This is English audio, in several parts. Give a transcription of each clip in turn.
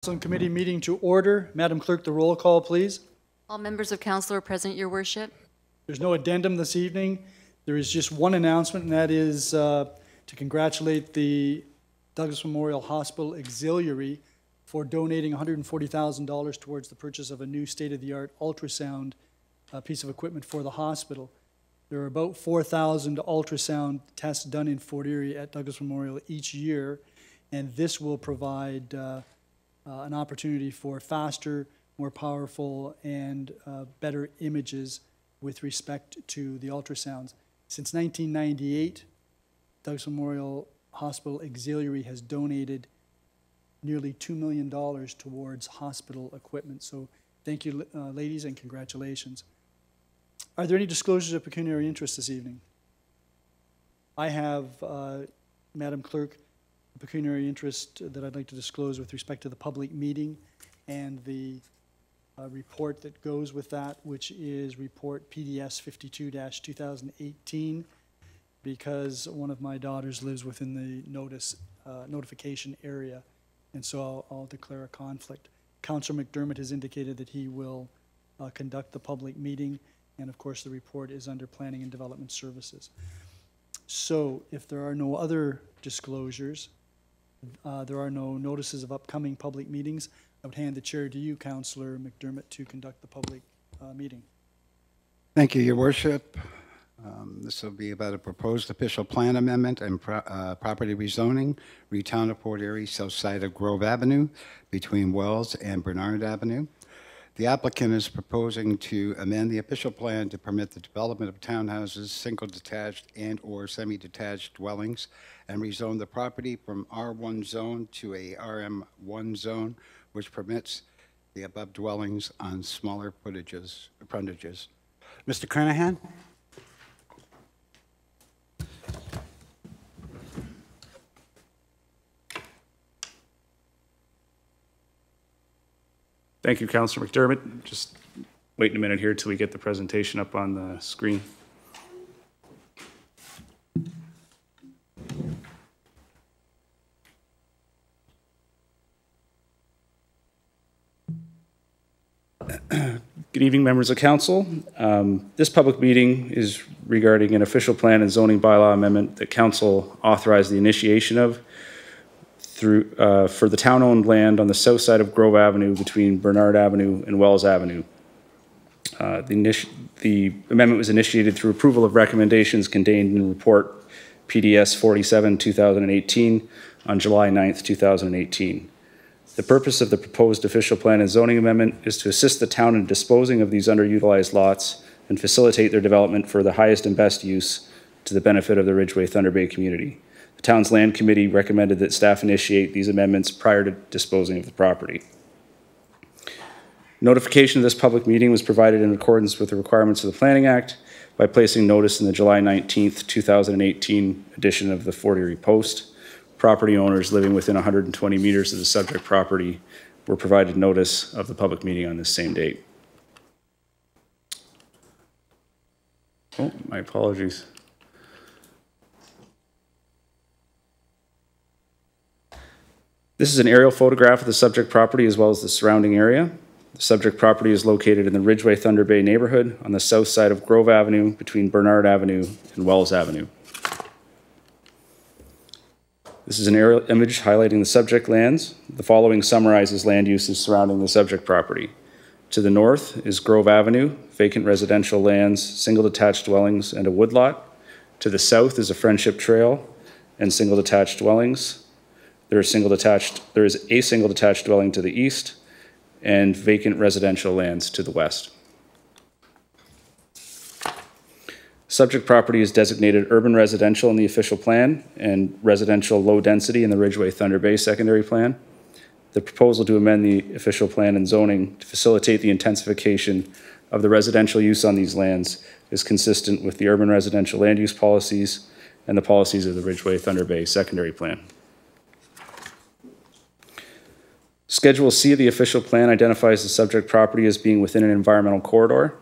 Council and committee meeting to order. Madam Clerk, the roll call, please. All members of council are present, Your Worship. There's no addendum this evening. There is just one announcement, and that is to congratulate the Douglas Memorial Hospital Auxiliary for donating $140,000 towards the purchase of a new state-of-the-art ultrasound piece of equipment for the hospital. There are about 4,000 ultrasound tests done in Fort Erie at Douglas Memorial each year, and this will provide an opportunity for faster, more powerful, and better images with respect to the ultrasounds. Since 1998, Douglas Memorial Hospital Auxiliary has donated nearly $2 million towards hospital equipment. So thank you, ladies, and congratulations. Are there any disclosures of pecuniary interest this evening? I have, Madam Clerk, a pecuniary interest that I'd like to disclose with respect to the public meeting and the report that goes with that, which is report PDS 52-2018, because one of my daughters lives within the notification area, and so I'll declare a conflict. Councillor McDermott has indicated that he will conduct the public meeting, and of course the report is under Planning and Development Services. So if there are no other disclosures, there are no notices of upcoming public meetings, I would hand the chair to you, Councillor McDermott, to conduct the public meeting. Thank you, Your Worship. This will be about a proposed official plan amendment and property rezoning, retown of Port Erie, south side of Grove Avenue, between Wells and Bernard Avenue. The applicant is proposing to amend the official plan to permit the development of townhouses, single detached and or semi-detached dwellings, and rezone the property from R1 zone to a RM1 zone, which permits the above dwellings on smaller frontages. Mr. Kernahan? Thank you, Councillor McDermott. Just waiting a minute here till we get the presentation up on the screen. Good evening, members of council. This public meeting is regarding an official plan and zoning bylaw amendment that council authorized the initiation of for the town-owned land on the south side of Grove Avenue between Bernard Avenue and Wells Avenue. The amendment was initiated through approval of recommendations contained in report PDS 47-2018 on July 9th, 2018. The purpose of the proposed official plan and zoning amendment is to assist the town in disposing of these underutilized lots and facilitate their development for the highest and best use to the benefit of the Ridgeway Thunder Bay community. The town's land committee recommended that staff initiate these amendments prior to disposing of the property. Notification of this public meeting was provided in accordance with the requirements of the Planning Act by placing notice in the July 19th, 2018 edition of the Fort Erie Post. Property owners living within 120 meters of the subject property were provided notice of the public meeting on this same date. Oh, my apologies. This is an aerial photograph of the subject property as well as the surrounding area. The subject property is located in the Ridgeway Thunder Bay neighborhood on the south side of Grove Avenue between Bernard Avenue and Wells Avenue. This is an aerial image highlighting the subject lands. The following summarizes land uses surrounding the subject property. To the north is Grove Avenue, vacant residential lands, single detached dwellings, and a woodlot. To the south is a Friendship Trail and single detached dwellings. There is a single detached dwelling to the east and vacant residential lands to the west. Subject property is designated urban residential in the official plan and residential low density in the Ridgeway Thunder Bay secondary plan. The proposal to amend the official plan and zoning to facilitate the intensification of the residential use on these lands is consistent with the urban residential land use policies and the policies of the Ridgeway Thunder Bay secondary plan. Schedule C of the official plan identifies the subject property as being within an environmental corridor.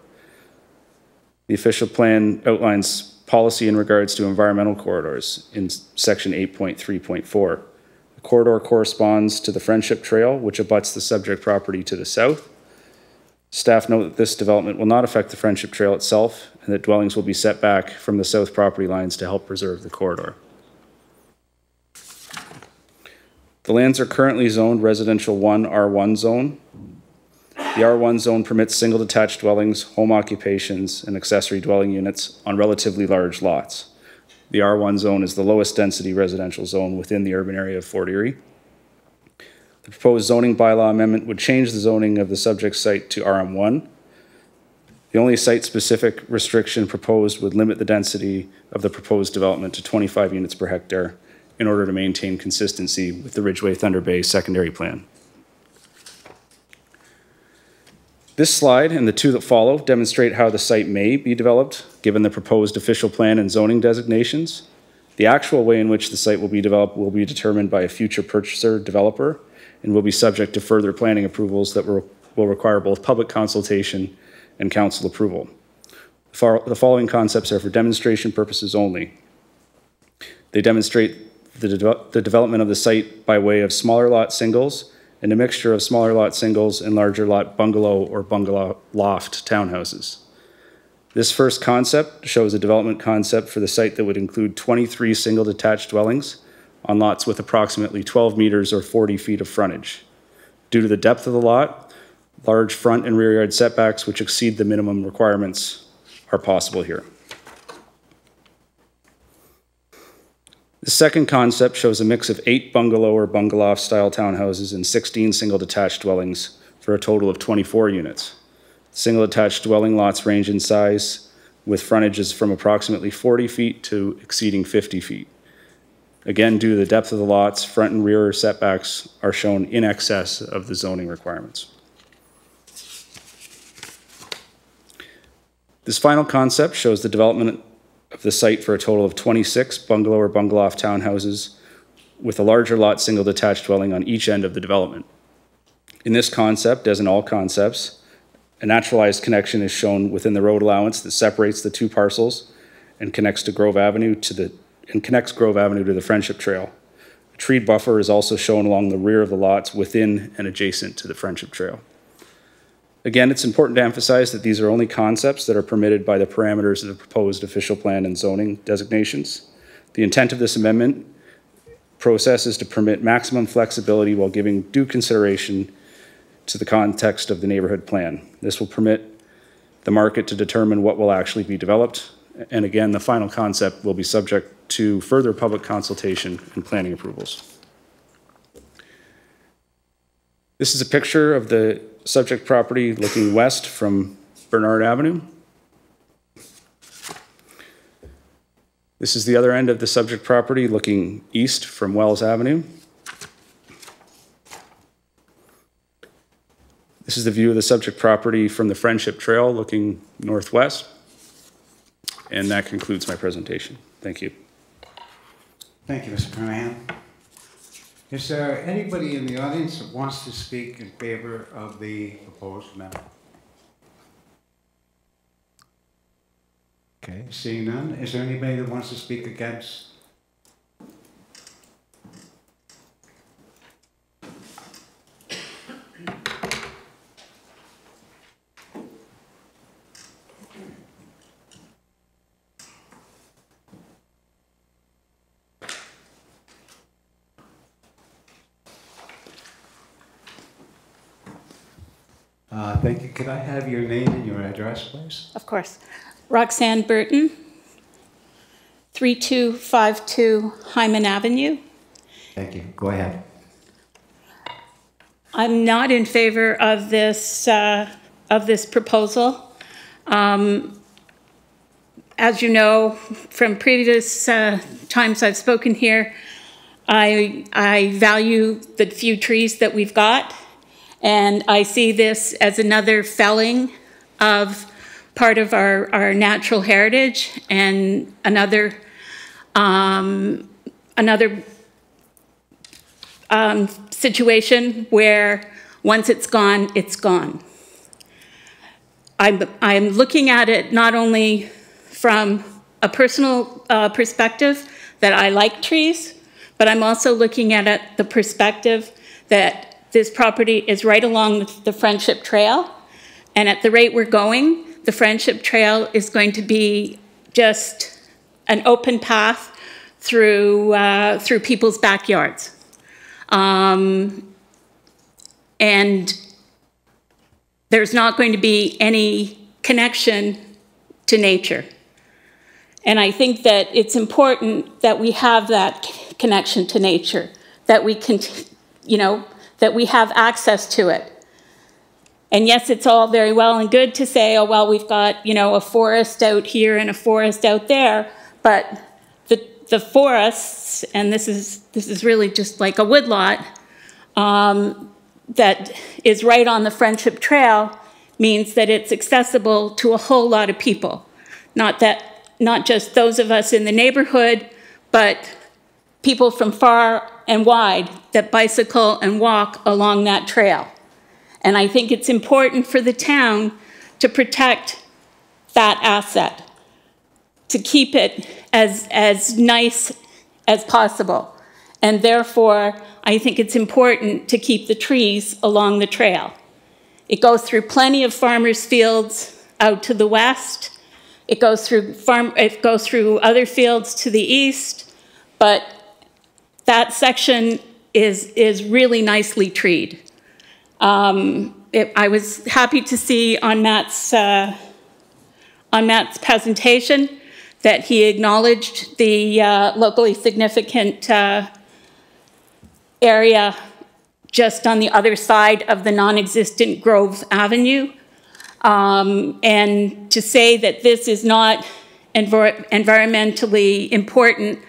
The official plan outlines policy in regards to environmental corridors in section 8.3.4. The corridor corresponds to the Friendship Trail, which abuts the subject property to the south. Staff note that this development will not affect the Friendship Trail itself, and that dwellings will be set back from the south property lines to help preserve the corridor. The lands are currently zoned Residential 1 R1 zone. The R1 zone permits single detached dwellings, home occupations, and accessory dwelling units on relatively large lots. The R1 zone is the lowest density residential zone within the urban area of Fort Erie. The proposed zoning bylaw amendment would change the zoning of the subject site to RM1. The only site-specific restriction proposed would limit the density of the proposed development to 25 units per hectare in order to maintain consistency with the Ridgeway Thunder Bay secondary plan. This slide and the two that follow demonstrate how the site may be developed given the proposed official plan and zoning designations. The actual way in which the site will be developed will be determined by a future purchaser developer and will be subject to further planning approvals that will require both public consultation and council approval. The following concepts are for demonstration purposes only. They demonstrate the development of the site by way of smaller lot singles and a mixture of smaller lot singles and larger lot bungalow or bungalow loft townhouses. This first concept shows a development concept for the site that would include 23 single detached dwellings on lots with approximately 12 meters or 40 feet of frontage. Due to the depth of the lot, large front and rear yard setbacks which exceed the minimum requirements are possible here. The second concept shows a mix of 8 bungalow or bungalow style townhouses and 16 single detached dwellings for a total of 24 units. Single attached dwelling lots range in size with frontages from approximately 40 feet to exceeding 50 feet. Again, due to the depth of the lots, front and rear setbacks are shown in excess of the zoning requirements. This final concept shows the development of the site for a total of 26 bungalow or bungalow townhouses with a larger lot single detached dwelling on each end of the development. In this concept, as in all concepts, a naturalized connection is shown within the road allowance that separates the two parcels and connects Grove Avenue to the Friendship Trail. A treed buffer is also shown along the rear of the lots within and adjacent to the Friendship Trail. Again, it's important to emphasize that these are only concepts that are permitted by the parameters of the proposed official plan and zoning designations. The intent of this amendment process is to permit maximum flexibility while giving due consideration to the context of the neighborhood plan. This will permit the market to determine what will actually be developed. And again, the final concept will be subject to further public consultation and planning approvals. This is a picture of the subject property looking west from Bernard Avenue. This is the other end of the subject property looking east from Wells Avenue. This is the view of the subject property from the Friendship Trail looking northwest. And that concludes my presentation. Thank you. Thank you, Mr. Carnahan. Is there anybody in the audience that wants to speak in favor of the proposed amendment? Okay, seeing none. Is there anybody that wants to speak against? Thank you. Could I have your name and your address, please? Of course. Roxanne Burton, 3252 Hyman Avenue. Thank you. Go ahead. I'm not in favor of this proposal. As you know from previous times I've spoken here, I value the few trees that we've got. And I see this as another felling of part of our natural heritage and another situation where once it's gone, it's gone. I'm looking at it not only from a personal perspective that I like trees, but I'm also looking at it the perspective that this property is right along the Friendship Trail, and at the rate we're going, the Friendship Trail is going to be just an open path through people's backyards. And there's not going to be any connection to nature. And I think that it's important that we have that connection to nature, that we can, that we have access to it. And yes, it's all very well and good to say, oh, well, we've got, a forest out here and a forest out there, but the forests, and this is really just like a woodlot, that is right on the Friendship Trail means that it's accessible to a whole lot of people. Not just those of us in the neighborhood, but people from far and wide that bicycle and walk along that trail. And I think it's important for the town to protect that asset, to keep it as nice as possible. And therefore, I think it's important to keep the trees along the trail. It goes through plenty of farmers' fields out to the west. It goes through other fields to the east, but that section is really nicely treed. I was happy to see on Matt's presentation that he acknowledged the locally significant area just on the other side of the non-existent Grove Avenue. And to say that this is not environmentally important,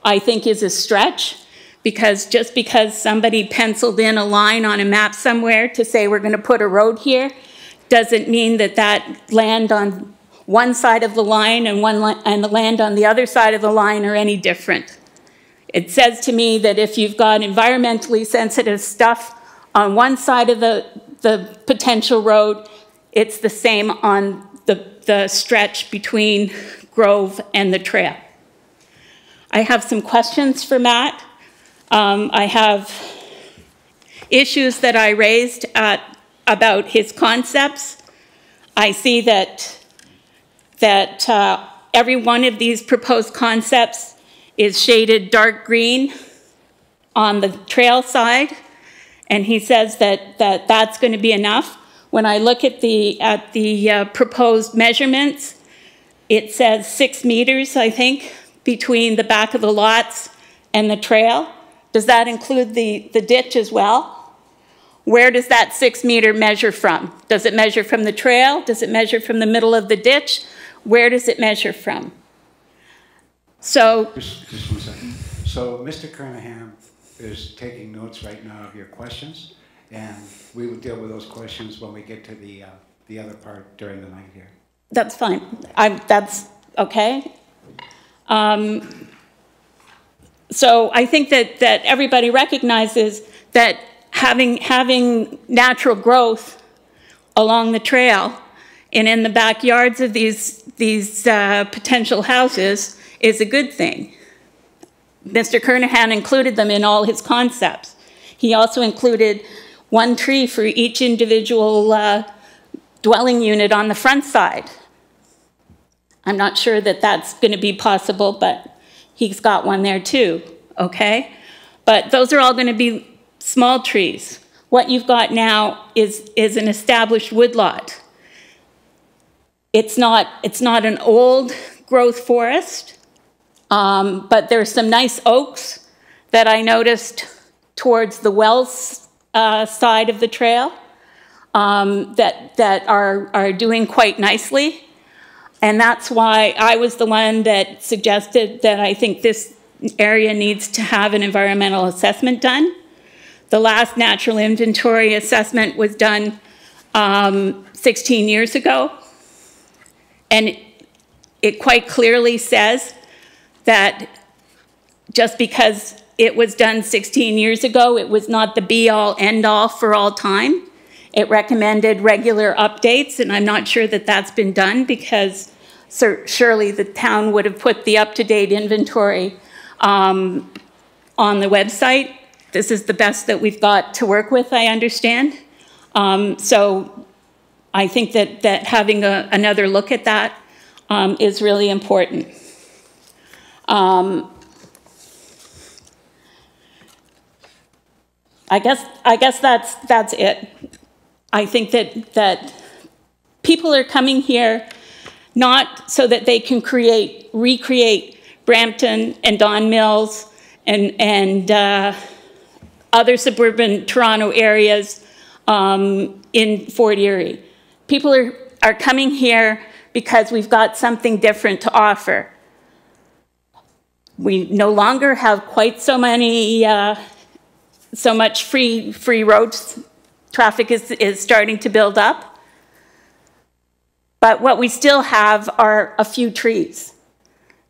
I think is a stretch, because just because somebody penciled in a line on a map somewhere to say we're going to put a road here, doesn't mean that that land on one side of the line and the land on the other side of the line are any different. It says to me that if you've got environmentally sensitive stuff on one side of the potential road, it's the same on the stretch between Grove and the trail. I have some questions for Matt. I have issues that I raised about his concepts. I see that every one of these proposed concepts is shaded dark green on the trail side, and he says that that's going to be enough. When I look at the proposed measurements, it says 6 meters, I think, between the back of the lots and the trail. Does that include the ditch as well? Where does that 6 meter measure from? Does it measure from the trail? Does it measure from the middle of the ditch? Where does it measure from? So, Just 1 second. So Mr. Kernahan is taking notes right now of your questions, and we will deal with those questions when we get to the other part during the night here. that's fine. That's okay. So I think that everybody recognizes that having natural growth along the trail and in the backyards of these potential houses is a good thing. Mr. Kernahan included them in all his concepts. He also included 1 tree for each individual dwelling unit on the front side. I'm not sure that that's going to be possible, but he's got one there too, okay? But those are all going to be small trees. What you've got now is an established woodlot. It's not an old growth forest, but there's some nice oaks that I noticed towards the Wells side of the trail that are doing quite nicely. And that's why I was the one that suggested that I think this area needs to have an environmental assessment done. The last natural inventory assessment was done 16 years ago. And it quite clearly says that just because it was done 16 years ago, it was not the be-all, end-all for all time. It recommended regular updates, and I'm not sure that that's been done because surely the town would have put the up-to-date inventory on the website. This is the best that we've got to work with, I understand. So I think that having another look at that is really important. I guess that's it. I think that people are coming here not so that they can recreate Brampton and Don Mills and other suburban Toronto areas in Fort Erie. People are coming here because we've got something different to offer. We no longer have quite so much free roads. Traffic is starting to build up. But what we still have are a few trees.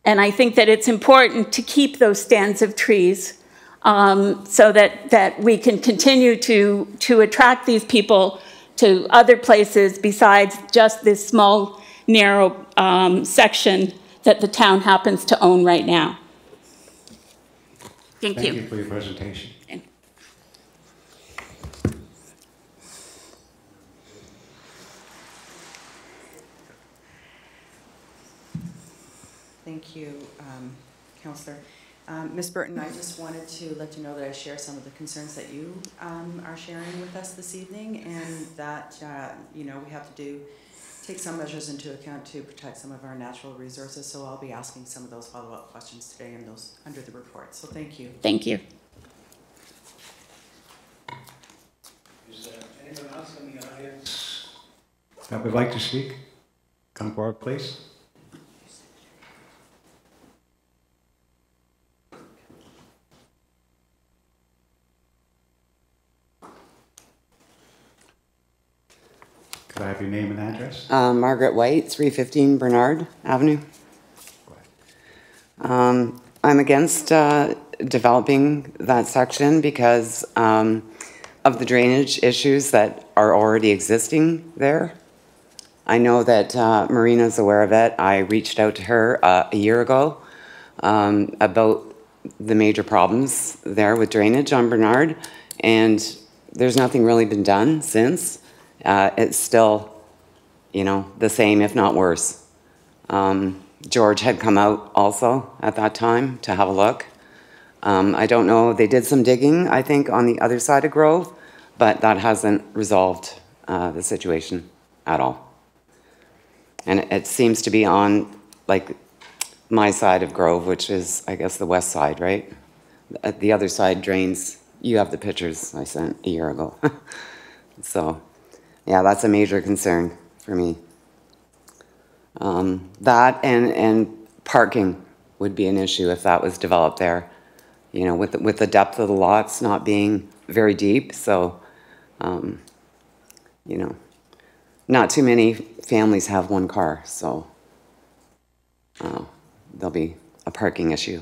And I think that it's important to keep those stands of trees so that we can continue to attract these people to other places besides just this small, narrow section that the town happens to own right now. Thank you. Thank you for your presentation. Thank you, Councillor. Ms. Burton, I just wanted to let you know that I share some of the concerns that you are sharing with us this evening, and that you know, we have to take some measures into account to protect some of our natural resources. So I'll be asking some of those follow-up questions today and those under the report. So thank you. Thank you. Is there anyone else in the audience that would like to speak? Come forward, please. Could I have your name and address? Margaret White, 315 Bernard Avenue. I'm against developing that section because of the drainage issues that are already existing there. I know that Marina's aware of it. I reached out to her a year ago about the major problems there with drainage on Bernard, and there's nothing really been done since. It's still, you know, the same, if not worse. George had come out also at that time to have a look. I don't know, they did some digging, I think, on the other side of Grove, but that hasn't resolved the situation at all. And it seems to be on, like, my side of Grove, which is, I guess, the west side, right? The other side drains. You have the pictures I sent a year ago. So, yeah, that's a major concern for me. That and parking would be an issue if that was developed there. You know, with the depth of the lots not being very deep, so, you know, not too many families have one car, so there'll be a parking issue.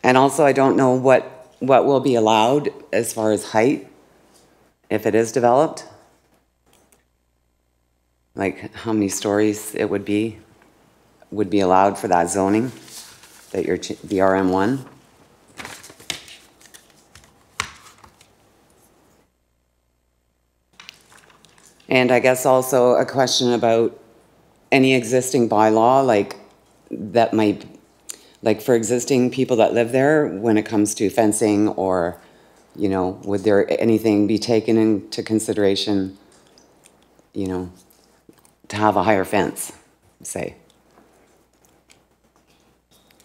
And also, I don't know what will be allowed as far as height if it is developed. Like how many stories it would be allowed for that zoning, that you're the RM1. And I guess also a question about any existing bylaw, like that might, like for existing people that live there, when it comes to fencing, or, you know, would there anything be taken into consideration, you know, to have a higher fence, say,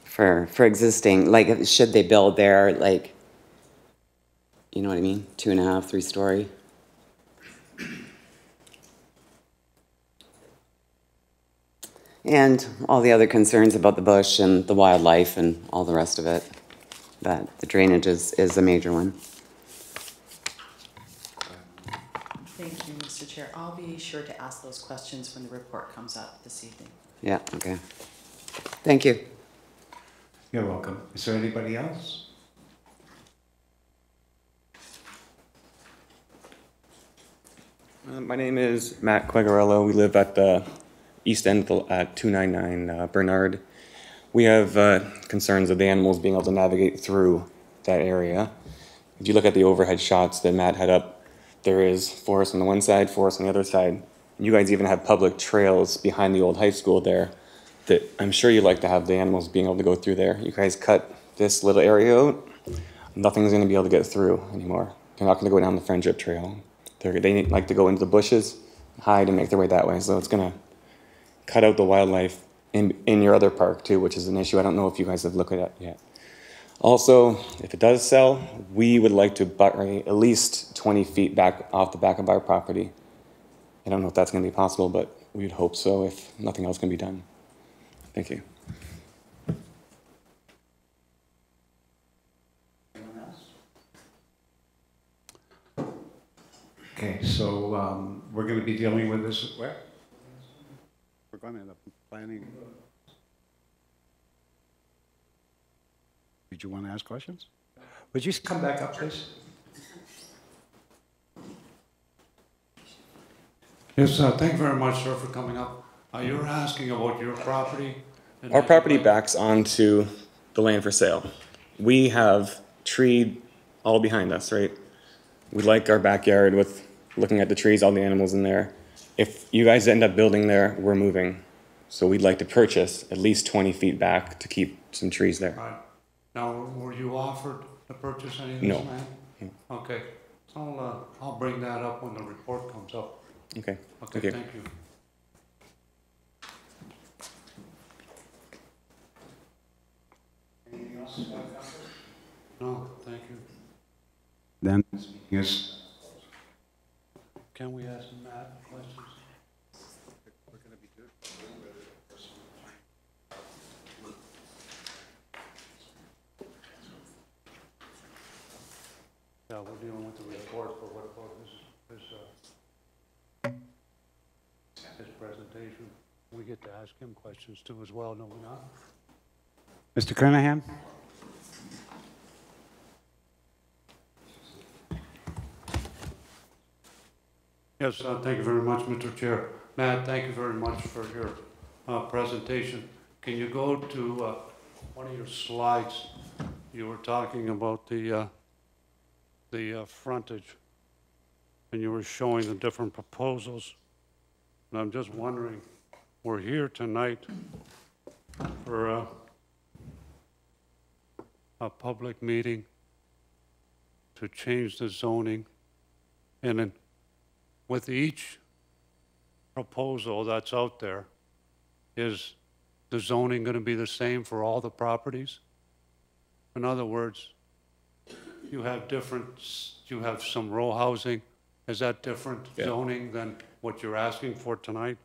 for existing, like, should they build there, like, you know what I mean, 2.5, 3-story? And all the other concerns about the bush and the wildlife and all the rest of it, that the drainage is a major one. Thank you, Mr. Chair. I'll be sure to ask those questions when the report comes up this evening. Yeah, okay. Thank you. You're welcome. Is there anybody else? My name is Matt Quagliarello. We live at the east end at 299 Bernard. We have concerns of the animals being able to navigate through that area. If you look at the overhead shots that Matt had up, there is forest on the one side, forest on the other side. You guys even have public trails behind the old high school there that I'm sure you'd like to have the animals being able to go through there. You guys cut this little area out, nothing's going to be able to get through anymore. They're not going to go down the Friendship Trail. They like to go into the bushes, hide, and make their way that way. So it's going to cut out the wildlife in your other park too, which is an issue I don't know if you guys have looked at yet. Also, if it does sell, we would like to bury at least 20 feet back off the back of our property. I don't know if that's going to be possible, but we'd hope so if nothing else can be done. Thank you. Okay, so we're going to be dealing with this where? We're going to end up planning. Did you want to ask questions? Would you come back up, please? Yes, thank you very much, sir, for coming up. You were asking about your property. Our property backs onto the land for sale. We have tree all behind us, right? We like our backyard with looking at the trees, all the animals in there. If you guys end up building there, we're moving. So we'd like to purchase at least 20 feet back to keep some trees there. Right. Now, were you offered to purchase any of this No. land? No. Okay. So I'll bring that up when the report comes up. Okay. Okay, thank you. Anything else? No, thank you. Then, yes. Can we ask Matt questions? Yeah, we're dealing with the report, but what about his presentation? We get to ask him questions too as well, no we not? Mr. Kernahan? Yes, thank you very much, Mr. Chair. Matt, thank you very much for your presentation. Can you go to one of your slides? You were talking about the frontage, and you were showing the different proposals. And I'm just wondering, we're here tonight for a public meeting to change the zoning, and then with each proposal that's out there, is the zoning going to be the same for all the properties? In other words, you have some row housing. Is that different zoning than what you're asking for tonight?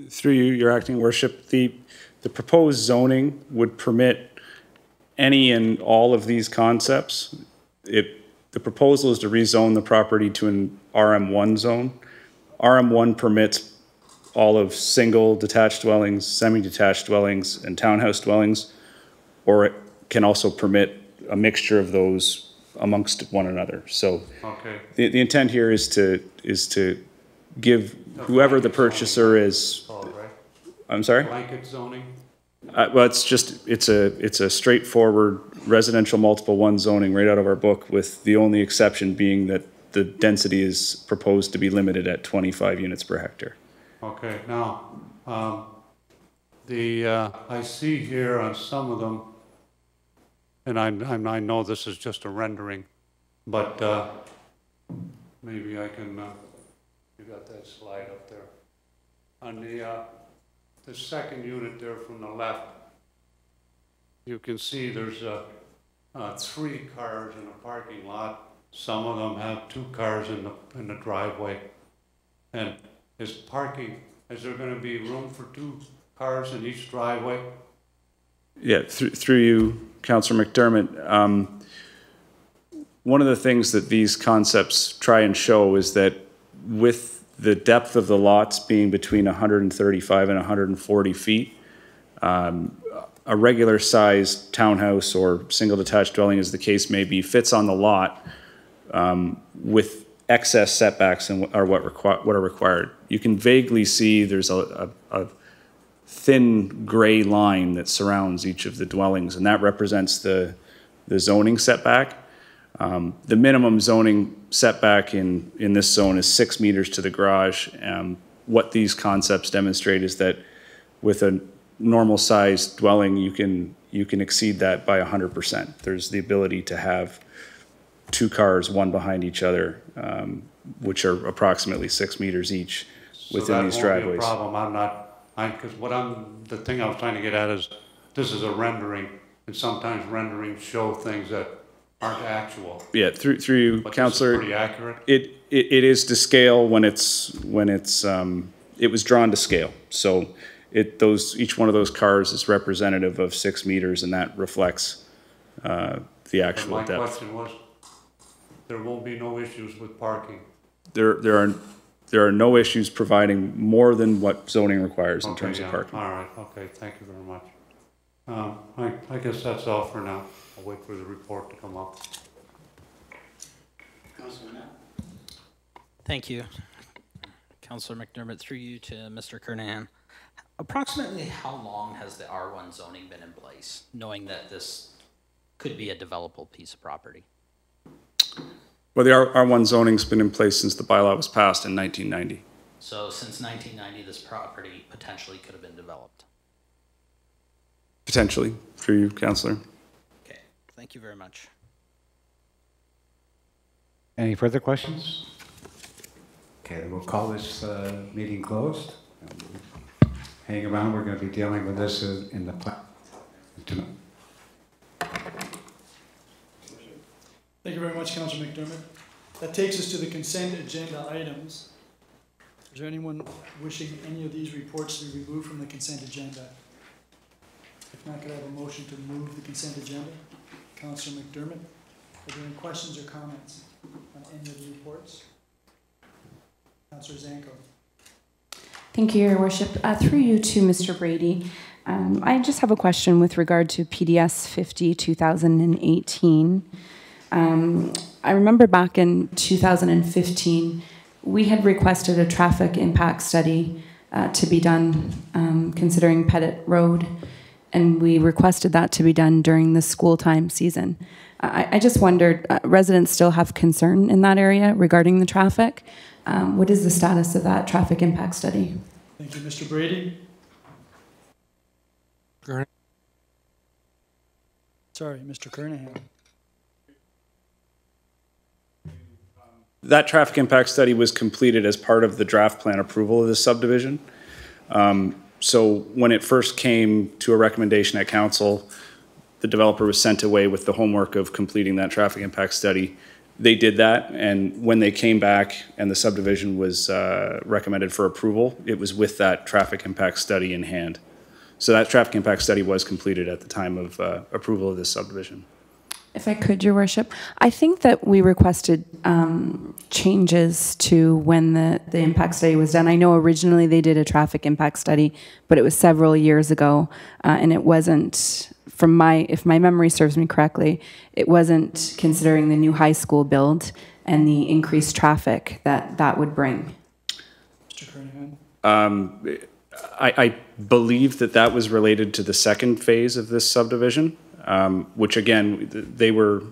Through you, your acting worship, the proposed zoning would permit any and all of these concepts. The proposal is to rezone the property to an RM1 zone. RM1 permits all of single detached dwellings, semi-detached dwellings, and townhouse dwellings, or it can also permit a mixture of those amongst one another. So Okay. the intent here is to give whoever the purchaser is. All right. I'm sorry? Blanket zoning? Well, it's a straightforward residential multiple one zoning right out of our book, with the only exception being that the density is proposed to be limited at 25 units per hectare. Okay, now, I see here on some of them, and I know this is just a rendering, but maybe I can, you got that slide up there. On the second unit there from the left, you can see there's 3 cars in a parking lot. Some of them have 2 cars in the driveway. And is there going to be room for 2 cars in each driveway? Yeah, through you, Councillor McDermott. One of the things that these concepts try and show is that with the depth of the lots being between 135 and 140 feet, a regular sized townhouse or single detached dwelling, as the case may be, fits on the lot with excess setbacks and are what are required. You can vaguely see there's a thin gray line that surrounds each of the dwellings, and that represents the zoning setback. The minimum zoning setback in this zone is 6 meters to the garage. What these concepts demonstrate is that with a normal sized dwelling, you can exceed that by 100%. There's the ability to have 2 cars, one behind each other, which are approximately 6 meters each within these driveways. So that won't be a problem. Because the thing I was trying to get at is, this is a rendering, and sometimes renderings show things that aren't actual. Yeah, through you, But Counselor. this is pretty accurate. It is to scale when it was drawn to scale. So each one of those cars is representative of 6 meters, and that reflects the actual My depth. question was, there won't be no issues with parking. There are no issues providing more than what zoning requires in terms of Okay, parking. all right, okay, thank you very much. I guess that's all for now. I'll wait for the report to come up. Thank you. Councillor McDermott, through you to Mr. Kernahan. Approximately how long has the R1 zoning been in place, knowing that this could be a developable piece of property? Well, the R1 zoning's been in place since the bylaw was passed in 1990. So since 1990, this property potentially could have been developed. Potentially, through you, Councillor. Okay, thank you very much. Any further questions? Okay, we'll call this meeting closed. Hang around, we're going to be dealing with this in the plan. Thank you very much, Councillor McDermott. That takes us to the consent agenda items. Is there anyone wishing any of these reports to be removed from the consent agenda? If not, could I have a motion to move the consent agenda? Councillor McDermott, are there any questions or comments on any of the reports? Councillor Zanko. Thank you, Your Worship. Through you to Mr. Brady, I just have a question with regard to PDS 50/2018. I remember back in 2015, we had requested a traffic impact study to be done considering Pettit Road, and we requested that to be done during the school time season. I just wondered, residents still have concern in that area regarding the traffic. What is the status of that traffic impact study? Thank you, Mr. Brady. Sorry, Mr. Kernahan. That traffic impact study was completed as part of the draft plan approval of this subdivision. So when it first came to a recommendation at council, the developer was sent away with the homework of completing that traffic impact study. They did that, and when they came back and the subdivision was recommended for approval, it was with that traffic impact study in hand. So that traffic impact study was completed at the time of approval of this subdivision. If I could, Your Worship, I think that we requested changes to when the impact study was done. I know originally they did a traffic impact study, but it was several years ago, and it wasn't, if my memory serves me correctly, it wasn't considering the new high school build and the increased traffic that would bring. Mr. Kernahan? I believe that was related to the second phase of this subdivision. Which again, they were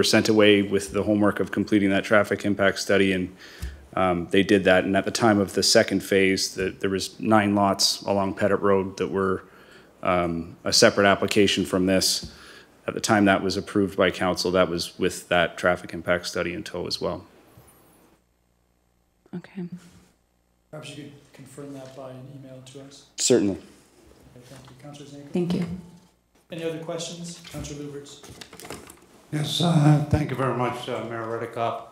sent away with the homework of completing that traffic impact study, and they did that. And at the time of the second phase, there was 9 lots along Pettit Road that were a separate application from this. At the time that was approved by council, that was with that traffic impact study in tow as well. Okay. Perhaps you could confirm that by an email to us. Certainly. Okay, thank you. Councillor Zanko. Thank you. Any other questions? Councillor Luberts. Yes, thank you very much, Mayor Redekop.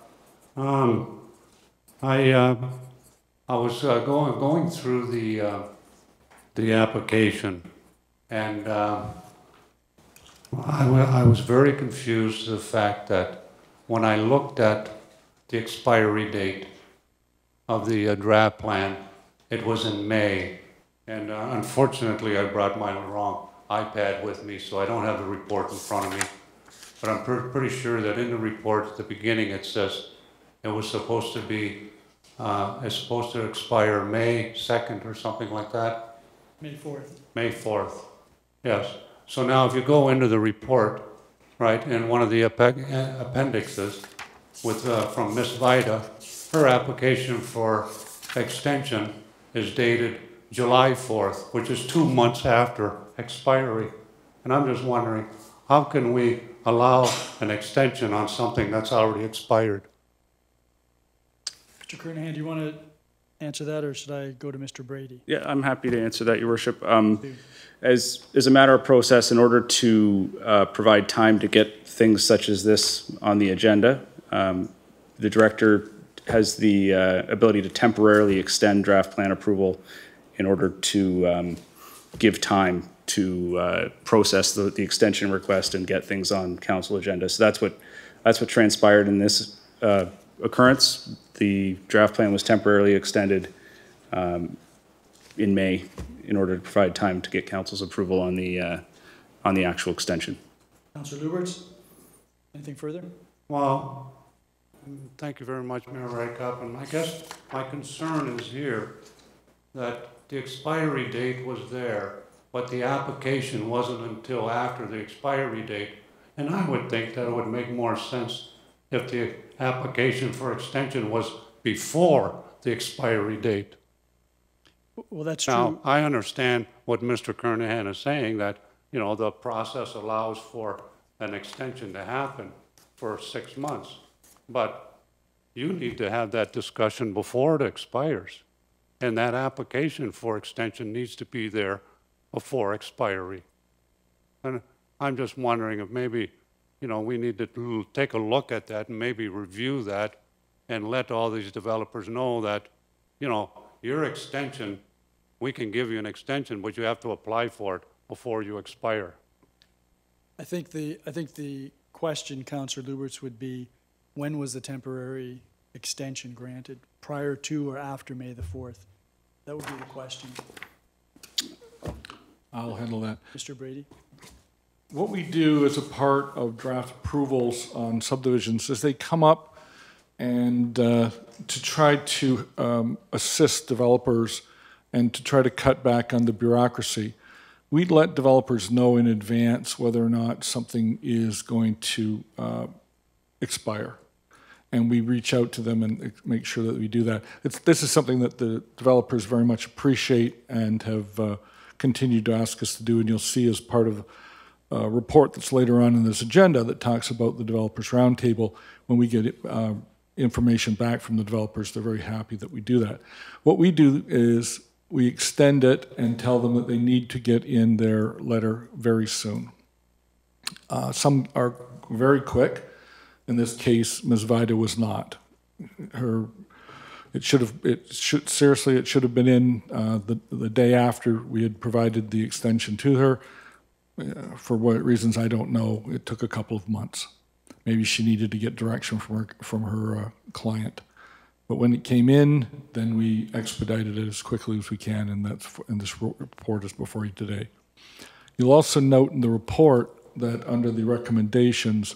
I was going through the application, and I was very confused to the fact that when I looked at the expiry date of the draft plan, it was in May, and unfortunately I brought my wrong iPad with me, so I don't have the report in front of me. But I'm pretty sure that in the report at the beginning it says it was supposed to be, it's supposed to expire May 2nd or something like that. May 4th. May 4th, yes. So now if you go into the report, right, in one of the appendixes with, from Ms. Vida, her application for extension is dated July 4th, which is 2 months after expiry. And I'm just wondering, how can we allow an extension on something that's already expired? Mr. Kernahan, do you want to answer that, or should I go to Mr. Brady? Yeah, I'm happy to answer that, Your Worship. As a matter of process, in order to provide time to get things such as this on the agenda, the director has the ability to temporarily extend draft plan approval in order to give time to process the extension request and get things on council agenda. So that's what transpired in this occurrence. The draft plan was temporarily extended in May in order to provide time to get council's approval on the actual extension. Councilor Luberts, anything further? Well, thank you very much, Mayor Rakup. And I guess my concern is here that the expiry date was there, but the application wasn't until after the expiry date. And I would think that it would make more sense if the application for extension was before the expiry date. Well, that's Now, true. I understand what Mr. Kernahan is saying, that, you know, the process allows for an extension to happen for 6 months. But you need to have that discussion before it expires. And that application for extension needs to be there before expiry. And I'm just wondering if maybe, you know, we need to take a look at that and maybe review that and let all these developers know that, you know, your extension, we can give you an extension, but you have to apply for it before you expire. I think the question, Councilor Luberts, would be, when was the temporary extension granted? Prior to or after May the 4th? That would be the question. I'll handle that. Mr. Brady? What we do as a part of draft approvals on subdivisions is they come up and to try to assist developers and to try to cut back on the bureaucracy. We let developers know in advance whether or not something is going to expire. And we reach out to them and make sure that we do that. This is something that the developers very much appreciate and have continued to ask us to do. And you'll see as part of a report that's later on in this agenda that talks about the Developers Roundtable, when we get information back from the developers, they're very happy that we do that. What we do is we extend it and tell them that they need to get in their letter very soon. Some are very quick. In this case, Ms. Vida was not. It should have been in the day after we had provided the extension to her. For what reasons, I don't know. It took a couple of months. Maybe she needed to get direction from her client. But when it came in, then we expedited it as quickly as we can, and this report is before you today. You'll also note in the report that under the recommendations,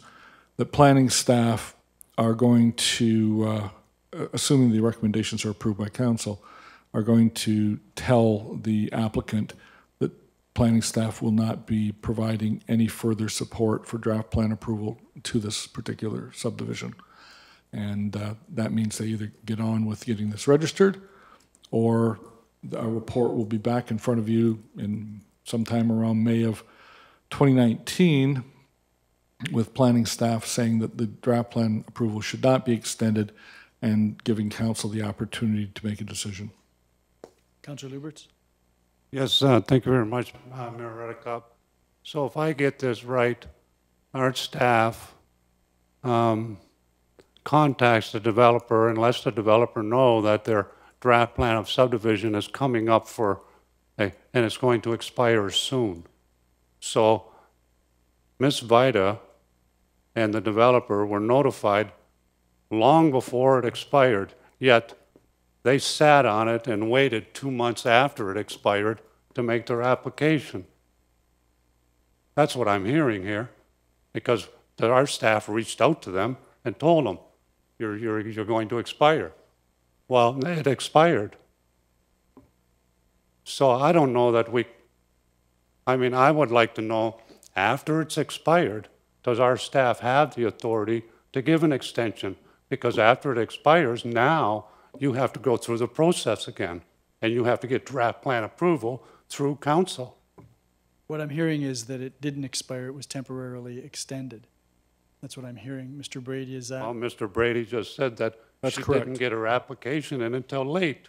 that planning staff are going to, assuming the recommendations are approved by council, are going to tell the applicant that planning staff will not be providing any further support for draft plan approval to this particular subdivision. And that means they either get on with getting this registered, or a report will be back in front of you in sometime around May of 2019 with planning staff saying that the draft plan approval should not be extended and giving council the opportunity to make a decision. Councilor Luberts? Yes, thank you very much, Mayor Redekup. So if I get this right, our staff contacts the developer and lets the developer know that their draft plan of subdivision is coming up and it's going to expire soon. So Ms. Vida and the developer were notified long before it expired, yet they sat on it and waited 2 months after it expired to make their application. That's what I'm hearing here, because our staff reached out to them and told them, you're going to expire. Well, it expired. So I don't know that I would like to know, after it's expired, does our staff have the authority to give an extension? Because after it expires, now you have to go through the process again, and you have to get draft plan approval through council. What I'm hearing is that it didn't expire, it was temporarily extended. That's what I'm hearing. Mr. Brady, is that? Well, Mr. Brady just said that That's she correct. didn't get her application in until late.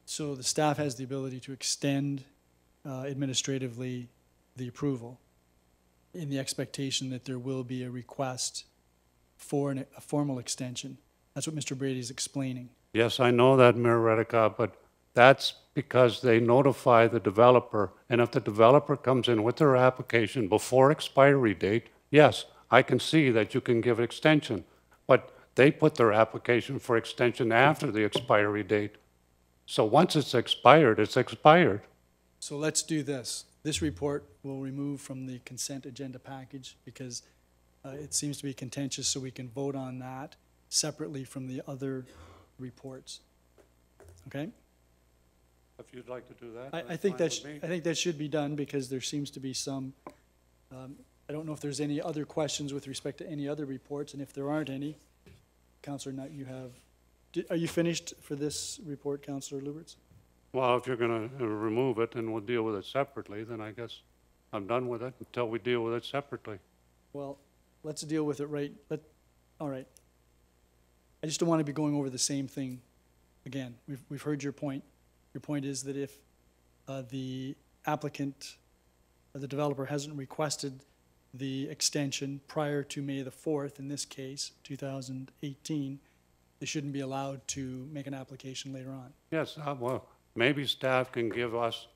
So the staff has the ability to extend administratively the approval in the expectation that there will be a request for a formal extension. That's what Mr. Brady is explaining. Yes, I know that, Mayor Reddica, but that's because they notify the developer, and if the developer comes in with their application before expiry date, yes, I can see that you can give extension, but they put their application for extension after the expiry date. So once it's expired, it's expired. So let's do this. This report we'll remove from the consent agenda package because it seems to be contentious, so we can vote on that separately from the other reports. Okay? If you'd like to do that, I think that should be done because there seems to be some, I don't know if there's any other questions with respect to any other reports, and if there aren't any, Councillor Nutt, you have, are you finished for this report, Councillor Luberts? Well, if you're going to remove it and we'll deal with it separately, then I guess I'm done with it until we deal with it separately. Well, let's deal with it right, all right. I just don't want to be going over the same thing again. We've heard your point. Your point is that if the applicant, or the developer hasn't requested the extension prior to May the 4th, in this case, 2018, they shouldn't be allowed to make an application later on. Yes, well, maybe staff can give us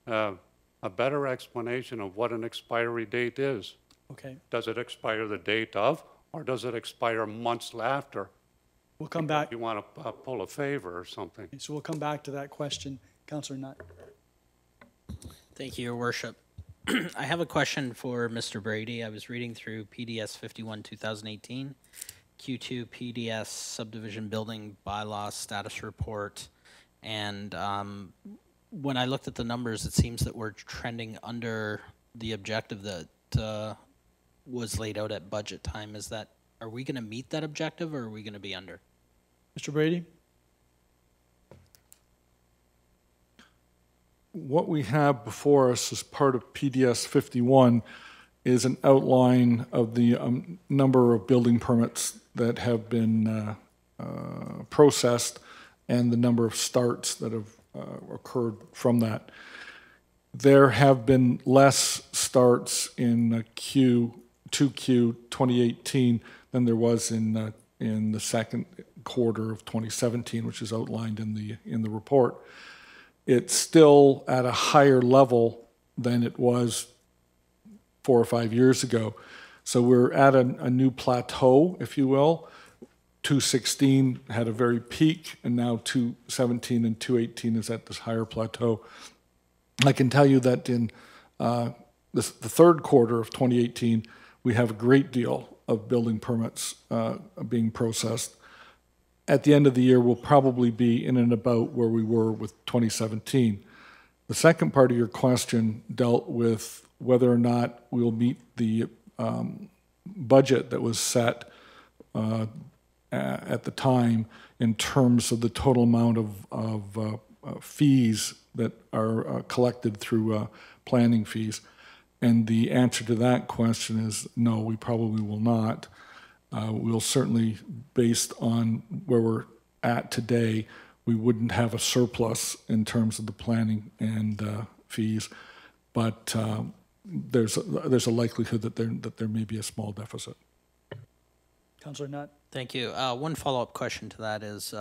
a better explanation of what an expiry date is. Okay, Does it expire the date of, or does it expire months after? we'll come back. You want to pull a favor or something. So we'll come back to that question. Councillor Nutt. Thank you, Your Worship. I have a question for Mr. Brady. I was reading through PDS 51 2018, Q2 PDS subdivision building bylaw status report, and when I looked at the numbers, it seems that we're trending under the objective that was laid out at budget time. Are we going to meet that objective, or are we going to be under? Mr. Brady? What we have before us as part of PDS 51 is an outline of the number of building permits that have been processed and the number of starts that have occurred from that. There have been less starts in Q2 2018 than there was in the second quarter of 2017, which is outlined in the report. It's still at a higher level than it was 4 or 5 years ago. So we're at a new plateau, if you will. 216 had a very peak, and now 217 and 218 is at this higher plateau. I can tell you that in the third quarter of 2018, we have a great deal of building permits being processed. At the end of the year, we'll probably be in and about where we were with 2017. The second part of your question dealt with whether or not we'll meet the budget that was set at the time in terms of the total amount of fees that are collected through planning fees. And the answer to that question is no, we probably will not. We'll certainly, based on where we're at today, we wouldn't have a surplus in terms of the planning and fees, but there's a likelihood that there may be a small deficit. Councillor Nutt. Thank you. One follow-up question to that is,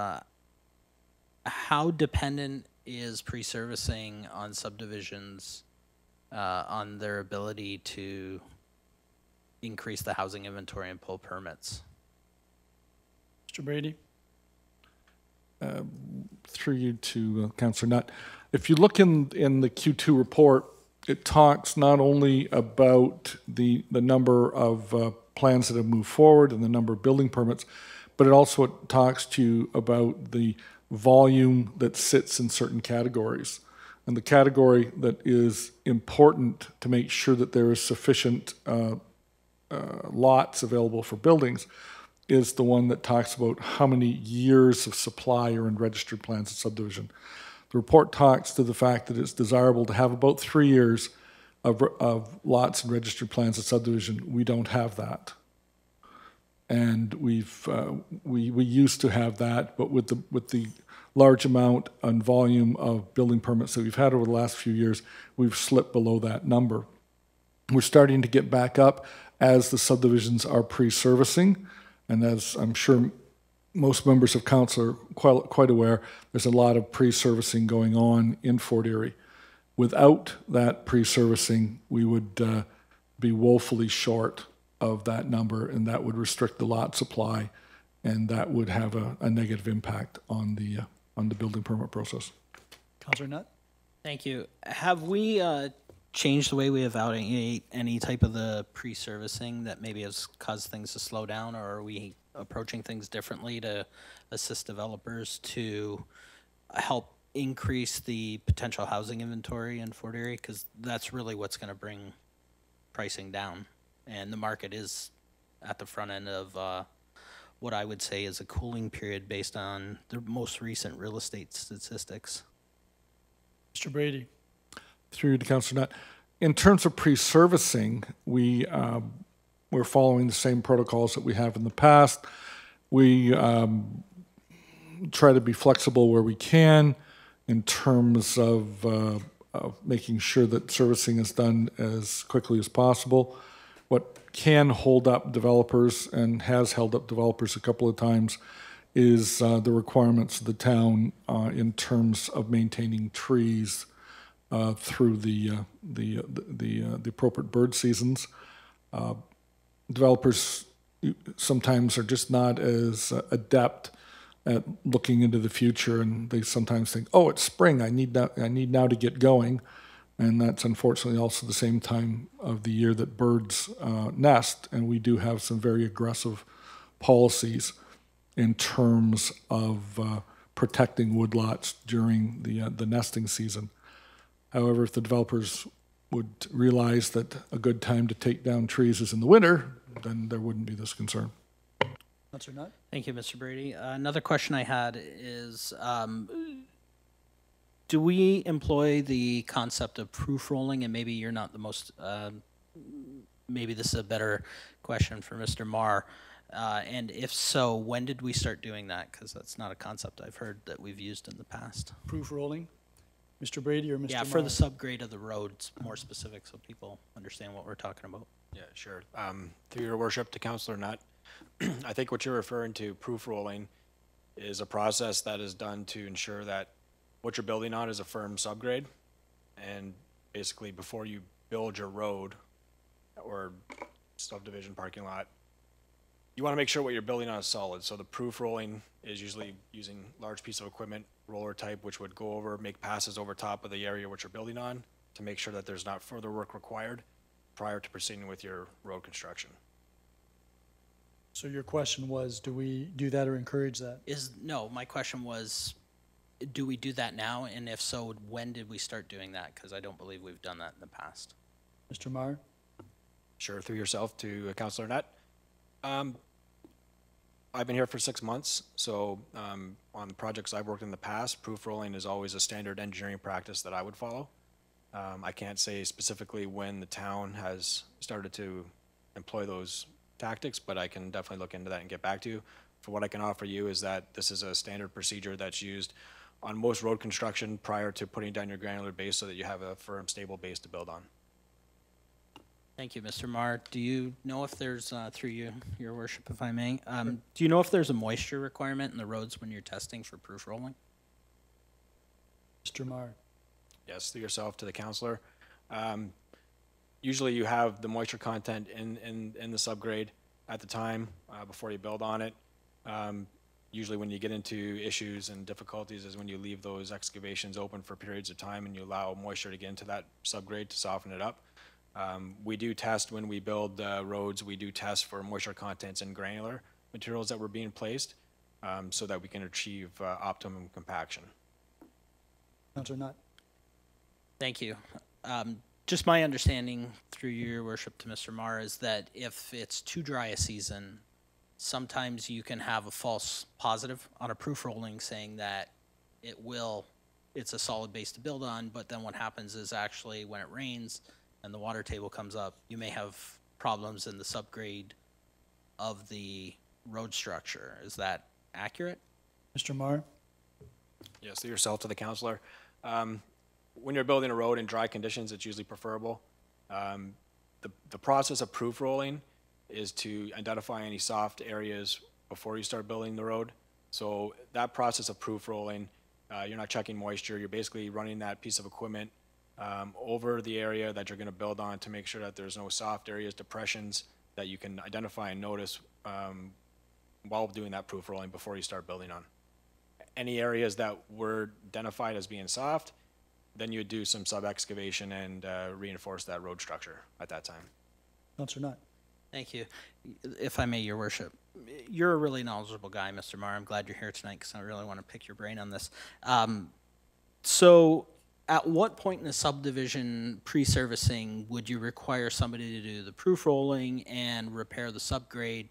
how dependent is pre-servicing on subdivisions on their ability to increase the housing inventory and pull permits? Mr. Brady? Through you to Councillor Nutt. If you look in the Q2 report, it talks not only about the number of plans that have moved forward and the number of building permits, but it also talks to you about the volume that sits in certain categories. And the category that is important to make sure that there is sufficient lots available for buildings is the one that talks about how many years of supply are in registered plans of subdivision. The report talks to the fact that it's desirable to have about 3 years of lots in registered plans of subdivision. We don't have that. And we used to have that, but with the large amount and volume of building permits that we've had over the last few years, we've slipped below that number. We're starting to get back up as the subdivisions are pre-servicing, and as I'm sure most members of council are quite aware, there's a lot of pre-servicing going on in Fort Erie. Without that pre-servicing, we would be woefully short of that number, and that would restrict the lot supply, and that would have a negative impact on the building permit process. Councillor Nutt? Thank you. Have we changed the way we evaluate any type of the pre-servicing that maybe has caused things to slow down, or are we approaching things differently to assist developers to help increase the potential housing inventory in Fort Erie? Because that's really what's going to bring pricing down. And the market is at the front end of what I would say is a cooling period based on the most recent real estate statistics. Mr. Brady? Through you to Councillor Nutt. In terms of pre-servicing, we're following the same protocols that we have in the past. We try to be flexible where we can in terms of making sure that servicing is done as quickly as possible. What can hold up developers and has held up developers a couple of times is the requirements of the town in terms of maintaining trees through the appropriate bird seasons. Developers sometimes are just not as adept at looking into the future, and they sometimes think, "Oh, it's spring. I need now to get going." And that's unfortunately also the same time of the year that birds nest, and we do have some very aggressive policies in terms of protecting woodlots during the nesting season. However, if the developers would realize that a good time to take down trees is in the winter, then there wouldn't be this concern. Councillor Nutt? Thank you, Mr. Brady. Another question I had is, do we employ the concept of proof rolling? And maybe you're not the most, maybe this is a better question for Mr. Marr. And if so, when did we start doing that? Because that's not a concept I've heard that we've used in the past. Proof rolling? Mr. Brady or Mr. Yeah, for the subgrade of the roads, more specific, so people understand what we're talking about. Yeah, sure. Through your worship to Councillor Nutt, I think what you're referring to, proof rolling, is a process that is done to ensure that what you're building on is a firm subgrade. And basically, before you build your road or subdivision parking lot, you want to make sure what you're building on is solid. So the proof rolling is usually using large piece of equipment, roller type, which would go over, make passes over top of the area which you're building on to make sure that there's not further work required prior to proceeding with your road construction. So your question was, do we do that or encourage that? No, my question was, do we do that now? And if so, when did we start doing that? Because I don't believe we've done that in the past. Mr. Marr? Sure, through yourself to Councillor Nutt. I've been here for 6 months, so on the projects I've worked in the past, proof rolling is always a standard engineering practice that I would follow. I can't say specifically when the town has started to employ those tactics, but I can definitely look into that and get back to you. For what I can offer you is that this is a standard procedure that's used on most road construction prior to putting down your granular base so that you have a firm, stable base to build on. Thank you, Mr. Marr. Do you know if there's, through you, your worship, if I may, do you know if there's a moisture requirement in the roads when you're testing for proof rolling? Mr. Marr? Yes, through yourself to the councillor. Usually you have the moisture content in the subgrade at the time before you build on it. Usually when you get into issues and difficulties is when you leave those excavations open for periods of time and you allow moisture to get into that subgrade to soften it up. We do test when we build roads, we do test for moisture contents in granular materials that were being placed so that we can achieve optimum compaction. Councillor Nutt? Thank you. Just my understanding through your worship to Mr. Marr is that if it's too dry a season, sometimes you can have a false positive on a proof rolling saying that it's a solid base to build on, but then what happens is actually when it rains and the water table comes up, you may have problems in the subgrade of the road structure. Is that accurate? Mr. Marr? Yes, to yourself, to the counselor. When you're building a road in dry conditions, it's usually preferable. The process of proof rolling is to identify any soft areas before you start building the road. So that process of proof rolling, you're not checking moisture. You're basically running that piece of equipment over the area that you're going to build on to make sure that there's no soft areas, depressions that you can identify and notice while doing that proof rolling before you start building on. Any areas that were identified as being soft, then you would do some sub-excavation and reinforce that road structure at that time. Councillor Nutt? Thank you. If I may, your worship, you're a really knowledgeable guy, Mr. Marr. I'm glad you're here tonight because I really want to pick your brain on this. So at what point in the subdivision pre-servicing would you require somebody to do the proof rolling and repair the subgrade?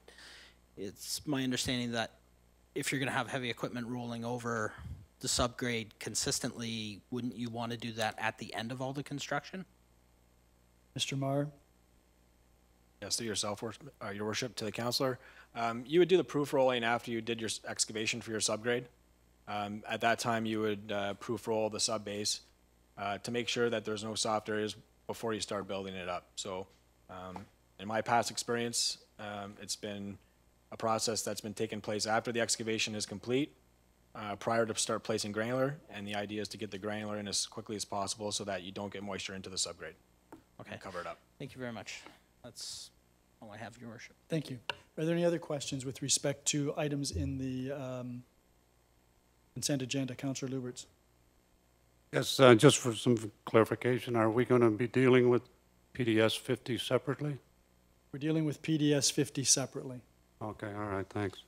It's my understanding that if you're going to have heavy equipment rolling over the subgrade consistently, wouldn't you want to do that at the end of all the construction? Mr. Marr? Yes, to yourself, your worship, to the counselor. You would do the proof rolling after you did your excavation for your subgrade. At that time, you would proof roll the sub base to make sure that there's no soft areas before you start building it up. So in my past experience, it's been a process that's been taking place after the excavation is complete, prior to start placing granular, and the idea is to get the granular in as quickly as possible so that you don't get moisture into the subgrade. Okay. Cover it up. Thank you very much. That's all I have, your worship. Thank you. Are there any other questions with respect to items in the consent agenda? Councillor Luberts? Yes, just for some clarification, are we going to be dealing with PDS 50 separately? We're dealing with PDS 50 separately. Okay, all right, thanks.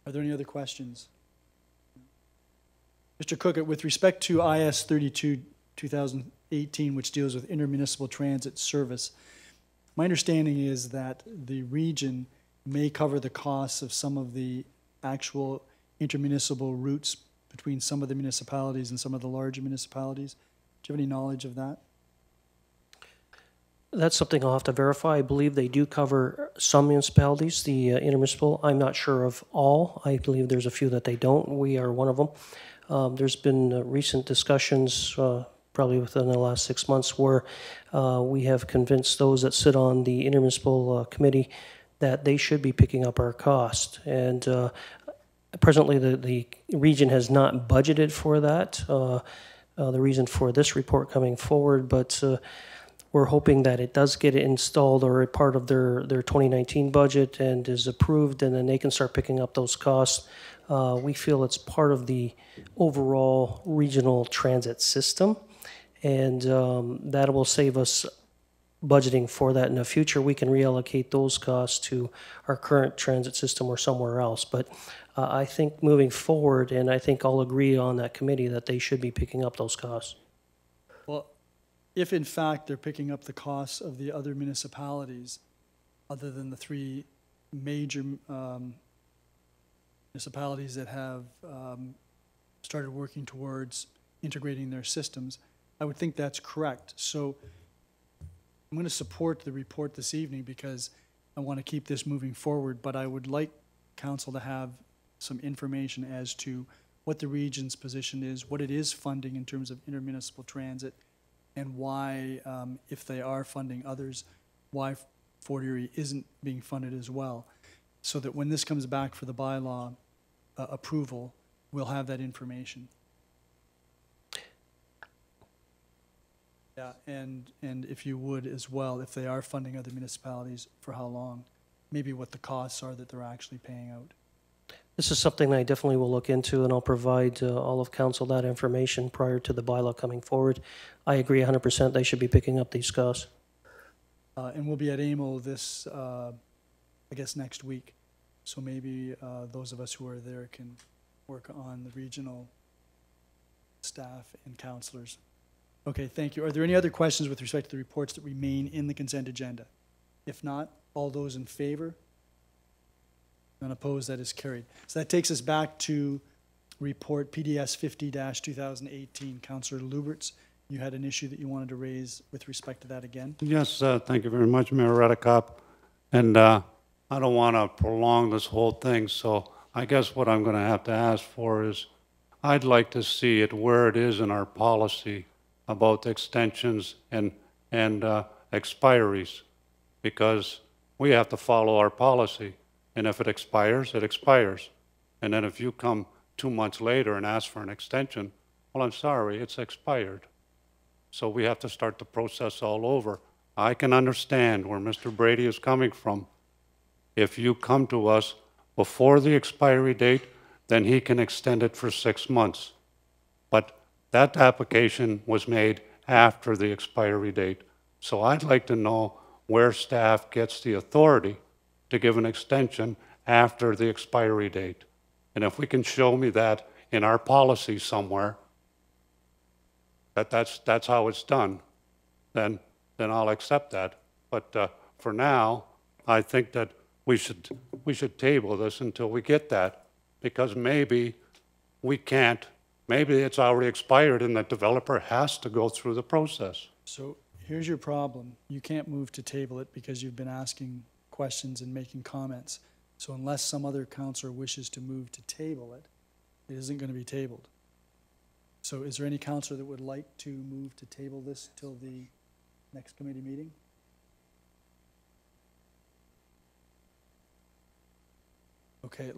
Are there any other questions? Mr. Cook, with respect to IS 32 2018, which deals with intermunicipal transit service, my understanding is that the region may cover the costs of some of the actual intermunicipal routes between some of the municipalities and some of the larger municipalities. Do you have any knowledge of that? That's something I'll have to verify. I believe they do cover some municipalities, the intermunicipal. I'm not sure of all. I believe there's a few that they don't. We are one of them. There's been recent discussions, probably within the last 6 months, where we have convinced those that sit on the intermunicipal committee that they should be picking up our cost. And presently, the region has not budgeted for that. The reason for this report coming forward, but we're hoping that it does get installed or a part of their 2019 budget and is approved, and then they can start picking up those costs. We feel it's part of the overall regional transit system, and that will save us budgeting for that in the future. We can reallocate those costs to our current transit system or somewhere else. But I think moving forward, and I think I'll agree on that committee that they should be picking up those costs. Well, if in fact they're picking up the costs of the other municipalities, other than the three major municipalities that have started working towards integrating their systems, I would think that's correct. So I'm going to support the report this evening because I want to keep this moving forward, but I would like council to have some information as to what the region's position is, what it is funding in terms of intermunicipal transit, and why, if they are funding others, why Fort Erie isn't being funded as well, so that when this comes back for the bylaw approval, we'll have that information. Yeah, and if you would as well, if they are funding other municipalities, for how long, maybe what the costs are that they're actually paying out. This is something I definitely will look into, and I'll provide all of council that information prior to the bylaw coming forward. I agree 100% they should be picking up these costs. And we'll be at AMO this, I guess, next week. So maybe those of us who are there can work on the regional staff and councilors Okay, thank you. Are there any other questions with respect to the reports that remain in the consent agenda? If not, all those in favor? None opposed, that is carried. So that takes us back to report PDS 50-2018. Councillor Luberts, you had an issue that you wanted to raise with respect to that again? Yes, thank you very much, Mayor Redekop. And I don't want to prolong this whole thing, so I guess what I'm going to have to ask for is, I'd like to see it where it is in our policy about extensions and expiries, because we have to follow our policy. And if it expires, it expires. And then if you come 2 months later and ask for an extension, well, I'm sorry, it's expired. So we have to start the process all over. I can understand where Mr. Brady is coming from. If you come to us before the expiry date, then he can extend it for 6 months. But that application was made after the expiry date. So I'd like to know where staff gets the authority to give an extension after the expiry date. And if we can show me that in our policy somewhere, that's how it's done, then I'll accept that. But for now, I think that we should table this until we get that, because maybe we can't, maybe it's already expired and the developer has to go through the process. So here's your problem. You can't move to table it because you've been asking questions and making comments. So unless some other counselor wishes to move to table it, it isn't going to be tabled. So is there any counselor that would like to move to table this till the next committee meeting? Okay, it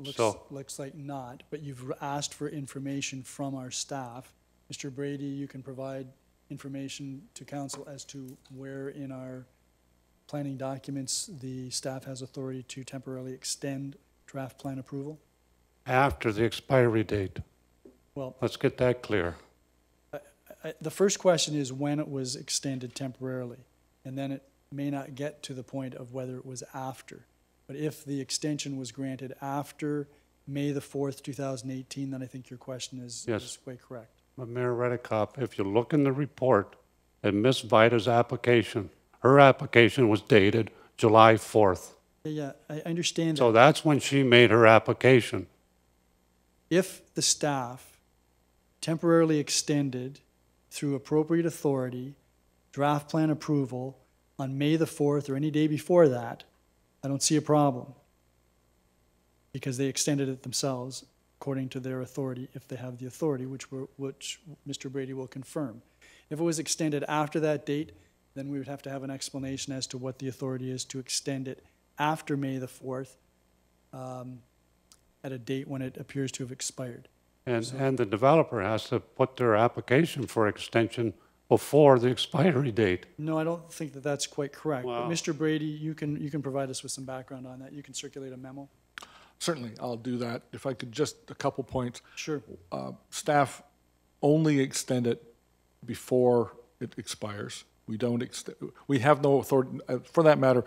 looks like not, but you've asked for information from our staff. Mr. Brady, you can provide information to council as to where in our planning documents the staff has authority to temporarily extend draft plan approval? After the expiry date. Well, let's get that clear. The first question is when it was extended temporarily, and then it may not get to the point of whether it was after. But if the extension was granted after May the 4th, 2018, then I think your question is quite correct. But Mayor Redekop, if you look in the report at Ms. Vida's application, her application was dated July 4th. Yeah, I understand that. So that's when she made her application. If the staff temporarily extended through appropriate authority draft plan approval on May the 4th or any day before that, I don't see a problem, because they extended it themselves according to their authority, if they have the authority, which Mr. Brady will confirm. If it was extended after that date, then we would have to have an explanation as to what the authority is to extend it after May the 4th at a date when it appears to have expired. And the developer has to put their application for extension before the expiry date. No, I don't think that that's quite correct. Wow. But Mr. Brady, you can provide us with some background on that. You can circulate a memo. Certainly, I'll do that. If I could just, a couple points. Sure. Staff only extend it before it expires. We have no authority, for that matter,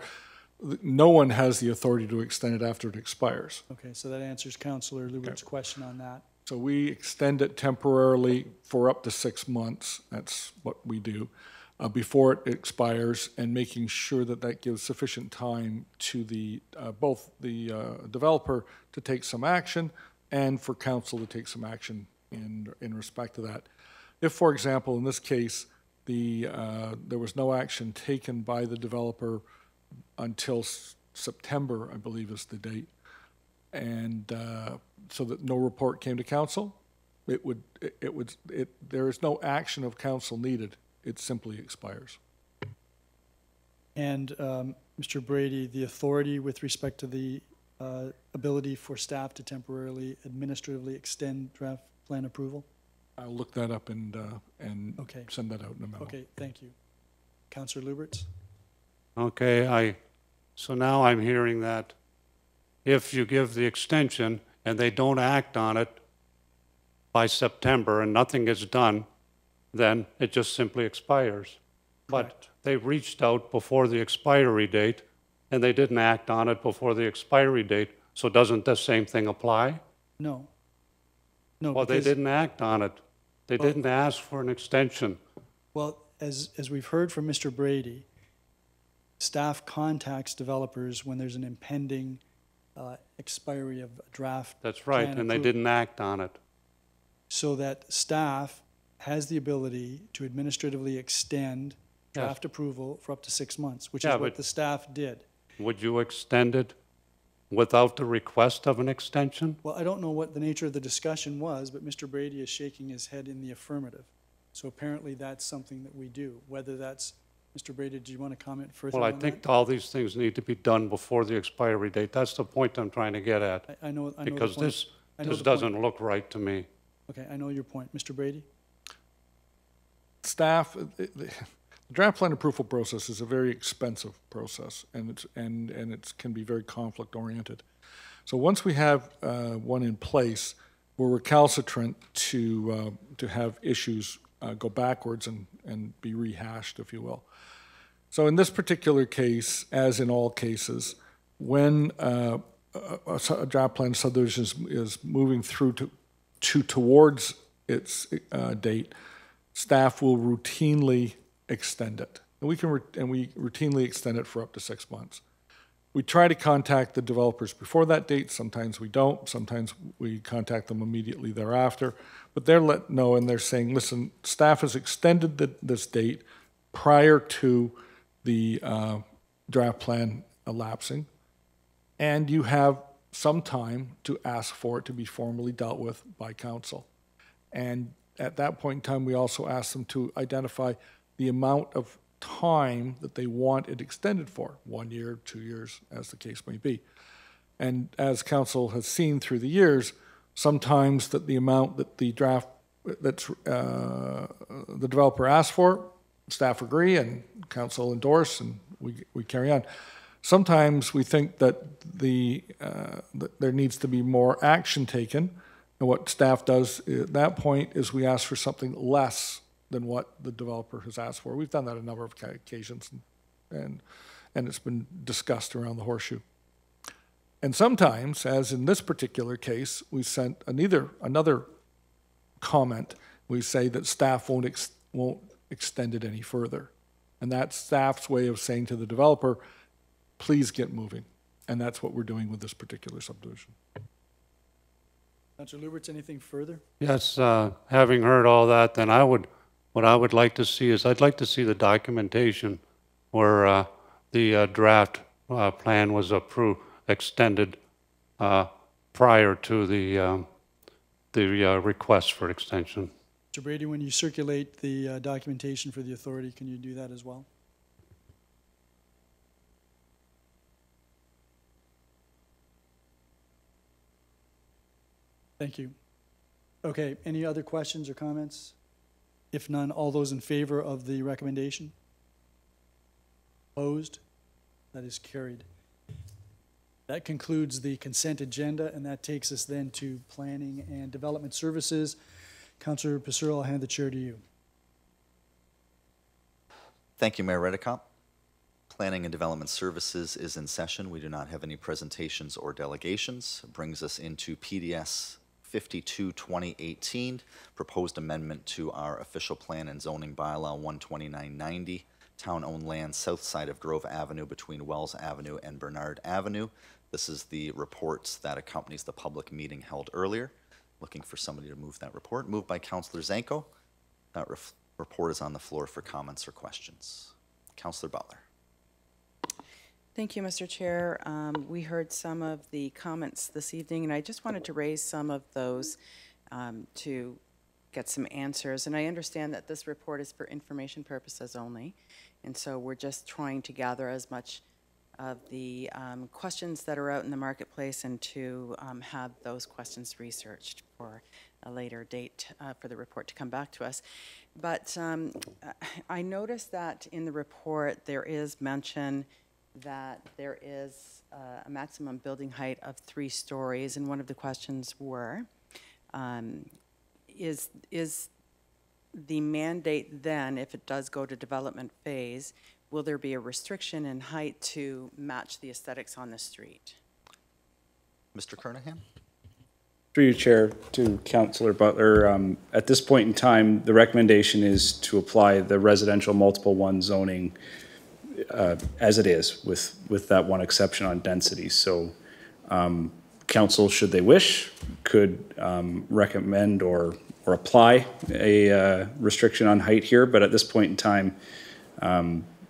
no one has the authority to extend it after it expires. Okay, so that answers Councillor Lubert's question on that. So we extend it temporarily for up to 6 months. That's what we do before it expires, and making sure that that gives sufficient time to the both the developer to take some action and for council to take some action in respect to that. If, for example, in this case, there was no action taken by the developer until September, I believe is the date, and so that no report came to council, there is no action of council needed. It simply expires. And Mr. Brady, the authority with respect to the ability for staff to temporarily administratively extend draft plan approval? I'll look that up and Okay. send that out in a memo. Okay, thank you. Councillor Luberts? Okay, so now I'm hearing that if you give the extension and they don't act on it by September and nothing is done, then it just simply expires. But they reached out before the expiry date and they didn't act on it before the expiry date, so doesn't the same thing apply? No. No, Well, they because- didn't act on it. They didn't ask for an extension. Well, as we've heard from Mr. Brady, staff contacts developers when there's an impending expiry of a draft. That's right, plan and they appro- didn't act on it. So that staff has the ability to administratively extend draft approval for up to 6 months, which is Yeah, what but- the staff did. Would you extend it without the request of an extension? Well, I don't know what the nature of the discussion was, but Mr. Brady is shaking his head in the affirmative. So apparently that's something that we do. Whether that's, Mr. Brady, do you want to comment further Well, on I that? think all these things need to be done before the expiry date. That's the point I'm trying to get at. I know the Because point. this I know this the point. doesn't look right to me. Okay, I know your point. Mr. Brady? Staff, the draft plan approval process is a very expensive process, and it can be very conflict-oriented. So once we have one in place, we're recalcitrant to have issues go backwards and be rehashed, if you will. So in this particular case, as in all cases, when a draft plan subdivision is moving through towards its date, staff will routinely extend it. And we routinely extend it for up to 6 months. We try to contact the developers before that date. Sometimes we don't. Sometimes we contact them immediately thereafter. But they're let know, and they're saying, listen, staff has extended this date prior to the draft plan elapsing, and you have some time to ask for it to be formally dealt with by council. And at that point in time, we also ask them to identify the amount of time that they want it extended for, 1 year, 2 years, as the case may be. And as council has seen through the years, sometimes that the amount that the developer asks for, staff agree and council endorse, and we carry on. Sometimes we think that that there needs to be more action taken, and what staff does at that point is we ask for something less than what the developer has asked for. We've done that a number of occasions, and it's been discussed around the horseshoe. And sometimes, as in this particular case, we sent another comment. We say that staff won't extend it any further. And that's staff's way of saying to the developer, please get moving. And that's what we're doing with this particular subdivision. Councilor Lubberts, anything further? Yes, having heard all that, then what I would like to see is, I'd like to see the documentation where the draft plan was extended prior to the request for extension. Mr. Brady, when you circulate the documentation for the authority, can you do that as well? Thank you. Okay, any other questions or comments? If none, all those in favor of the recommendation? Opposed? That is carried. That concludes the consent agenda, and that takes us then to Planning and Development Services. Councilor Passero, I'll hand the chair to you. Thank you, Mayor Redekop. Planning and Development Services is in session. We do not have any presentations or delegations. It brings us into PDS 52-2018, proposed amendment to our official plan and zoning bylaw 12990, town-owned land south side of Grove Avenue between Wells Avenue and Bernard Avenue. This is the report that accompanies the public meeting held earlier. Looking for somebody to move that report. Moved by Councilor Zanko. That report is on the floor for comments or questions. Councilor Butler. Thank you, Mr. Chair. We heard some of the comments this evening, and I just wanted to raise some of those to get some answers. And I understand that this report is for information purposes only, and so we're just trying to gather as much of the questions that are out in the marketplace and to have those questions researched for a later date for the report to come back to us. But I noticed that in the report there is mention that there is a maximum building height of 3 stories, and one of the questions were, is the mandate then, if it does go to development phase, will there be a restriction in height to match the aesthetics on the street? Mr. Kernahan? Through your chair to Councillor Butler, at this point in time, the recommendation is to apply the residential multiple one zoning as it is, with that one exception on density. So council, should they wish, could recommend or apply a restriction on height here, but at this point in time,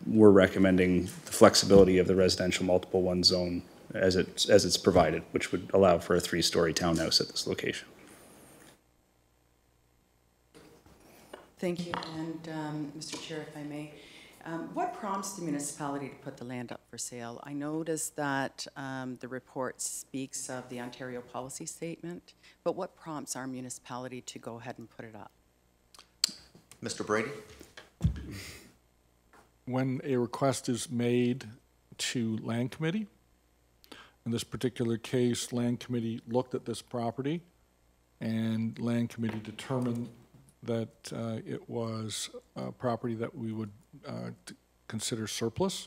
we're recommending the flexibility of the residential multiple one zone as it's provided, which would allow for a 3-story townhouse at this location. Thank you. And Mr. Chair, if I may, what prompts the municipality to put the land up for sale? I noticed that the report speaks of the Ontario policy statement, but what prompts our municipality to go ahead and put it up? Mr. Brady? When a request is made to Land Committee, in this particular case, Land Committee looked at this property, and Land Committee determined that it was a property that we would consider surplus.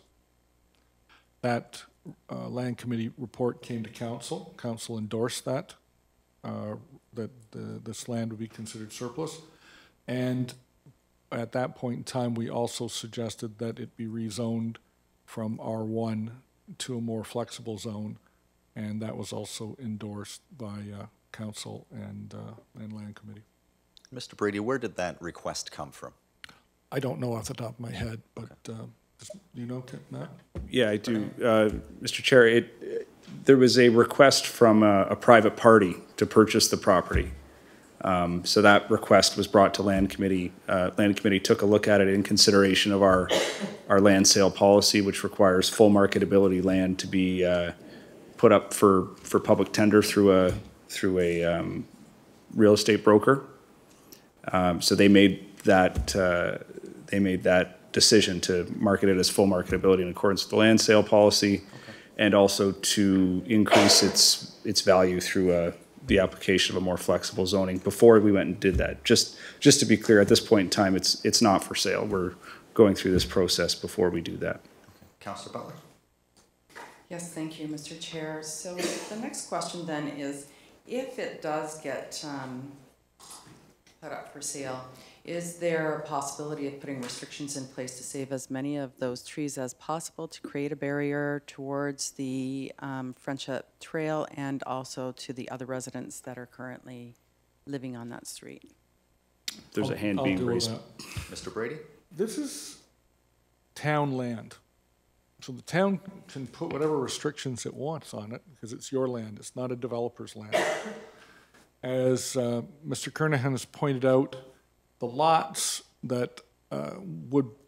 That Land Committee report came to Council. Council endorsed that, this land would be considered surplus. And at that point in time, we also suggested that it be rezoned from R1 to a more flexible zone, and that was also endorsed by Council and Land Committee. Mr. Brady, where did that request come from? I don't know off the top of my head, but do you know, Matt? Yeah, I do. Mr. Chair, there was a request from a private party to purchase the property. So that request was brought to Land Committee. Land Committee took a look at it in consideration of our land sale policy, which requires full marketability land to be put up for public tender through a real estate broker. So they made that decision to market it as full marketability in accordance with the land sale policy, and also to increase its value through the application of a more flexible zoning. Before we went and did that, just to be clear, at this point in time, it's not for sale. We're going through this process before we do that. Councillor Butler? Yes, thank you, Mr. Chair. So the next question then is, if it does get put up for sale, is there a possibility of putting restrictions in place to save as many of those trees as possible to create a barrier towards the Friendship Trail and also to the other residents that are currently living on that street? There's a hand being raised. Mr. Brady? This is town land. So the town can put whatever restrictions it wants on it because it's your land. It's not a developer's land. As Mr. Kernahan has pointed out, the lots that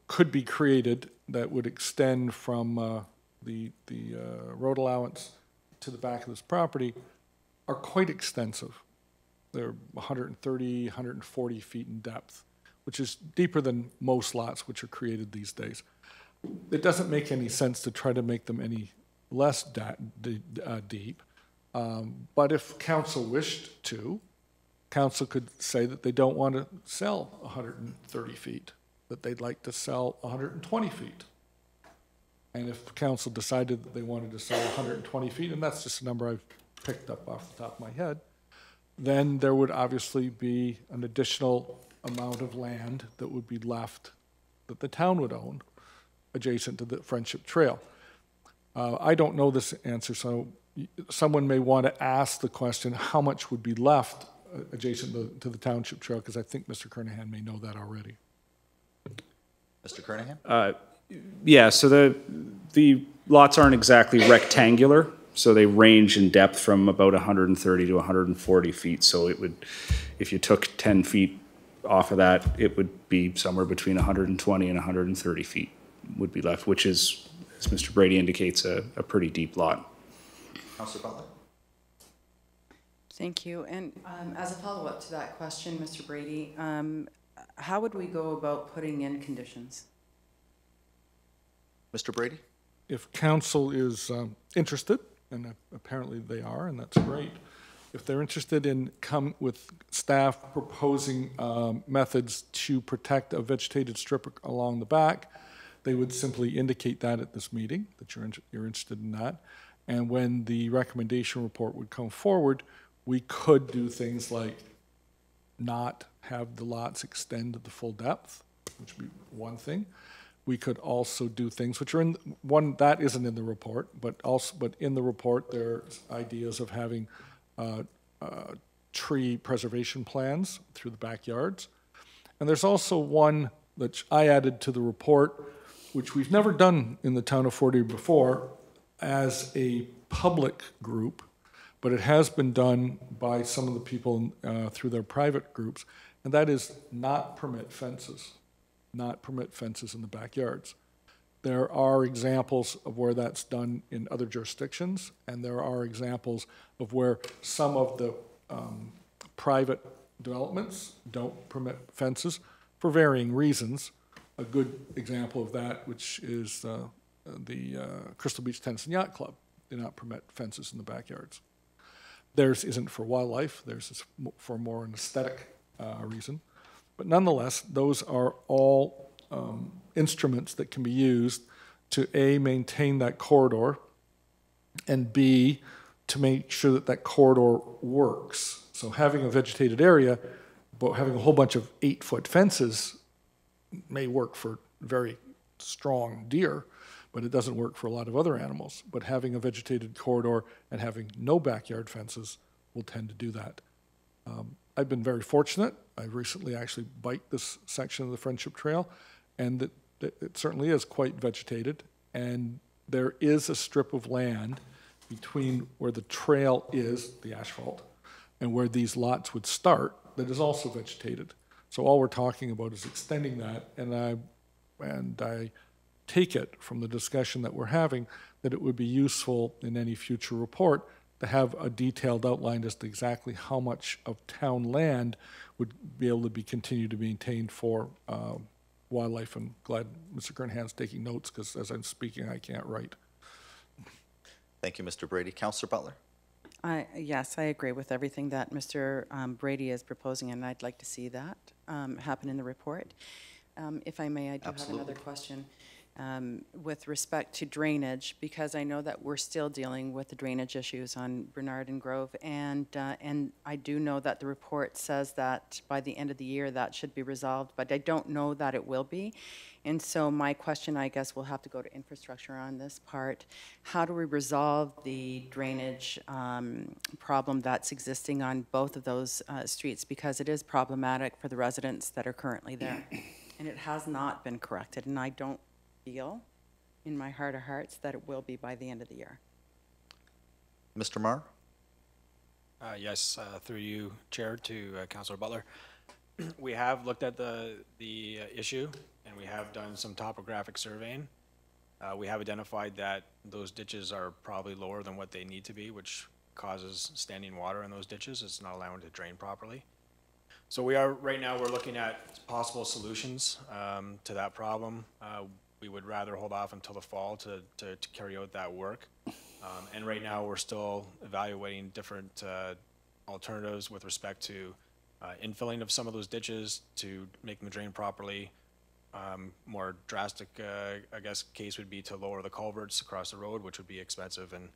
could be created that would extend from the road allowance to the back of this property are quite extensive. They're 130, 140 feet in depth, which is deeper than most lots which are created these days. It doesn't make any sense to try to make them any less deep. But if council wished to, council could say that they don't want to sell 130 feet, that they'd like to sell 120 feet. And if council decided that they wanted to sell 120 feet, and that's just a number I've picked up off the top of my head, then there would obviously be an additional amount of land that would be left that the town would own adjacent to the Friendship Trail. I don't know this answer, so someone may want to ask the question, how much would be left adjacent to the Township Trail, because I think Mr. Kernahan may know that already. Mr. Kernahan? Yeah, so the lots aren't exactly rectangular, so they range in depth from about 130 to 140 feet. So it would, if you took 10 feet off of that, it would be somewhere between 120 and 130 feet would be left, which is, as Mr. Brady indicates, a pretty deep lot. Councillor Butler? Thank you. And as a follow-up to that question, Mr. Brady, how would we go about putting in conditions? Mr. Brady? If council is interested, and apparently they are, and that's great, if they're interested in come with staff proposing methods to protect a vegetated strip along the back, they would simply indicate that at this meeting, that you're interested in that. And when the recommendation report would come forward, We could do things like not have the lots extend to the full depth, which would be one thing. We could also do things which are one that isn't in the report, but in the report there's ideas of having tree preservation plans through the backyards. And there's also one that I added to the report, which we've never done in the town of Fort Erie before as a public group, but it has been done by some of the people through their private groups, and that is not permit fences in the backyards. There are examples of where that's done in other jurisdictions, and there are examples of where some of the private developments don't permit fences for varying reasons. A good example of that, which is the Crystal Beach Tennis and Yacht Club, do not permit fences in the backyards. Theirs isn't for wildlife, theirs is for more an aesthetic reason. But nonetheless, those are all instruments that can be used to A, maintain that corridor, and B, to make sure that that corridor works. So having a vegetated area, but having a whole bunch of 8-foot fences may work for very strong deer, but it doesn't work for a lot of other animals. But having a vegetated corridor and having no backyard fences will tend to do that. I've been very fortunate. I recently actually biked this section of the Friendship Trail, and it certainly is quite vegetated. And there is a strip of land between where the trail is, the asphalt, and where these lots would start that is also vegetated. So all we're talking about is extending that, and I take it from the discussion that we're having that it would be useful in any future report to have a detailed outline as to exactly how much of town land would be able to be continued to be maintained for wildlife. I'm glad Mr. Kernahan's taking notes, because as I'm speaking, I can't write. Thank you, Mr. Brady. Councillor Butler? Yes, I agree with everything that Mr. Brady is proposing, and I'd like to see that happen in the report. If I may, I do have another question. With respect to drainage, because I know that we're still dealing with the drainage issues on Bernard and Grove, and I do know that the report says that by the end of the year that should be resolved, but I don't know that it will be. And so my question, I guess, will have to go to infrastructure on this part. How do we resolve the drainage problem that's existing on both of those streets? Because it is problematic for the residents that are currently there. And it has not been corrected, and I don't feel in my heart of hearts that it will be by the end of the year. Mr. Marr? Yes, through you, Chair, to Councillor Butler. We have looked at the issue, and we have done some topographic surveying. We have identified that those ditches are probably lower than what they need to be, which causes standing water in those ditches. It's not allowing it to drain properly. So right now we're looking at possible solutions to that problem. We would rather hold off until the fall to carry out that work. And right now we're still evaluating different alternatives with respect to infilling of some of those ditches to make them drain properly. More drastic, I guess, case would be to lower the culverts across the road, which would be expensive, and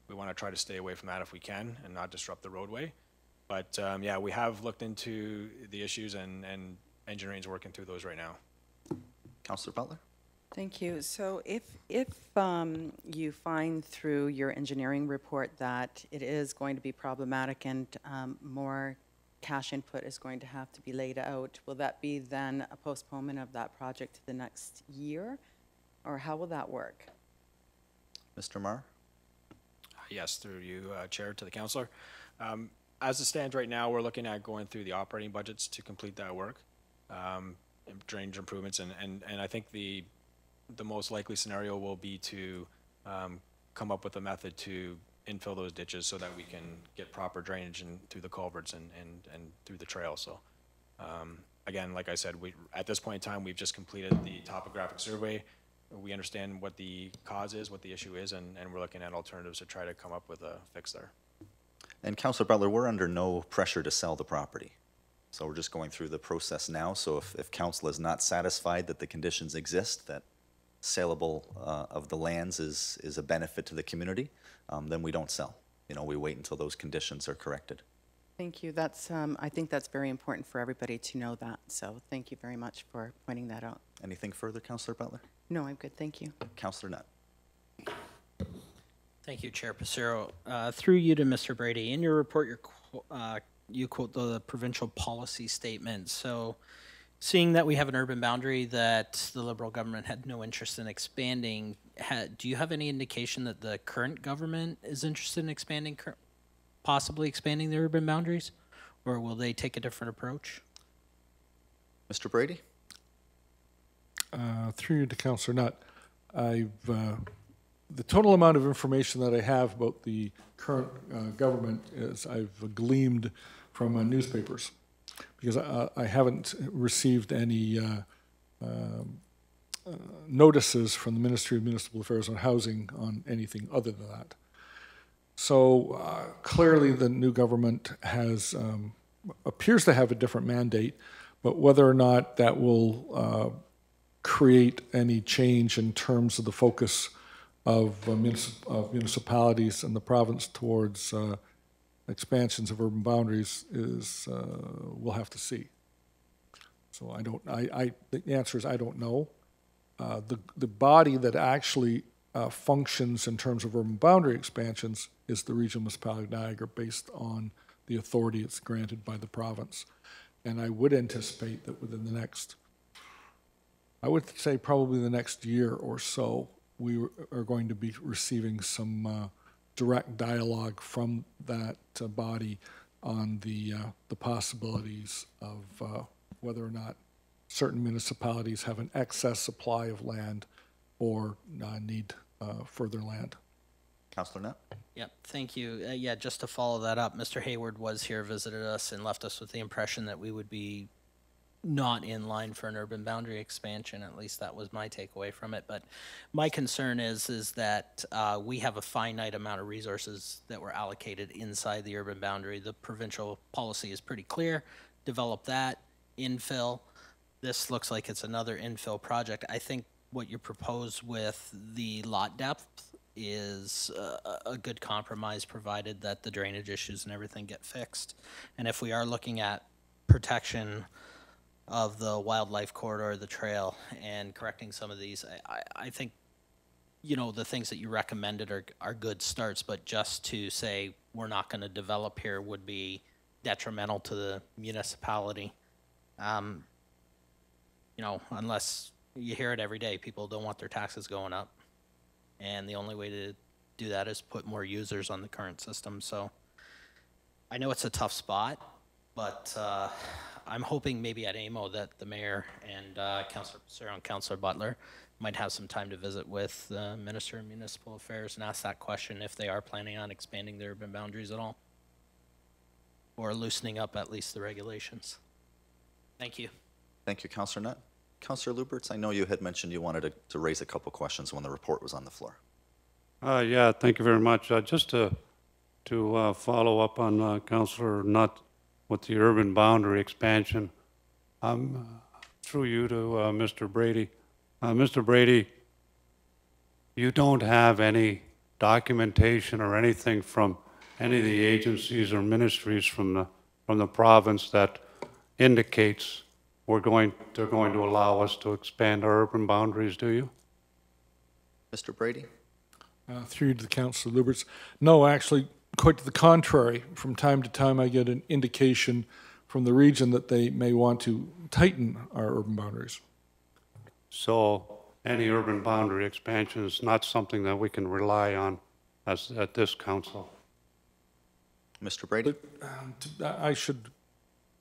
we want to try to stay away from that if we can and not disrupt the roadway. But yeah, we have looked into the issues, and engineering is working through those right now. Councillor Butler? Thank you. So if you find through your engineering report that it is going to be problematic and more cash input is going to have to be laid out, will that be then a postponement of that project to the next year? Or how will that work? Mr. Marr? Yes, through you, Chair, to the councillor. As it stands right now, we're looking at going through the operating budgets to complete that work, drainage improvements, and I think the most likely scenario will be to come up with a method to infill those ditches so that we can get proper drainage through the culverts and through the trail. So again, like I said, at this point in time, we've just completed the topographic survey. We understand what the cause is, what the issue is, and we're looking at alternatives to try to come up with a fix there. And Councillor Butler, we're under no pressure to sell the property. So we're just going through the process now. So if council is not satisfied that the conditions exist, that saleable of the lands is a benefit to the community, then we don't sell. You know, we wait until those conditions are corrected. Thank you. That's, I think that's very important for everybody to know that. So thank you very much for pointing that out. Anything further, Councillor Butler? No, I'm good. Thank you. Councillor Nutt? Thank you, Chair Passero. Through you to Mr. Brady. In your report, you quote the provincial policy statement. So seeing that we have an urban boundary that the Liberal government had no interest in expanding, do you have any indication that the current government is interested in expanding, possibly expanding the urban boundaries? Or will they take a different approach? Mr. Brady? Through you to Councillor Nutt, the total amount of information that I have about the current government is I've gleaned from newspapers, because I haven't received any notices from the Ministry of Municipal Affairs and Housing on anything other than that. So clearly the new government has appears to have a different mandate, but whether or not that will create any change in terms of the focus of municipalities and the province towards expansions of urban boundaries is we'll have to see. So the answer is I don't know. The body that actually functions in terms of urban boundary expansions is the Regional Municipality of Niagara, based on the authority it's granted by the province. And I would anticipate that within the next, I would say probably the next year or so, we are going to be receiving some direct dialogue from that body on the possibilities of whether or not certain municipalities have an excess supply of land or need further land. Councillor Nutt? Yep, thank you. Yeah, just to follow that up, Mr. Hayward was here, visited us, and left us with the impression that we would be not in line for an urban boundary expansion. At least that was my takeaway from it. But my concern is that we have a finite amount of resources that were allocated inside the urban boundary. The provincial policy is pretty clear. Develop that, infill. This looks like it's another infill project. I think what you propose with the lot depth is a good compromise, provided that the drainage issues and everything get fixed. And if we are looking at protection of the wildlife corridor, the trail, and correcting some of these, I think, you know, the things that you recommended are good starts, but just to say we're not going to develop here would be detrimental to the municipality. You know, unless you hear it every day, people don't want their taxes going up. And the only way to do that is put more users on the current system. So I know it's a tough spot, but I'm hoping maybe at AMO that the mayor and Councillor Passero and Councillor Butler might have some time to visit with the Minister of Municipal Affairs and ask that question if they are planning on expanding their urban boundaries at all, or loosening up at least the regulations. Thank you. Thank you, Councillor Nutt. Councillor Luberts, I know you had mentioned you wanted to raise a couple questions when the report was on the floor. Yeah, thank you very much. Just to follow up on Councillor Nutt with the urban boundary expansion, through you to Mr. Brady. Mr. Brady, you don't have any documentation or anything from any of the agencies or ministries from the province that indicates they're going to allow us to expand our urban boundaries, do you? Mr. Brady? Through you to Councillor Luberts. No, actually, quite to the contrary. From time to time, I get an indication from the region that they may want to tighten our urban boundaries. So any urban boundary expansion is not something that we can rely on at this council. Mr. Brady? But,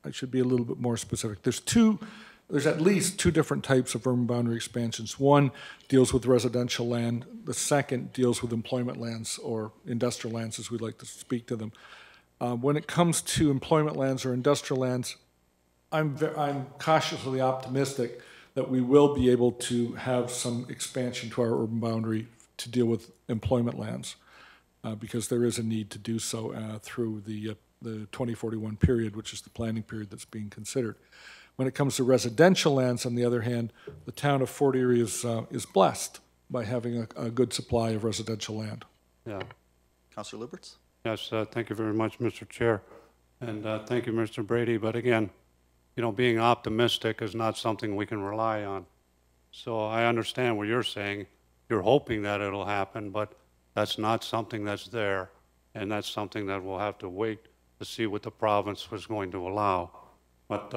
I should be a little bit more specific. There's at least two different types of urban boundary expansions. One deals with residential land. The second deals with employment lands, or industrial lands as we like to speak to them. When it comes to employment lands or industrial lands, I'm cautiously optimistic that we will be able to have some expansion to our urban boundary to deal with employment lands, because there is a need to do so through the 2041 period, which is the planning period that's being considered. When it comes to residential lands, on the other hand, the town of Fort Erie is blessed by having a good supply of residential land. Yeah. Councillor Luberts? Yes, thank you very much, Mr. Chair. And thank you, Mr. Brady. But again, you know, being optimistic is not something we can rely on. So I understand what you're saying. You're hoping that it'll happen, but that's not something that's there. And that's something that we'll have to wait to see what the province was going to allow. But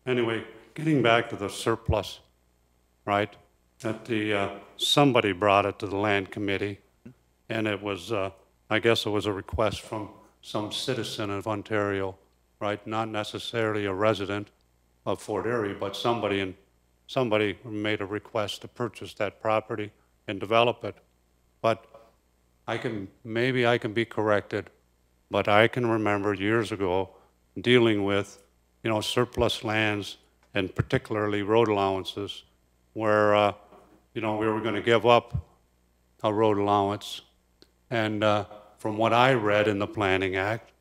anyway, getting back to the surplus, right? That somebody brought it to the land committee, and it was, I guess it was a request from some citizen of Ontario, right? Not necessarily a resident of Fort Erie, but somebody made a request to purchase that property and develop it. But maybe I can be corrected, but I can remember years ago dealing with, you know, surplus lands and particularly road allowances where, you know, we were going to give up a road allowance. And from what I read in the Planning Act,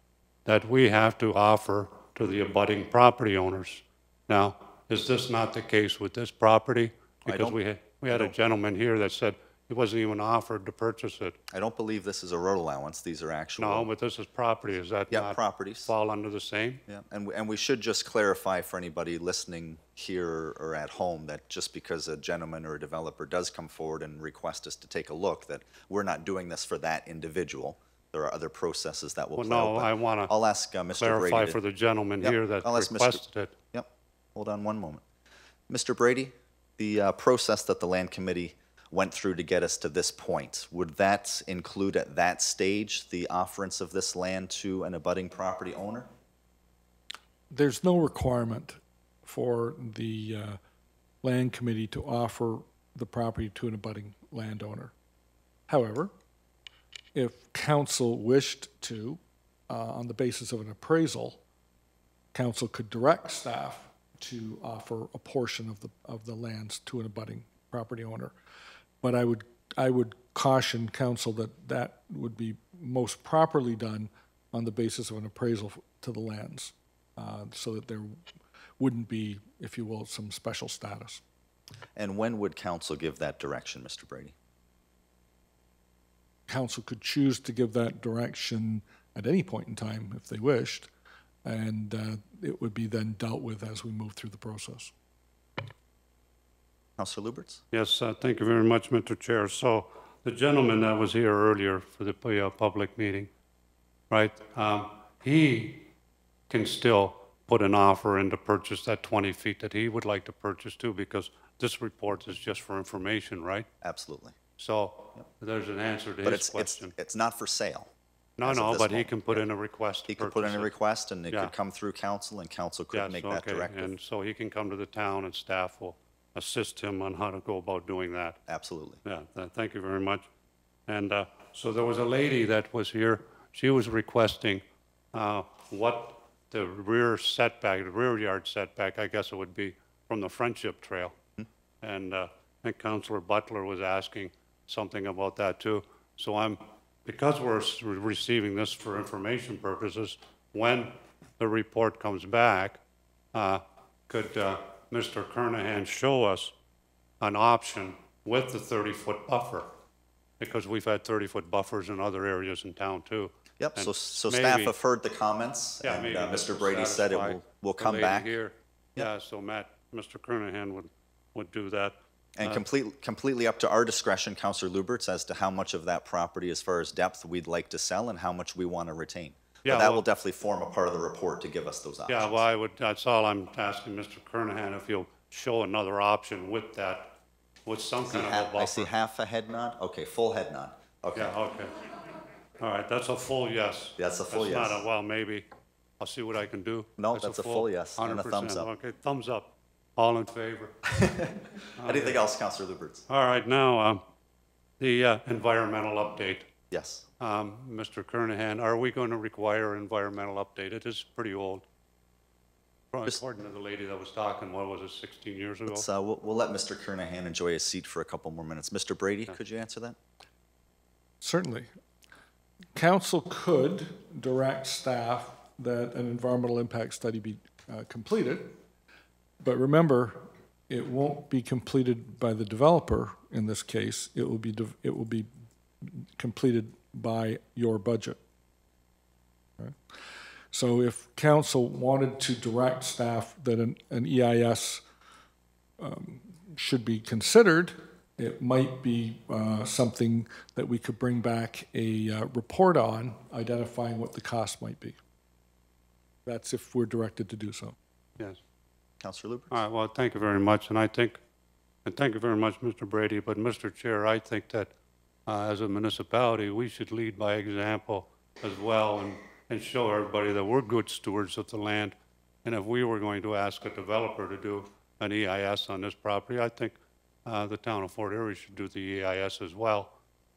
that we have to offer to the abutting property owners. Now, is this not the case with this property? Because we had a gentleman here that said he wasn't even offered to purchase it. I don't believe this is a road allowance. These are actual. No, but this is property. Is that Yeah, not properties. fall under the same? Yeah, and we should just clarify for anybody listening here or at home that just because a gentleman or a developer does come forward and request us to take a look, that we're not doing this for that individual. There are other processes that will Well, play out, no, but I want to I'll ask Mr. Brady clarify to- for the gentleman Yep, here that I'll ask Mr. requested it. Yep, hold on one moment. Mr. Brady, the process that the Land Committee went through to get us to this point, would that include at that stage the offerance of this land to an abutting property owner? There's no requirement for the land committee to offer the property to an abutting landowner. However, if council wished to, on the basis of an appraisal, council could direct staff to offer a portion of the lands to an abutting property owner. But I would caution council that would be most properly done on the basis of an appraisal to the lands, so that there wouldn't be, if you will, some special status. And when would council give that direction, Mr. Brady? Council could choose to give that direction at any point in time if they wished, and it would be then dealt with as we move through the process. Councilor Luberts? Yes, thank you very much, Mr. Chair. So the gentleman that was here earlier for the public meeting, right, he can still put an offer in to purchase that 20 feet that he would like to purchase too, because this report is just for information, right? Absolutely. So there's an answer to But his question. it's not for sale. No, as of no, this but he moment. can put in a request to He could put in purchase a it. request, and it Yeah. could come through council, and council could Yes, make that okay, directive. and so he can come to the town and staff will assist him on how to go about doing that. Absolutely. Yeah, thank you very much. And so there was a lady that was here, she was requesting what the rear setback, the rear yard setback, I guess it would be, from the Friendship Trail. And I think Councilor Butler was asking something about that too. So because we're receiving this for information purposes, when the report comes back, could Mr. Kernahan show us an option with the 30-foot buffer? Because we've had 30-foot buffers in other areas in town too. Yep, And so maybe- staff have heard the comments, Yeah, and maybe this Mr. will Brady said it satisfy will the come lady back. here. Yeah, so Mr. Kernahan would do that. And completely up to our discretion, Councilor Luberts, as to how much of that property, as far as depth, we'd like to sell and how much we want to retain. Yeah, But that well- will definitely form a part of the report to give us those options. Yeah, well, that's all I'm asking Mr. Kernahan, if he'll show another option with that, with some kind of a buffer. I see half a head nod. Okay, full head nod. Okay. Yeah, okay. All right, that's a full yes. That's a full That's yes. not well, maybe. I'll see what I can do. No, that's a full yes and a 100%. thumbs up. Okay, thumbs up. All in favor. Anything else, Councilor Luberts? All right, now, the environmental update. Yes. Mr. Kernahan, are we going to require an environmental update? It is pretty old. According to the lady that was talking, what was it, 16 years ago? We'll let Mr. Kernahan enjoy his seat for a couple more minutes. Mr. Brady, could you answer that? Certainly. Council could direct staff that an environmental impact study be completed, but remember, it won't be completed by the developer in this case. It will be completed by your budget. Okay? So if council wanted to direct staff that an EIS should be considered, it might be something that we could bring back a report on, identifying what the cost might be. That's if we're directed to do so. Yes. Councillor Lubert? All right, well, thank you very much, and thank you very much, Mr. Brady, but Mr. Chair, I think that as a municipality, we should lead by example as well and show everybody that we're good stewards of the land. And if we were going to ask a developer to do an EIS on this property, I think the town of Fort Erie should do the EIS as well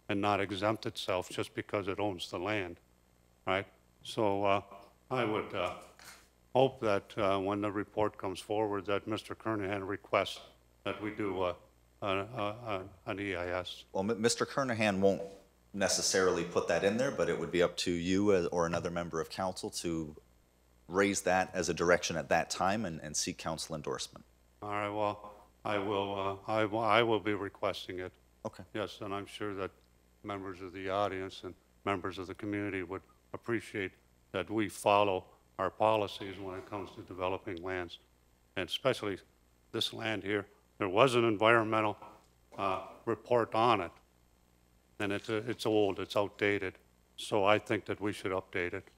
and not exempt itself just because it owns the land, right? So I would hope that when the report comes forward that Mr. Kernahan requests that we do an EIS. Well, Mr. Kernahan won't necessarily put that in there, but it would be up to you or another member of council to raise that as a direction at that time and seek council endorsement. All right, well, I will be requesting it. Okay. Yes, and I'm sure that members of the audience and members of the community would appreciate that we follow our policies when it comes to developing lands, and especially this land here. There was an environmental report on it, and it's old, it's outdated, so I think that we should update it.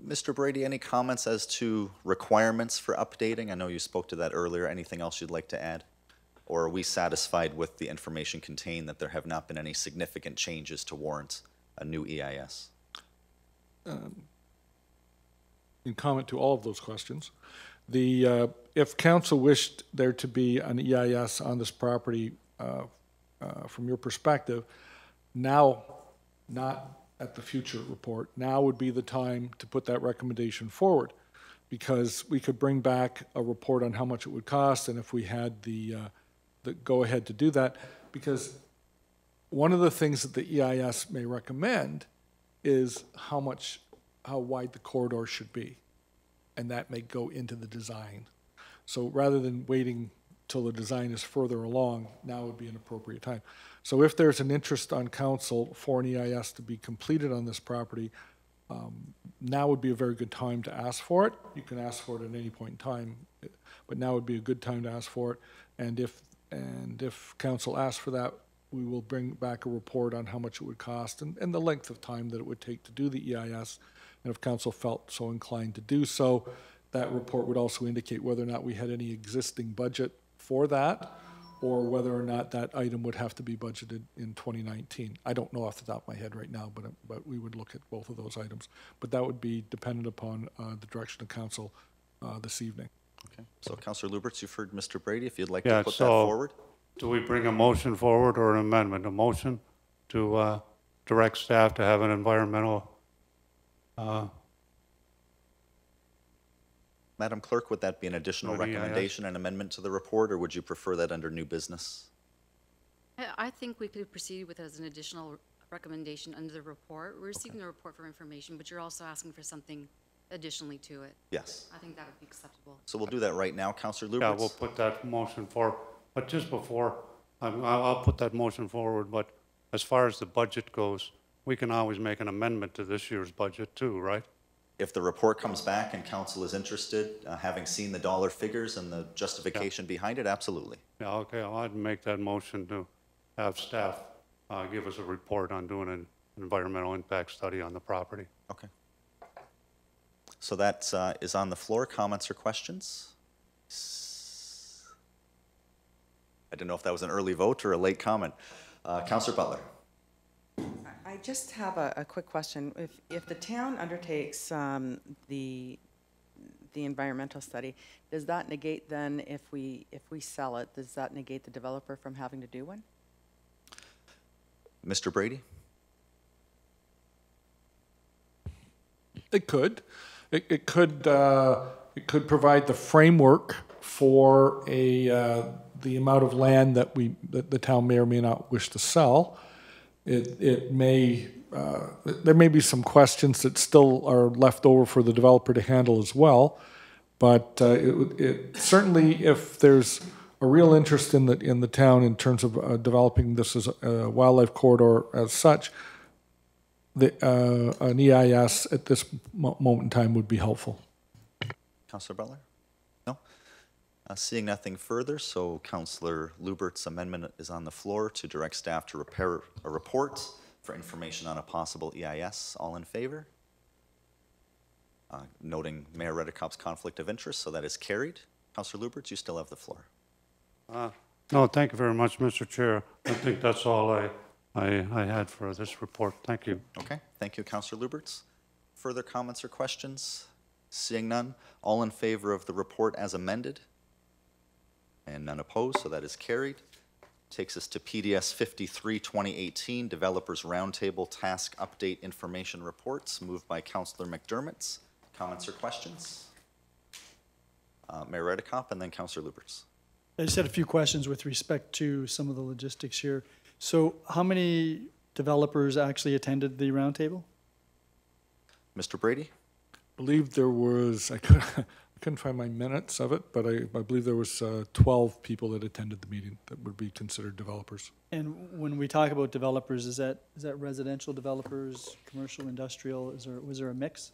Mr. Brady, any comments as to requirements for updating? I know you spoke to that earlier. Anything else you'd like to add? Or are we satisfied with the information contained that there have not been any significant changes to warrant a new EIS? In comment to all of those questions, if council wished there to be an EIS on this property from your perspective, now, not at the future report, now would be the time to put that recommendation forward, because we could bring back a report on how much it would cost, and if we had the go-ahead to do that, because one of the things that the EIS may recommend is how wide the corridor should be, and that may go into the design. So rather than waiting till the design is further along, now would be an appropriate time. So if there's an interest on council for an EIS to be completed on this property, now would be a very good time to ask for it. You can ask for it at any point in time, but now would be a good time to ask for it. And if council asks for that, we will bring back a report on how much it would cost and the length of time that it would take to do the EIS. And if council felt so inclined to do so, that report would also indicate whether or not we had any existing budget for that, or whether or not that item would have to be budgeted in 2019. I don't know off the top of my head right now, but we would look at both of those items. But that would be dependent upon the direction of council this evening. Okay. So, Councillor Luberts, you've heard Mr. Brady. If you'd like to put that forward. Do we bring a motion forward or an amendment? A motion to direct staff to have an environmental. Madam Clerk, would that be an additional recommendation and amendment to the report, or would you prefer that under new business? I think we could proceed with as an additional recommendation under the report. We're receiving the report for information, but you're also asking for something additionally to it. Yes. I think that would be acceptable. So we'll do that right now, Councillor Luberts. Yeah, we'll put that motion forward. But just before, I'll put that motion forward, but as far as the budget goes, we can always make an amendment to this year's budget too, right? If the report comes back and council is interested, having seen the dollar figures and the justification behind it, absolutely. Yeah, okay, I'd make that motion to have staff give us a report on doing an environmental impact study on the property. Okay. So that is on the floor. Comments or questions? I don't know if that was an early vote or a late comment. Councillor Butler. I just have a quick question. If the town undertakes the environmental study, does that negate then, if we sell it, does that negate the developer from having to do one? Mr. Brady? It could. It could provide the framework for the amount of land that the town may or may not wish to sell. It may there may be some questions that still are left over for the developer to handle as well, but it certainly, if there's a real interest in the town in terms of developing this as a wildlife corridor as such, an EIS at this moment in time would be helpful. Councillor Butler? No? Seeing nothing further, so Councillor Lubert's amendment is on the floor to direct staff to prepare a report for information on a possible EIS. All in favor? Noting Mayor Redekop's conflict of interest, so that is carried. Councillor Lubert, you still have the floor. No, thank you very much, Mr. Chair. I think that's all I had for this report. Thank you. Okay, thank you, Councillor Luberts. Further comments or questions? Seeing none, all in favor of the report as amended? And none opposed, so that is carried. Takes us to PDS 53, 2018, Developers Roundtable Task Update Information Reports, moved by Councillor McDermott. Comments or questions? Mayor Redekop and then Councillor Luberts. I just had a few questions with respect to some of the logistics here. So how many developers actually attended the roundtable? Mr. Brady? I believe there was, I couldn't find my minutes of it, but I believe there was 12 people that attended the meeting that would be considered developers. And when we talk about developers, is that residential developers, commercial, industrial? Was there a mix?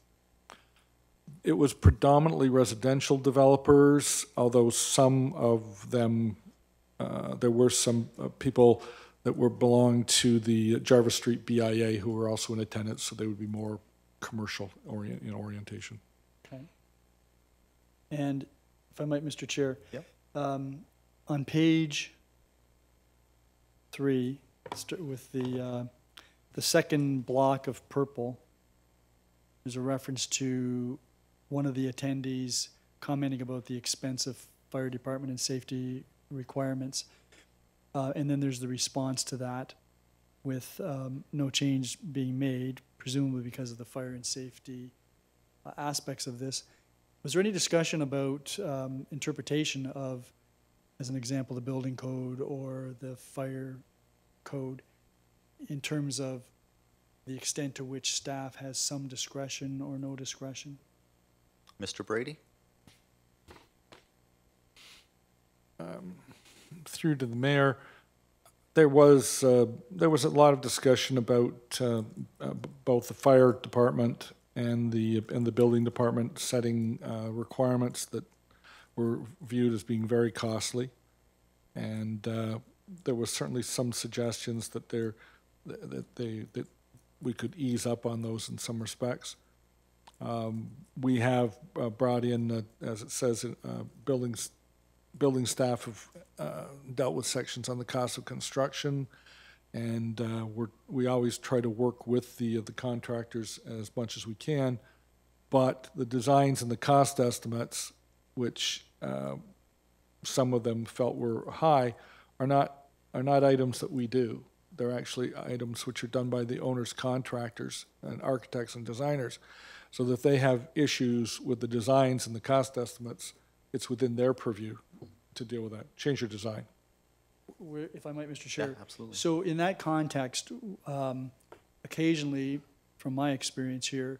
It was predominantly residential developers, although some of them, there were some people that belonged to the Jarvis Street BIA who were also in attendance, so they would be more commercial orientation. Okay. And if I might, Mr. Chair, yep. On page 3, with the second block of purple, there's a reference to one of the attendees commenting about the expense of fire department and safety requirements. And then there's the response to that with no change being made, presumably because of the fire and safety aspects of this. Was there any discussion about interpretation of, as an example, the building code or the fire code in terms of the extent to which staff has some discretion or no discretion? Mr. Brady? Through to the mayor, there was a lot of discussion about both the fire department and the building department setting requirements that were viewed as being very costly, and there was certainly some suggestions that that we could ease up on those in some respects. We have brought in, as it says, building staff have dealt with sections on the cost of construction, and we always try to work with the contractors as much as we can, but the designs and the cost estimates, which some of them felt were high, are not items that we do. They're actually items which are done by the owner's contractors and architects and designers, so that if they have issues with the designs and the cost estimates, it's within their purview to deal with that. Change your design. If I might, Mr. Chair. Yeah, absolutely. So in that context, occasionally, from my experience here,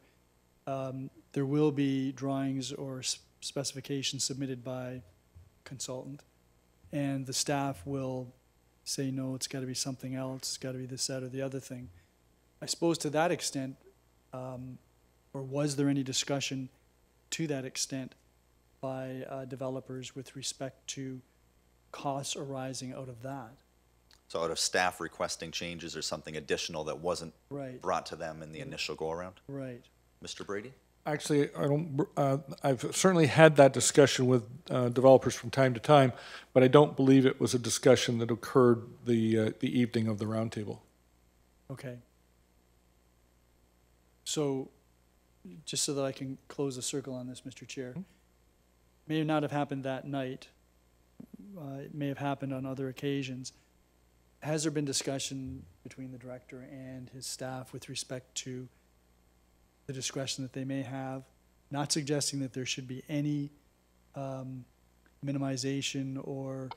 there will be drawings or specifications submitted by consultant, and the staff will say, no, it's got to be something else, it's got to be this, that, or the other thing. I suppose to that extent, or was there any discussion to that extent by developers with respect to costs arising out of that? So out of staff requesting changes or something additional that wasn't Right. brought to them in the initial go-around? Right. Mr. Brady? Actually, I've certainly had that discussion with developers from time to time, but I don't believe it was a discussion that occurred the evening of the roundtable. Okay. So, just so that I can close the circle on this, Mr. Chair, may not have happened that night. It may have happened on other occasions. Has there been discussion between the director and his staff with respect to the discretion that they may have? Not suggesting that there should be any minimization or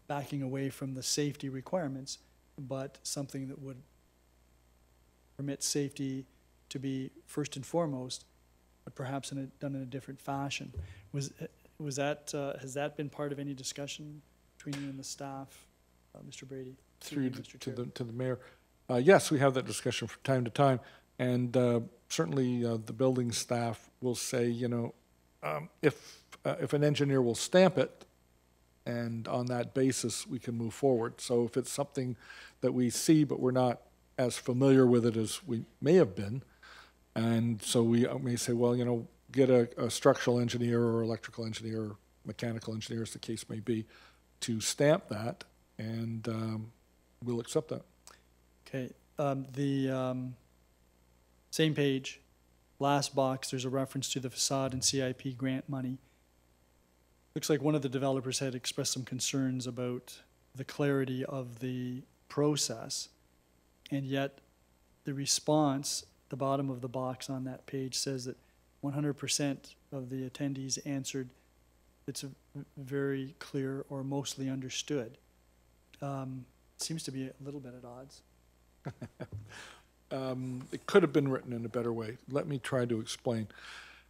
backing away from the safety requirements, but something that would permit safety to be first and foremost, but perhaps done in a different fashion. Was that has that been part of any discussion between you and the staff, Mr. Brady? Through to the mayor, Yes, we have that discussion from time to time, and certainly the building staff will say, if an engineer will stamp it, and on that basis, we can move forward. So if it's something that we see, but we're not as familiar with it as we may have been, and so we may say, well, get a structural engineer or electrical engineer or mechanical engineer, as the case may be, to stamp that, and we'll accept that. Okay, the same page, last box, there's a reference to the facade and CIP grant money. Looks like one of the developers had expressed some concerns about the clarity of the process, and yet the response, the bottom of the box on that page says that 100% of the attendees answered it's very clear or mostly understood. Seems to be a little bit at odds. It could have been written in a better way. Let me try to explain.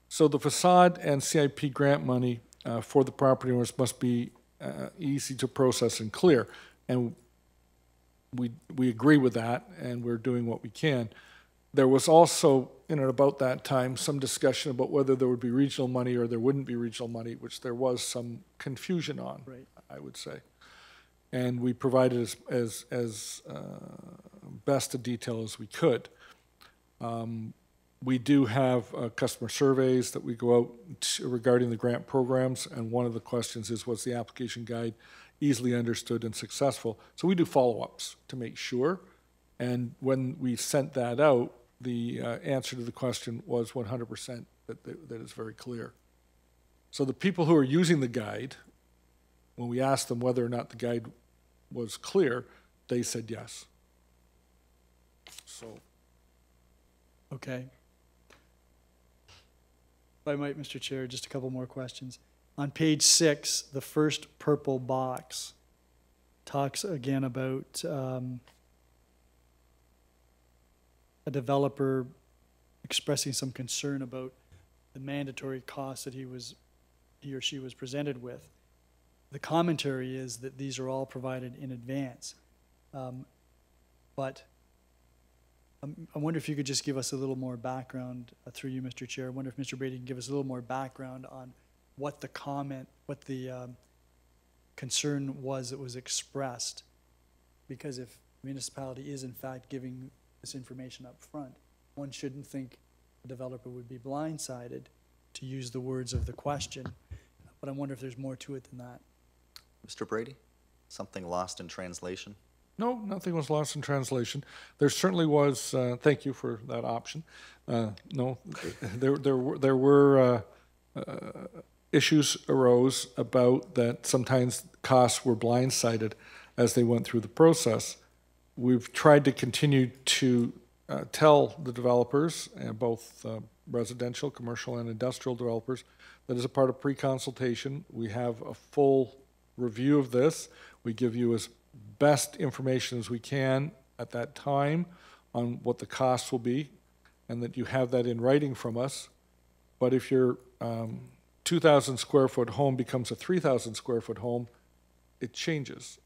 So the facade and CIP grant money for the property owners must be easy to process and clear. And we agree with that, and we're doing what we can. There was also, in and about that time, some discussion about whether there would be regional money or there wouldn't be regional money, which there was some confusion on, right, I would say. And we provided as best a detail as we could. We do have customer surveys that we go out regarding the grant programs, and one of the questions is, was the application guide easily understood and successful? So we do follow-ups to make sure, and when we sent that out, the answer to the question was 100% that is very clear. So the people who are using the guide, when we asked them whether or not the guide was clear, they said yes. So. Okay. If I might, Mr. Chair, just a couple more questions. On page 6, the first purple box talks again about a developer expressing some concern about the mandatory costs that he or she was presented with. The commentary is that these are all provided in advance. But I wonder if you could just give us a little more background through you, Mr. Chair. I wonder if Mr. Brady can give us a little more background on what the concern was that was expressed. Because if the municipality is in fact giving this information up front, one shouldn't think the developer would be blindsided, to use the words of the question. But I wonder if there's more to it than that. Mr. Brady, something lost in translation? No, nothing was lost in translation. There certainly was, thank you for that option. No, there were issues arose about that sometimes costs were blindsided as they went through the process. We've tried to continue to tell the developers, both residential, commercial, and industrial developers, that as a part of pre-consultation, we have a full review of this. We give you as best information as we can at that time on what the costs will be, and that you have that in writing from us. But if your 2,000 square foot home becomes a 3,000 square foot home, it changes.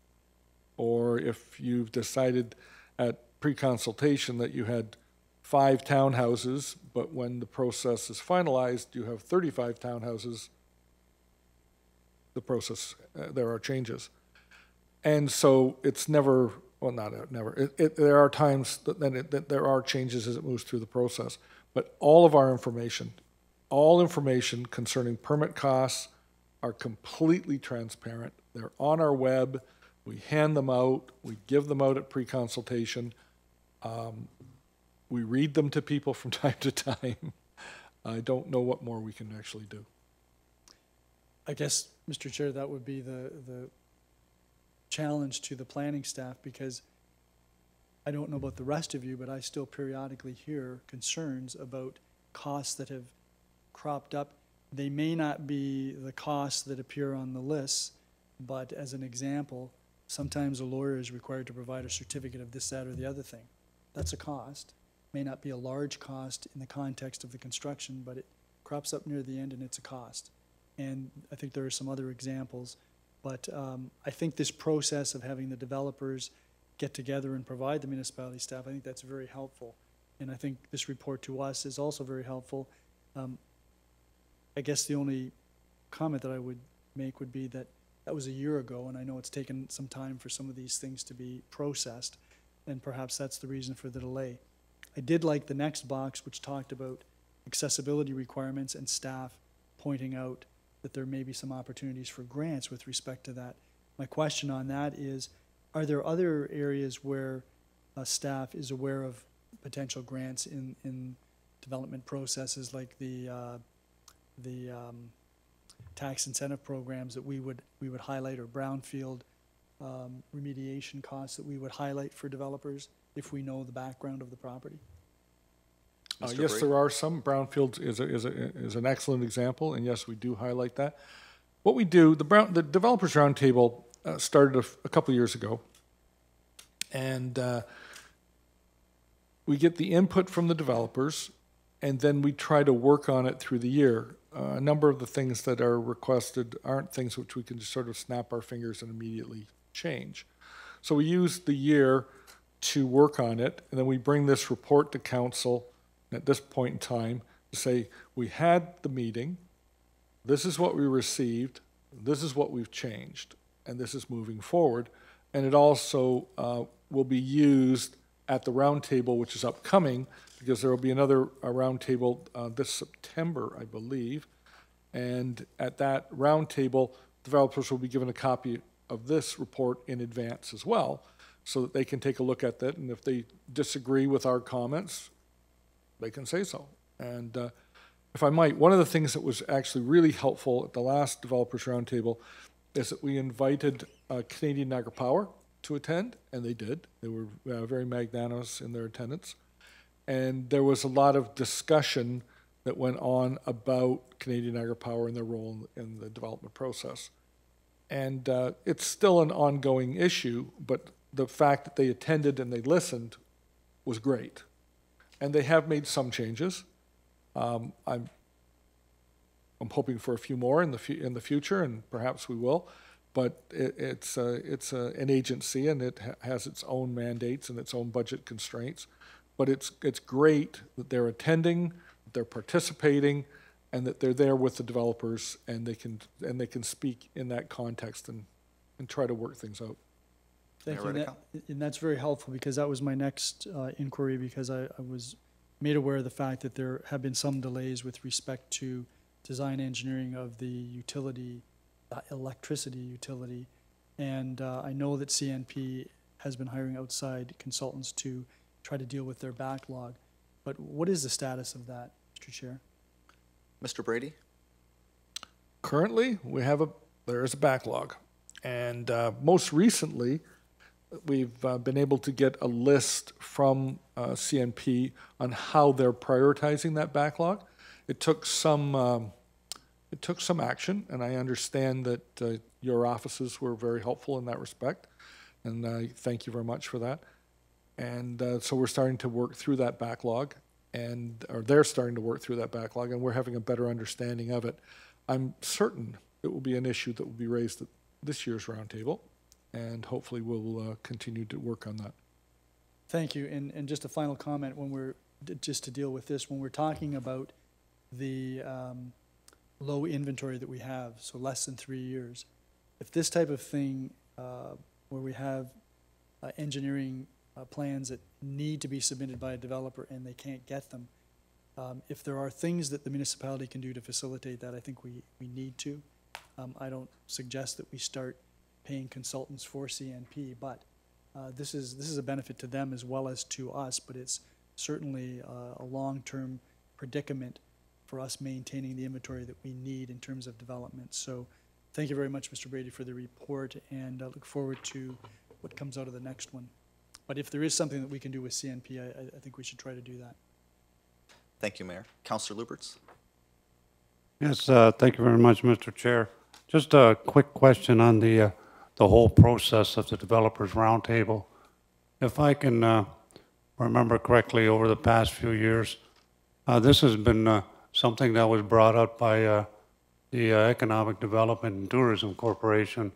Or if you've decided at pre-consultation that you had 5 townhouses, but when the process is finalized, you have 35 townhouses, the process, there are changes. And so it's never, well, not never, there are times that there are changes as it moves through the process. But all of our information, all information concerning permit costs are completely transparent. They're on our web. We hand them out. We give them out at pre-consultation. We read them to people from time to time. I don't know what more we can actually do. I guess, Mr. Chair, that would be the challenge to the planning staff, because I don't know about the rest of you, but I still periodically hear concerns about costs that have cropped up. They may not be the costs that appear on the list, but as an example, sometimes a lawyer is required to provide a certificate of this, that, or the other thing. That's a cost. May not be a large cost in the context of the construction, but it crops up near the end and it's a cost. And I think there are some other examples. But I think this process of having the developers get together and provide the municipality staff. I think that's very helpful. And I think this report to us is also very helpful. I guess the only comment that I would make would be that that was a year ago, and I know it's taken some time for some of these things to be processed, and perhaps that's the reason for the delay. I did like the next box, which talked about accessibility requirements and staff pointing out that there may be some opportunities for grants with respect to that. My question on that is, are there other areas where staff is aware of potential grants in development processes, like the tax incentive programs that we would highlight, or brownfield remediation costs that we would highlight for developers if we know the background of the property? Yes, there are some. Brownfields is an excellent example, and yes, we do highlight that. What we do, the Developers Roundtable started a couple years ago, and we get the input from the developers, and then we try to work on it through the year. A number of the things that are requested aren't things which we can just sort of snap our fingers and immediately change. So we use the year to work on it, and then we bring this report to council at this point in time to say, we had the meeting, this is what we received, this is what we've changed, and this is moving forward. And it also will be used at the roundtable, which is upcoming, because there will be another roundtable this September, I believe. And at that roundtable, developers will be given a copy of this report in advance as well, so that they can take a look at that. And if they disagree with our comments, they can say so. And if I might, one of the things that was actually really helpful at the last Developers Roundtable is that we invited Canadian Niagara Power to attend, and they did. They were very magnanimous in their attendance. And there was a lot of discussion that went on about Canadian Niagara Power and their role in the development process. And it's still an ongoing issue, but the fact that they attended and they listened was great. And they have made some changes. I'm hoping for a few more in the future, and perhaps we will. But it's an agency, and it has its own mandates and its own budget constraints. But it's great that they're attending, that they're participating, and that they're there with the developers, and they can speak in that context and try to work things out. Thank you. And that's very helpful, because that was my next inquiry, because I was made aware of the fact that there have been some delays with respect to design engineering of the utility, electricity utility. And I know that CNP has been hiring outside consultants to try to deal with their backlog. But what is the status of that, Mr. Chair? Mr. Brady? Currently, there is a backlog. And most recently, we've been able to get a list from CNP on how they're prioritizing that backlog. It took some action, and I understand that your offices were very helpful in that respect, and I thank you very much for that. And so we're starting to work through that backlog, or they're starting to work through that backlog, and we're having a better understanding of it. I'm certain it will be an issue that will be raised at this year's roundtable, and hopefully we'll continue to work on that. Thank you. And just a final comment, just to deal with this, when we're talking about the low inventory that we have, so less than 3 years, if this type of thing, where we have engineering plans that need to be submitted by a developer and they can't get them, if there are things that the municipality can do to facilitate that, I think we need to. I don't suggest that we start paying consultants for CNP, but this is a benefit to them as well as to us, but it's certainly a long-term predicament for us maintaining the inventory that we need in terms of development. So thank you very much, Mr. Brady, for the report, and I look forward to what comes out of the next one. But if there is something that we can do with CNP, I think we should try to do that. Thank you, Mayor. Councillor Luberts? Yes, thank you very much, Mr. Chair. Just a quick question on the whole process of the Developers Roundtable. If I can remember correctly, over the past few years, this has been something that was brought up by the Economic Development and Tourism Corporation,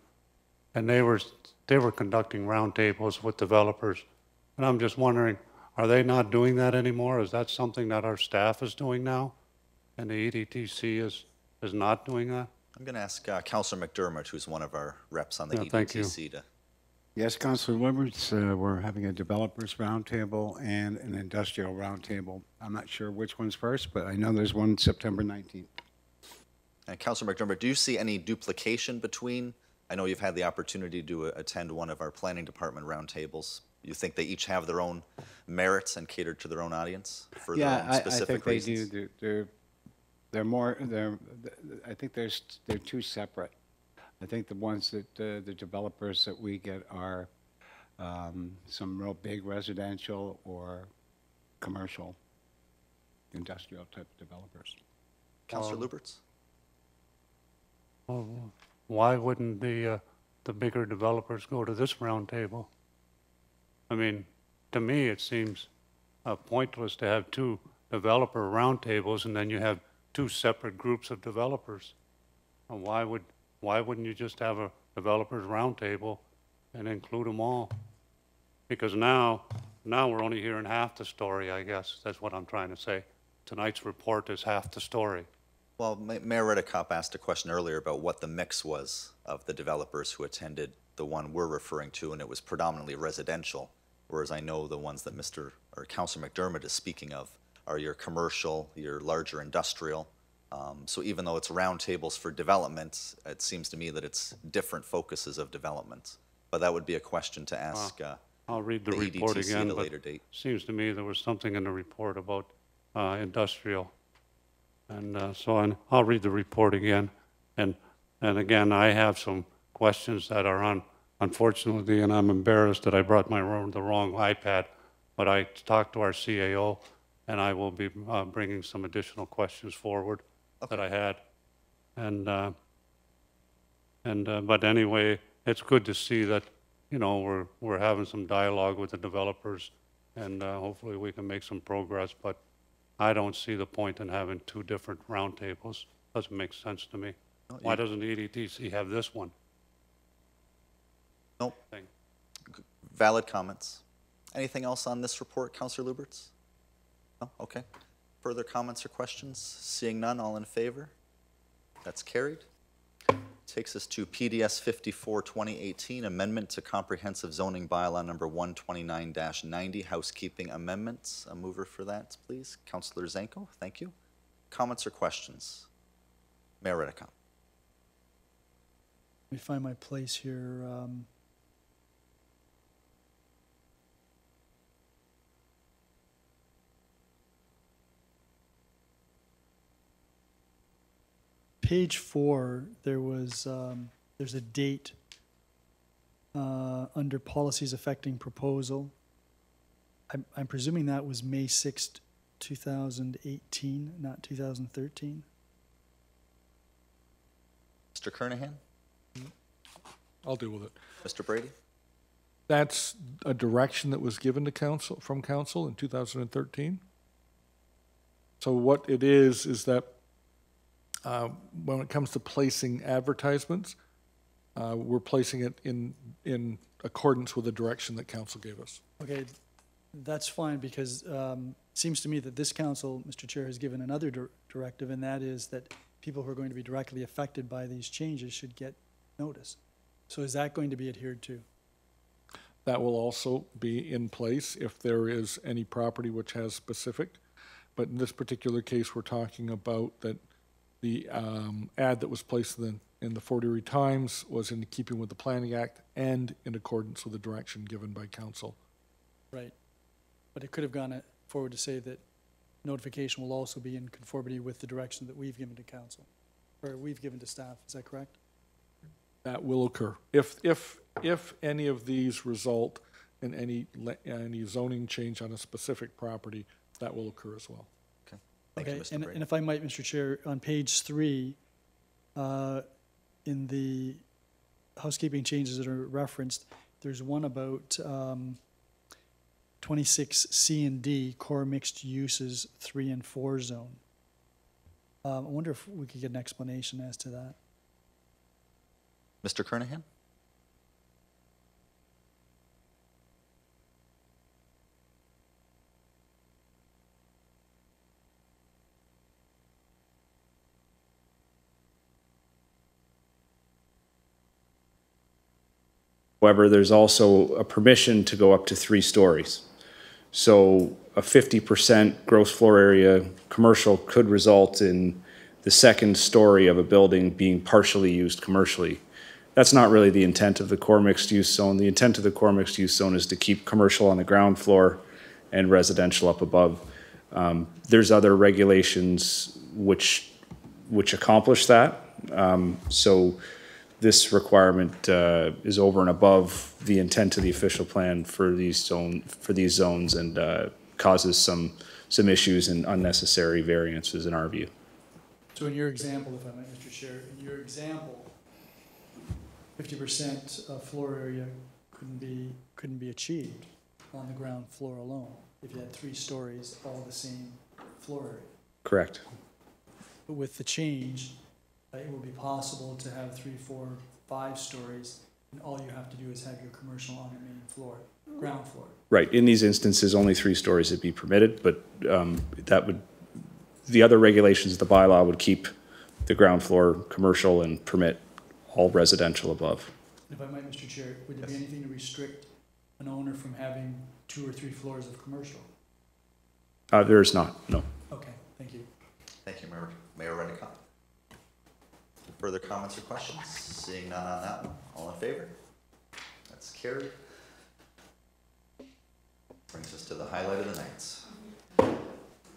and they were they were conducting roundtables with developers. And I'm just wondering, are they not doing that anymore? Is that something that our staff is doing now? And the EDTC is not doing that? I'm going to ask Councilor McDermott, who's one of our reps on the Yeah, thank you. EDTC, to. Yes, Councilor Liberts, we're having a developers roundtable and an industrial roundtable. I'm not sure which one's first, but I know there's one September 19th. And Councilor McDermott, do you see any duplication between? I know you've had the opportunity to attend one of our planning department roundtables. You think they each have their own merits and cater to their own audience for their own specific reasons? I think they do. They're more. I think they're two separate. I think the ones that the developers that we get are some real big residential or commercial, industrial type developers. Councilor Luberts? Well, why wouldn't the bigger developers go to this roundtable? I mean, to me, it seems pointless to have two developer roundtables and then you have two separate groups of developers. And why wouldn't you just have a developers roundtable and include them all? Because now we're only hearing half the story, I guess. That's what I'm trying to say. Tonight's report is half the story. Well, Mayor Redekop asked a question earlier about what the mix was of the developers who attended the one we're referring to, and it was predominantly residential, whereas I know the ones that Councilor McDermott is speaking of are your commercial, your larger industrial. So even though it's roundtables for development, it seems to me that it's different focuses of development. But that would be a question to ask I'll read the the report EDTC again, at a but later date. seems to me there was something in the report about industrial. And I'll read the report again. And again, I have some questions that are unfortunately, and I'm embarrassed that I brought the wrong iPad, but I talked to our CAO, and I will be bringing some additional questions forward that I had. But anyway, it's good to see that, you know, we're having some dialogue with the developers, and hopefully we can make some progress. But I don't see the point in having two different roundtables. Doesn't make sense to me. No, Why doesn't the EDTC have this one? Nope. Valid comments. Anything else on this report, Councilor Luberts? No? Okay. Further comments or questions? Seeing none, all in favor? That's carried. Takes us to PDS 54, 2018, Amendment to Comprehensive Zoning Bylaw number 129-90, Housekeeping Amendments. A mover for that, please. Councilor Zanko, thank you. Comments or questions? Mayor Redekop. Let me find my place here. Page 4, there's a date under policies affecting proposal. I'm presuming that was May 6th, 2018, not 2013. Mr. Kernahan? I'll deal with it. Mr. Brady? That's a direction that was given to council, from council in 2013. So what it is that when it comes to placing advertisements, we're placing it in accordance with the direction that council gave us. Okay, that's fine, because it seems to me that this council, Mr. Chair, has given another directive, and that is that people who are going to be directly affected by these changes should get notice. So is that going to be adhered to? That will also be in place if there is any property which has specific. But in this particular case, we're talking about that the ad that was placed in the Fort Erie Times was in keeping with the Planning Act and in accordance with the direction given by council. Right. But it could have gone forward to say that notification will also be in conformity with the direction that we've given to council, or we've given to staff. Is that correct? That will occur. If any of these result in any zoning change on a specific property, that will occur as well. Okay. Thank you, Mr. Brady. And if I might, Mr. Chair, on page 3, in the housekeeping changes that are referenced, there's one about 26C and D, core mixed uses 3 and 4 zone. I wonder if we could get an explanation as to that. Mr. Kernahan? However, there's also a permission to go up to 3 stories. So a 50% gross floor area commercial could result in the second story of a building being partially used commercially. That's not really the intent of the core mixed use zone. The intent of the core mixed use zone is to keep commercial on the ground floor and residential up above. There's other regulations which accomplish that. So this requirement is over and above the intent of the official plan for these zones and causes some issues and unnecessary variances in our view. So in your example, if I might, Mr. Chair, in your example, 50% of floor area couldn't be achieved on the ground floor alone if you had 3 stories, all the same floor area. Correct. But with the change, it will be possible to have 3, 4, 5 stories, and all you have to do is have your commercial on the main floor, ground floor. Right. In these instances, only 3 stories would be permitted, but the other regulations of the bylaw would keep the ground floor commercial and permit all residential above. If I might, Mr. Chair, would there be anything to restrict an owner from having 2 or 3 floors of commercial? There is not, no. Okay, thank you. Thank you, Mayor Redekop. Further comments or questions? Seeing none on that one, all in favor? That's carried. Brings us to the highlight of the night.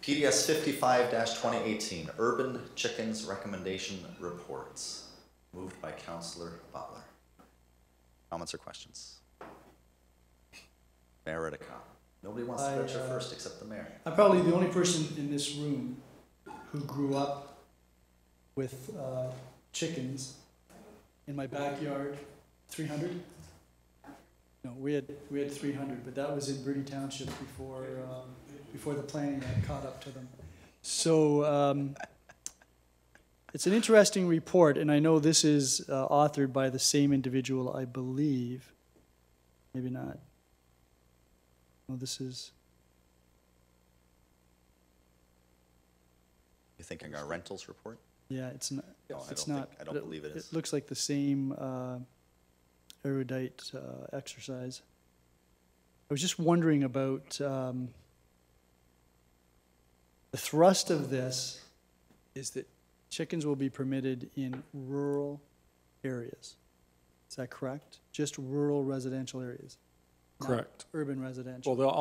PDS 55-2018, Urban Chickens Recommendation Reports. Moved by Councillor Butler. Comments or questions? Mayor Redekop. Nobody wants to venture first except the mayor. I'm probably the only person in this room who grew up with chickens in my backyard. 300? No, we had 300, but that was in Bertie Township before the planning had caught up to them. So it's an interesting report, and I know this is authored by the same individual, I believe. Maybe not. No, this is. You thinking our rentals report? Yeah, it's not. No, it's not. I don't believe it is. It looks like the same erudite exercise. I was just wondering about the thrust of this is that chickens will be permitted in rural areas. Is that correct? Just rural residential areas? Correct. Not urban residential? Well,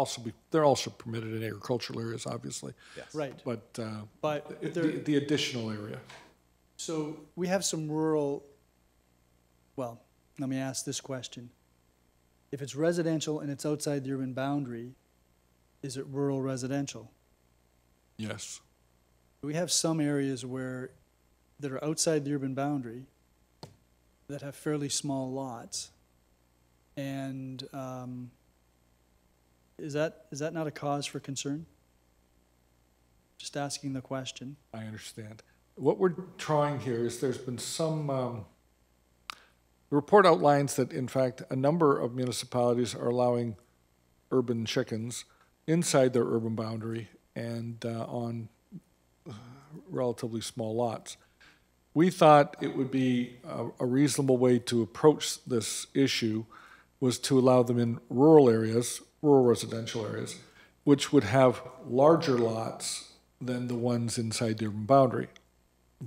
they're also permitted in agricultural areas, obviously. Yes. Right. But the additional area. So we have some rural, well, let me ask this question. If it's residential and it's outside the urban boundary, is it rural residential? Yes. We have some areas that are outside the urban boundary that have fairly small lots. And is that not a cause for concern? Just asking the question. I understand. What we're trying here is there's been some, the report outlines that, in fact, a number of municipalities are allowing urban chickens inside their urban boundary and on relatively small lots. We thought it would be a reasonable way to approach this issue was to allow them in rural areas, rural residential areas, which would have larger lots than the ones inside the urban boundary,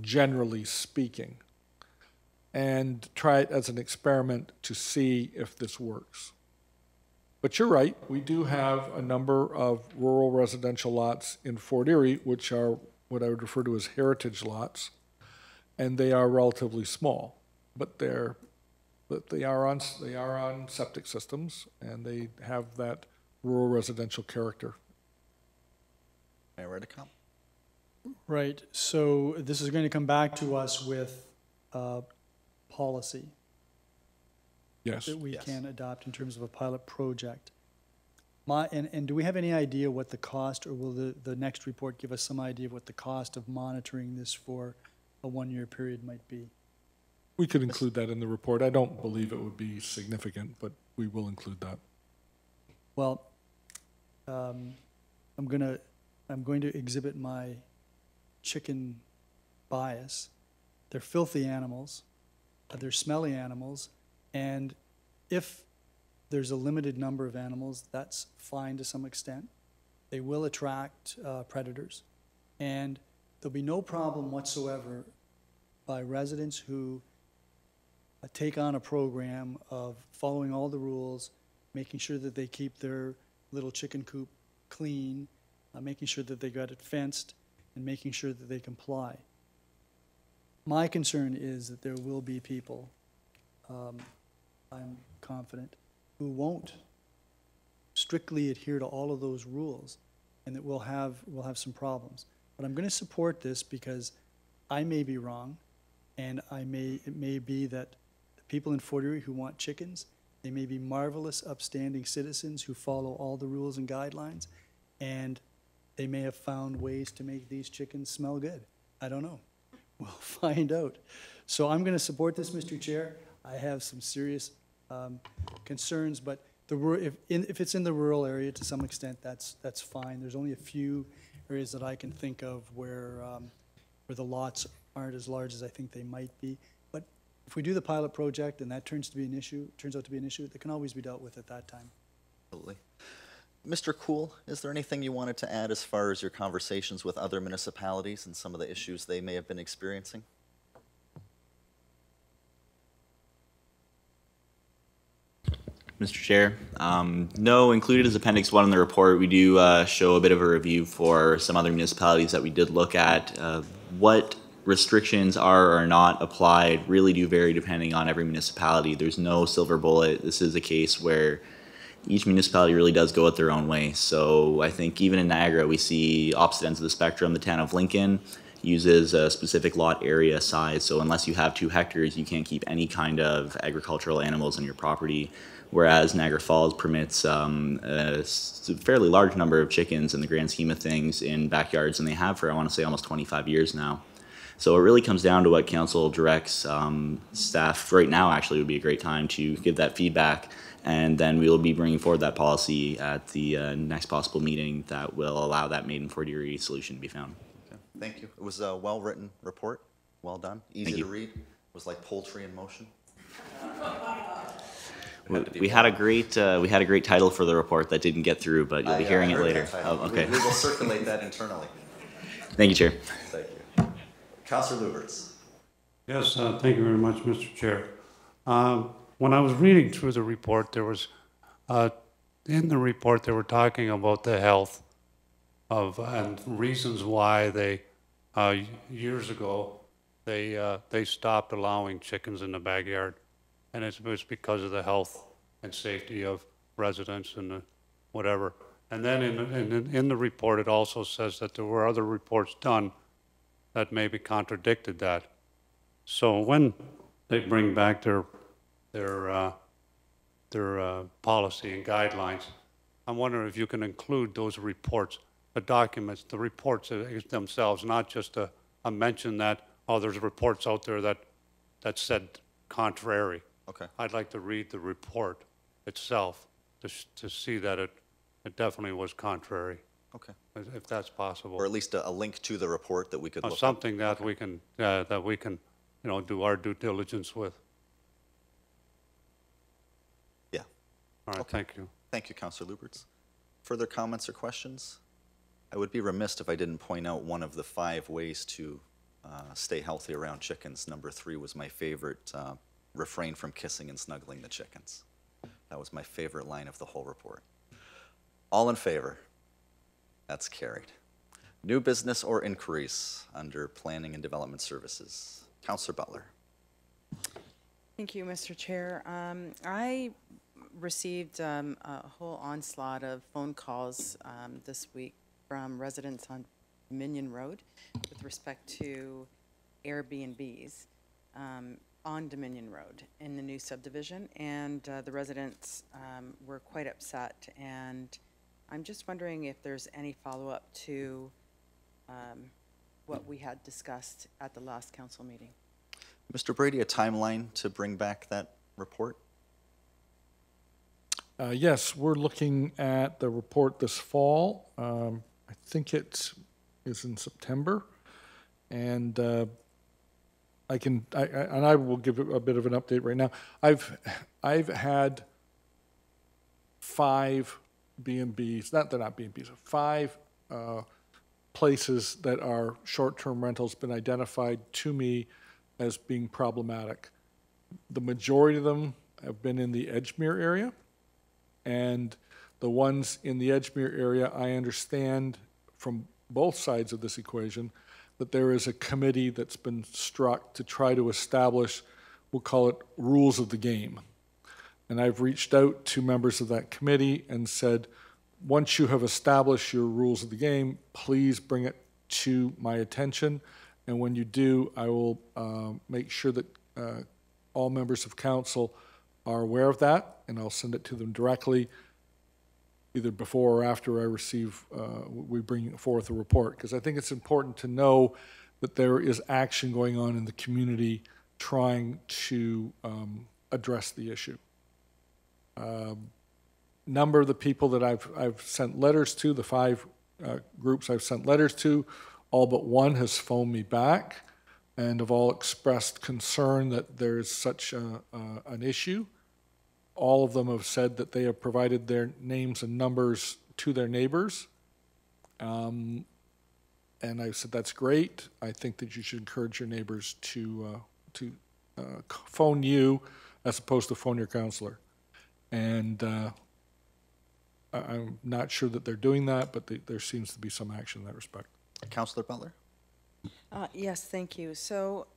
generally speaking, and try it as an experiment to see if this works. But you're right, we do have a number of rural residential lots in Fort Erie, which are what I would refer to as heritage lots, and they are relatively small, but they are on septic systems, and they have that rural residential character. Mayor Redekop? Right. So this is going to come back to us with policy. Yes. That we can adopt in terms of a pilot project. And do we have any idea what the cost, or will the next report give us some idea of what the cost of monitoring this for a 1-year period might be? We could include that in the report. I don't believe it would be significant, but we will include that. Well, I'm going to exhibit my chicken bias. They're filthy animals. They're smelly animals. And if there's a limited number of animals, that's fine to some extent. They will attract predators. And there'll be no problem whatsoever by residents who take on a program of following all the rules, making sure that they keep their little chicken coop clean, making sure that they got it fenced, and making sure that they comply. My concern is that there will be people, I'm confident, who won't strictly adhere to all of those rules, and that we'll have some problems. But I'm going to support this because I may be wrong, and it may be that the people in Fort Erie who want chickens, they may be marvelous, upstanding citizens who follow all the rules and guidelines, and they may have found ways to make these chickens smell good. I don't know. We'll find out. So I'm going to support this, Mr. Chair. I have some serious concerns, but if it's in the rural area to some extent, that's fine. There's only a few areas that I can think of where the lots aren't as large as I think they might be. But if we do the pilot project and that turns out to be an issue, that can always be dealt with at that time. Absolutely. Mr. Cool, is there anything you wanted to add as far as your conversations with other municipalities and some of the issues they may have been experiencing? Mr. Chair, no, included as Appendix 1 in the report, we do show a bit of a review for some other municipalities that we did look at. What restrictions are or are not applied really do vary depending on every municipality. There's no silver bullet. This is a case where each municipality really does go it their own way. So I think even in Niagara, we see opposite ends of the spectrum. The town of Lincoln uses a specific lot area size. So unless you have 2 hectares, you can't keep any kind of agricultural animals on your property. Whereas Niagara Falls permits a fairly large number of chickens in the grand scheme of things in backyards, and they have for, I want to say, almost 25 years now. So it really comes down to what council directs. Staff right now actually would be a great time to give that feedback, and then we will be bringing forward that policy at the next possible meeting that will allow that Made in Fort Erie solution to be found. Okay. Thank you. It was a well-written report. Well done. Easy to read. It was like poultry in motion. We had a great title for the report that didn't get through, but you'll be hearing it later. Oh, okay. We will circulate that internally. Thank you, Chair. Thank you. Councilor Luberts. Yes, thank you very much, Mr. Chair. When I was reading through the report, there was, in the report, they were talking about the health of, and reasons why they, years ago, they stopped allowing chickens in the backyard. And it was because of the health and safety of residents and whatever. And then in the report, it also says that there were other reports done that maybe contradicted that. So when they bring back their policy and guidelines, I'm wondering if you can include those reports, the documents, the reports themselves, not just a mention that, oh, there's reports out there that said contrary. Okay. I'd like to read the report itself to see that it definitely was contrary. Okay. If that's possible. Or at least a link to the report that we could look something that we can do our due diligence with. Yeah. All right. Okay. Thank you. Thank you, Councilor Luberts. Further comments or questions? I would be remiss if I didn't point out one of the 5 ways to stay healthy around chickens. Number 3 was my favorite. Refrain from kissing and snuggling the chickens. That was my favorite line of the whole report. All in favor? That's carried. New business or inquiries under Planning and Development Services. Councilor Butler. Thank you, Mr. Chair. I received a whole onslaught of phone calls this week from residents on Dominion Road with respect to Airbnbs on Dominion Road in the new subdivision, and the residents were quite upset, and I'm just wondering if there's any follow-up to what we had discussed at the last council meeting. Mr. Brady, a timeline to bring back that report? Yes, we're looking at the report this fall. I think it is in September, and and I will give a bit of an update right now. I've had 5 B&Bs, they're not B&Bs, 5 places that are short-term rentals been identified to me as being problematic. The majority of them have been in the Edgemere area, and the ones in the Edgemere area, I understand from both sides of this equation that there is a committee that's been struck to try to establish, we'll call it rules of the game. And I've reached out to members of that committee and said, once you have established your rules of the game, please bring it to my attention. And when you do, I will make sure that all members of council are aware of that, and I'll send it to them directly, either before or after I receive, we bring forth a report. Because I think it's important to know that there is action going on in the community trying to address the issue. Number of the people that I've sent letters to, the 5 groups I've sent letters to, all but one has phoned me back and have all expressed concern that there is such an issue. All of them have said that they have provided their names and numbers to their neighbors. And I said, that's great. I think that you should encourage your neighbors to phone you as opposed to phone your counselor. And I'm not sure that they're doing that, but there seems to be some action in that respect. Councillor Butler? Yes, thank you. So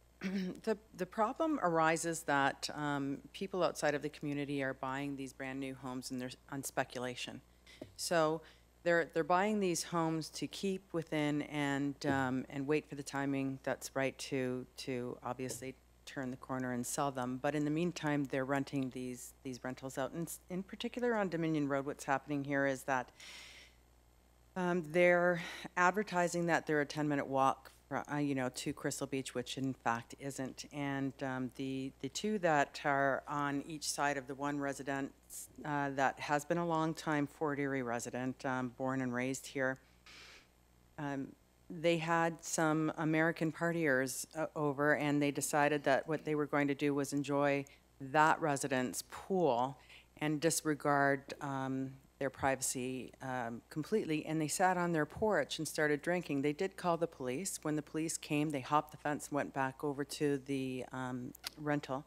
the problem arises that people outside of the community are buying these brand new homes and they're on speculation. So they're buying these homes to keep within and wait for the timing that's right to obviously turn the corner and sell them. But in the meantime, they're renting these rentals out. And in particular on Dominion Road, what's happening here is that they're advertising that they're a 10-minute walk, to Crystal Beach, which in fact isn't. And the 2 that are on each side of the one resident that has been a long time Fort Erie resident, born and raised here, they had some American partiers over, and they decided that what they were going to do was enjoy that resident's pool and disregard their privacy completely, and they sat on their porch and started drinking. They did call the police. When the police came, they hopped the fence and went back over to the rental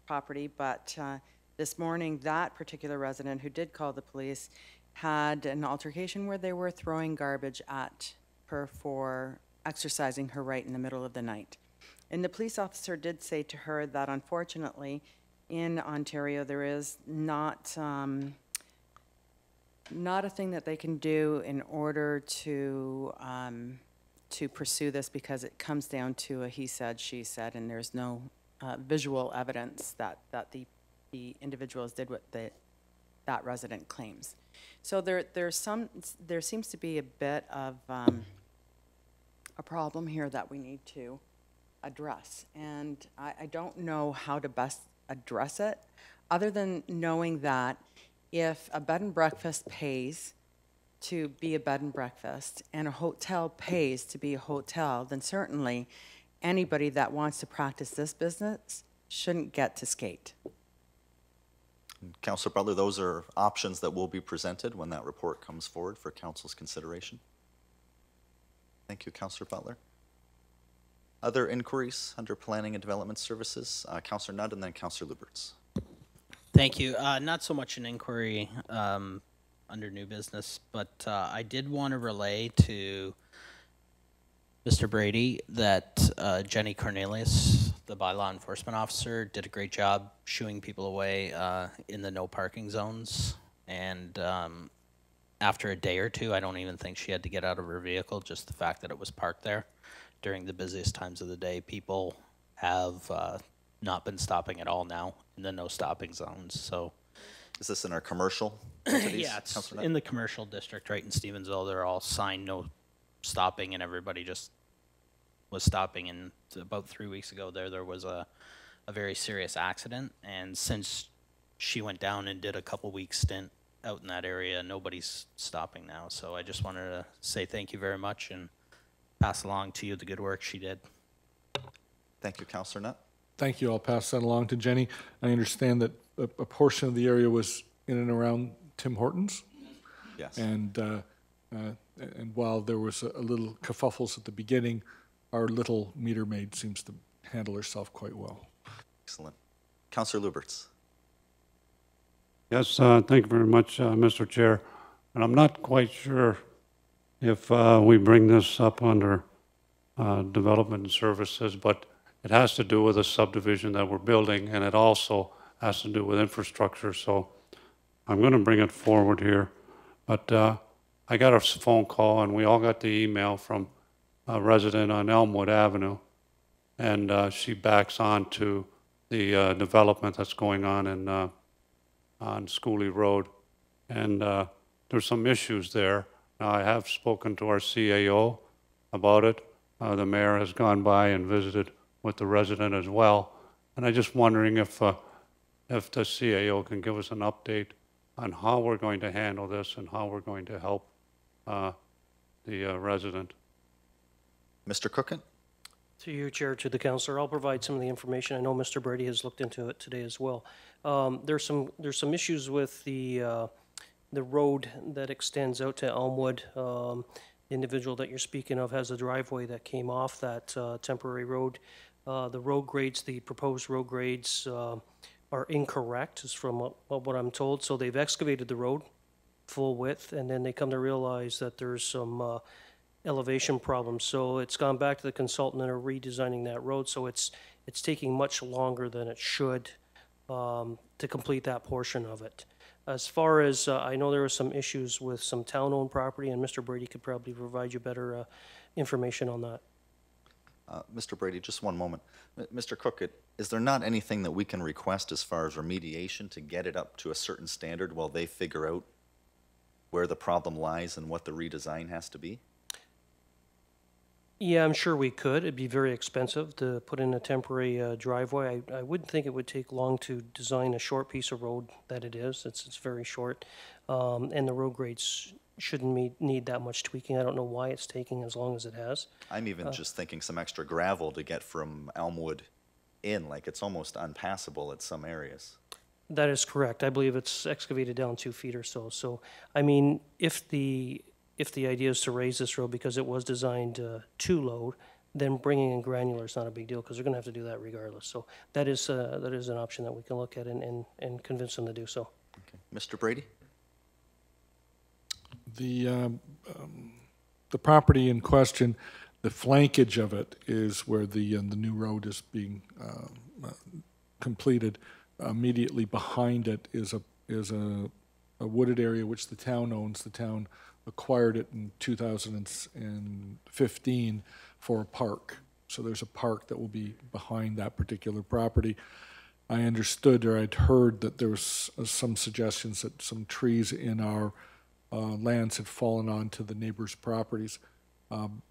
property, but this morning, that particular resident who did call the police had an altercation where they were throwing garbage at her for exercising her right in the middle of the night. And the police officer did say to her that unfortunately in Ontario there is not a thing that they can do in order to pursue this, because it comes down to a he said, she said, and there's no visual evidence that the individuals did what that resident claims. So there seems to be a bit of a problem here that we need to address. And I don't know how to best address it, other than knowing that if a bed and breakfast pays to be a bed and breakfast and a hotel pays to be a hotel, then certainly anybody that wants to practice this business shouldn't get to skate. Councillor Butler, those are options that will be presented when that report comes forward for council's consideration. Thank you, Councillor Butler. Other inquiries under Planning and Development Services? Councillor Nutt and then Councillor Luberts. Thank you. Not so much an inquiry under new business, but I did want to relay to Mr. Brady that Jenny Cornelius, the bylaw enforcement officer, did a great job shooing people away in the no parking zones. And after a day or 2, I don't even think she had to get out of her vehicle, just the fact that it was parked there during the busiest times of the day. People have not been stopping at all now in the no stopping zones. So, is this in our commercial entities? Yeah, it's in the commercial district right in Stevensville. They're all signed no stopping, and everybody just was stopping. And about 3 weeks ago there was a very serious accident, and since she went down and did a couple weeks stint out in that area, nobody's stopping now. So I just wanted to say thank you very much and pass along to you the good work she did. Thank you, Councillor Nutt. Thank you. I'll pass that along to Jenny. I understand that a portion of the area was in and around Tim Hortons. Yes. And while there was a little kerfuffles at the beginning, our little meter maid seems to handle herself quite well. Excellent. Councillor Luberts. Yes, thank you very much, Mr. Chair. And I'm not quite sure if we bring this up under development and services, but it has to do with a subdivision that we're building, and it also has to do with infrastructure. So I'm going to bring it forward here. But I got a phone call, and we all got the email from a resident on Elmwood Avenue, and she backs on to the development that's going on in on Schooley Road, and there's some issues there. Now, I have spoken to our CAO about it. The mayor has gone by and visited with the resident as well, and I'm just wondering if the CAO can give us an update on how we're going to handle this and how we're going to help the resident. Mr. Cookin? To you, Chair, to the councillor, I'll provide some of the information. I know Mr. Brady has looked into it today as well. There's some issues with the road that extends out to Elmwood. The individual that you're speaking of has a driveway that came off that temporary road. The road grades, the proposed road grades are incorrect, is from what I'm told. So they've excavated the road full width, and then they come to realize that there's some elevation problems. So it's gone back to the consultant and are redesigning that road. So it's taking much longer than it should to complete that portion of it. As far as, I know there were some issues with some town-owned property, and Mr. Brady could probably provide you better information on that. Mr. Brady, just one moment. Mr. Cook, is there not anything that we can request as far as remediation to get it up to a certain standard while they figure out where the problem lies and what the redesign has to be? Yeah, I'm sure we could. It'd be very expensive to put in a temporary driveway. I wouldn't think it would take long to design a short piece of road that it is. It's very short. And the road grades shouldn't need that much tweaking. I don't know why it's taking as long as it has. I'm even just thinking some extra gravel to get from Elmwood in, like it's almost unpassable at some areas. That is correct. I believe it's excavated down 2 feet or so. So, I mean, if the idea is to raise this road because it was designed to load, then bringing in granular is not a big deal because they're going to have to do that regardless. So that is an option that we can look at and convince them to do so. Okay. Mr. Brady? The property in question, the flankage of it is where the new road is being completed. Immediately behind it is a wooded area which the town owns. The town acquired it in 2015 for a park. So there's a park that will be behind that particular property. I understood, or I'd heard, that there was some suggestions that some trees in our lands had fallen onto the neighbors' properties.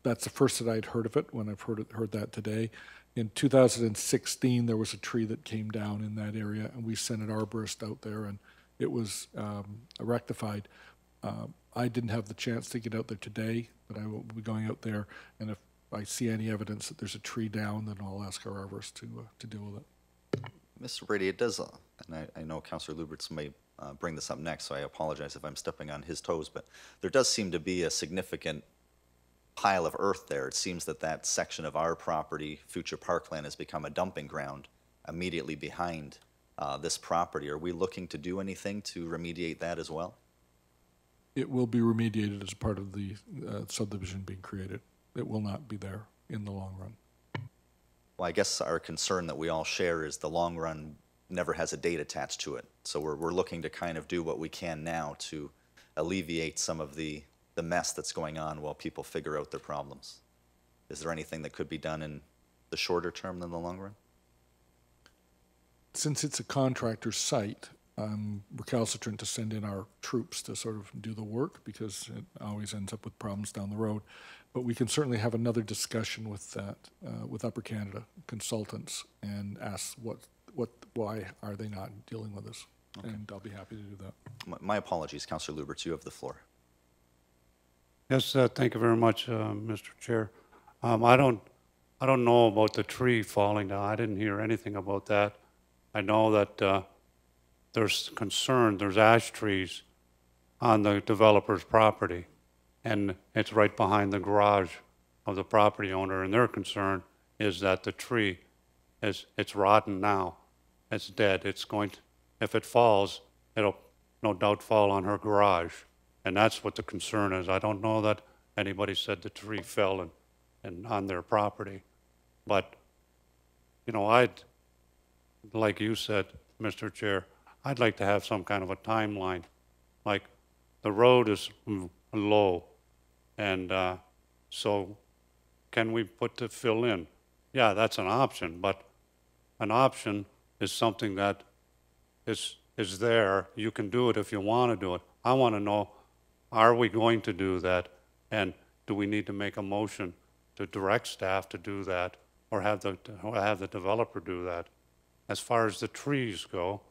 That's the first that I'd heard of it, when I've heard that today. In 2016, there was a tree that came down in that area, and we sent an arborist out there, and it was rectified. I didn't have the chance to get out there today, but I will be going out there, and if I see any evidence that there's a tree down, then I'll ask our arborist to deal with it. Mr. Brady, it does, and I know Councillor Luberts may bring this up next, so I apologize if I'm stepping on his toes, but there does seem to be a significant pile of earth there. It seems that that section of our property, future parkland, has become a dumping ground immediately behind this property. Are we looking to do anything to remediate that as well? It will be remediated as part of the subdivision being created. It will not be there in the long run. Well, I guess our concern that we all share is the long run never has a date attached to it. So we're looking to kind of do what we can now to alleviate some of the mess that's going on while people figure out their problems. Is there anything that could be done in the shorter term than the long run? Since it's a contractor's site, I'm recalcitrant to send in our troops to sort of do the work because it always ends up with problems down the road. But we can certainly have another discussion with that, with Upper Canada consultants, and ask why are they not dealing with this? Okay. And I'll be happy to do that. My apologies, Councillor Luberts, you have the floor. Yes, thank you very much, Mr. Chair. I don't I don't know about the tree falling down. I didn't hear anything about that. I know that there's concern, there's ash trees on the developer's property, and it's right behind the garage of the property owner, and their concern is that the tree it's rotten now. It's dead. It's going to, if it falls, it'll no doubt fall on her garage. And that's what the concern is. I don't know that anybody said the tree fell and on their property. But, you know, like you said, Mr. Chair, I'd like to have some kind of a timeline. Like, the road is low, and so can we put the fill in? Yeah, that's an option, but an option is something that is there. You can do it if you want to do it. I want to know, are we going to do that? And do we need to make a motion to direct staff to do that, or have the developer do that? As far as the trees go,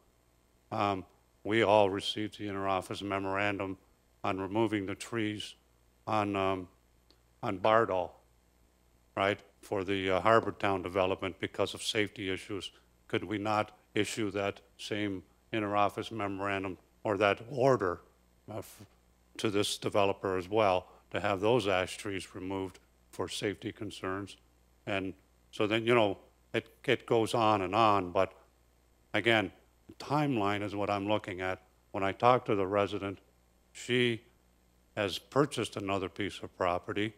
we all received the interoffice memorandum on removing the trees on Bardall, right, for the Harbortown development because of safety issues. Could we not issue that same interoffice memorandum or that order to this developer as well to have those ash trees removed for safety concerns? And so then, you know, it goes on, but again, the timeline is what I'm looking at. When I talk to the resident, she has purchased another piece of property,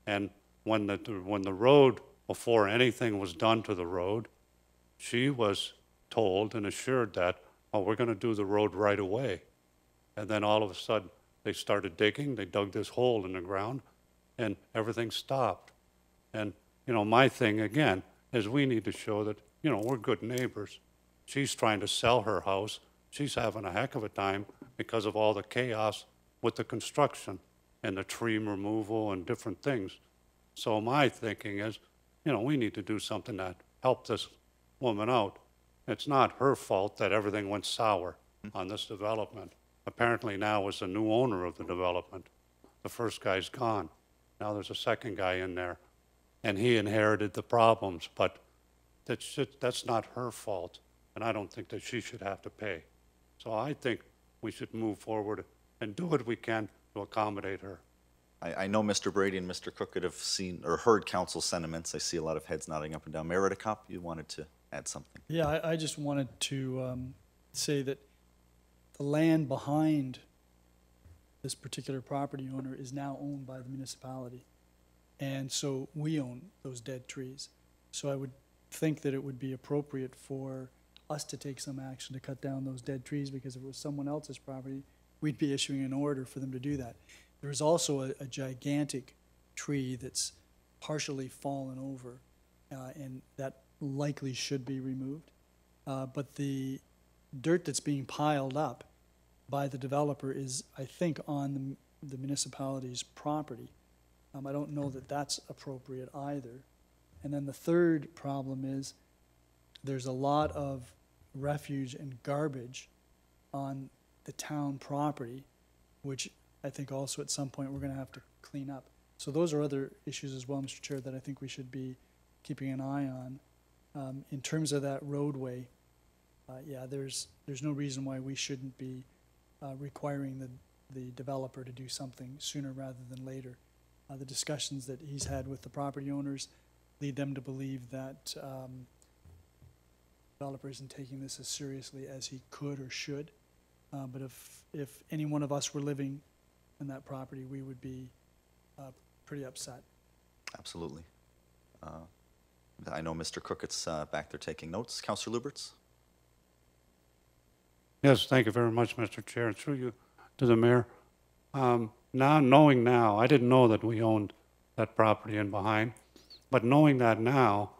and when the road, before anything was done to the road, she was told and assured that, oh, we're going to do the road right away. And then all of a sudden, they started digging, they dug this hole in the ground, and everything stopped. And, you know, my thing, again, is we need to show that, you know, we're good neighbors. She's trying to sell her house. She's having a heck of a time because of all the chaos with the construction and the tree removal and different things. So my thinking is, you know, we need to do something that help this woman out. It's not her fault that everything went sour on this development. Apparently now it's the new owner of the development. The first guy's gone. Now there's a second guy in there, and he inherited the problems, but that's not her fault, and I don't think that she should have to pay. So I think we should move forward and do what we can to accommodate her. I know Mr. Brady and Mr. Cook could have seen or heard council sentiments. I see a lot of heads nodding up and down. Mayor Redekop, you wanted to add something. Yeah, I just wanted to say that the land behind this particular property owner is now owned by the municipality. And so we own those dead trees. So I would think that it would be appropriate for us to take some action to cut down those dead trees, because if it was someone else's property, we'd be issuing an order for them to do that. There is also a gigantic tree that's partially fallen over, and that likely should be removed. But the dirt that's being piled up by the developer is, I think, on the municipality's property. I don't know that that's appropriate either. And then the third problem is there's a lot of refuge and garbage on the town property, which I think also at some point we're going to have to clean up. So those are other issues as well, Mr. Chair, that I think we should be keeping an eye on. In terms of that roadway, yeah, there's no reason why we shouldn't be requiring the developer to do something sooner rather than later. The discussions that he's had with the property owners lead them to believe that developer isn't taking this as seriously as he could or should. But if any one of us were living in that property, we would be pretty upset. Absolutely. I know Mr. Crookett's back there taking notes. Councilor Luberts? Yes, thank you very much, Mr. Chair. Through you to the mayor. Now, knowing now, I didn't know that we owned that property in behind, but knowing that now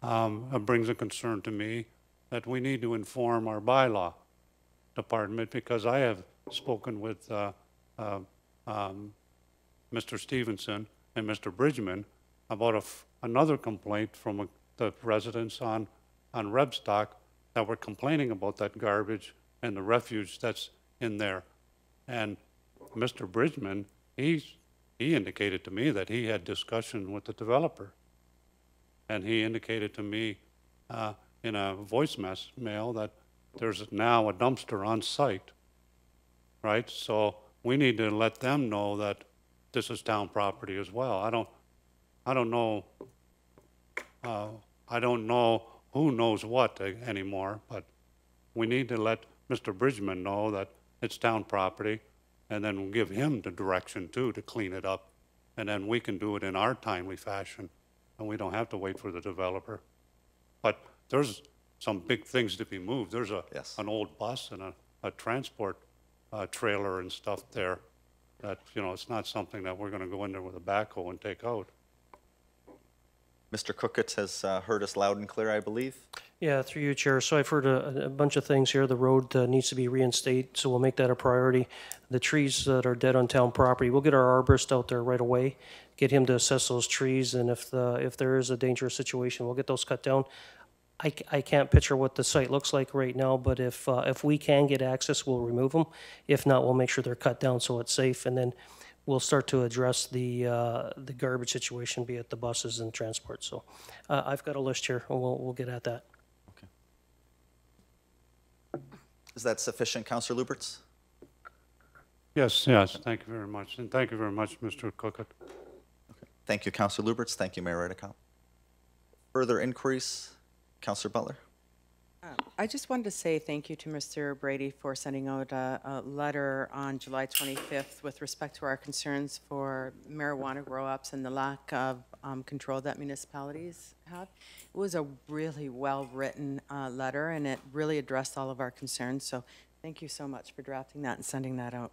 it brings a concern to me that we need to inform our bylaw department, because I have spoken with Mr. Stevenson and Mr. Bridgman about another complaint from the residents on Rebstock that were complaining about that garbage and the refuge that's in there. And Mr. Bridgman, he indicated to me that he had discussion with the developer. And he indicated to me in a voice mail that there's now a dumpster on site, right? So we need to let them know that this is town property as well. I don't know who knows what anymore, but we need to let Mr. Bridgman know that it's town property, and then we'll give him the direction too to clean it up. And then we can do it in our timely fashion, and we don't have to wait for the developer. But there's some big things to be moved. There's an old bus and a transport trailer and stuff there that, it's not something that we're gonna go in there with a backhoe and take out. Mr. Cookett has heard us loud and clear, I believe. Yeah, through you, Chair. So I've heard a bunch of things here. The road needs to be reinstated, so we'll make that a priority. The trees that are dead on town property, we'll get our arborist out there right away, get him to assess those trees, and if there is a dangerous situation, we'll get those cut down. I can't picture what the site looks like right now, but if we can get access, we'll remove them. If not, we'll make sure they're cut down so it's safe, and then we'll start to address the garbage situation, be it the buses and transport. So I've got a list here, and we'll get at that. Okay. Is that sufficient, Councillor Luberts? Yes, thank you very much. And thank you very much, Mr. Cookett. Okay. Thank you, Councillor Luberts. Thank you, Mayor Redekop. Further inquiries? Councillor Butler? I just wanted to say thank you to Mr. Brady for sending out a letter on July 25th with respect to our concerns for marijuana grow-ups and the lack of control that municipalities have. It was a really well-written letter, and it really addressed all of our concerns. So thank you so much for drafting that and sending that out.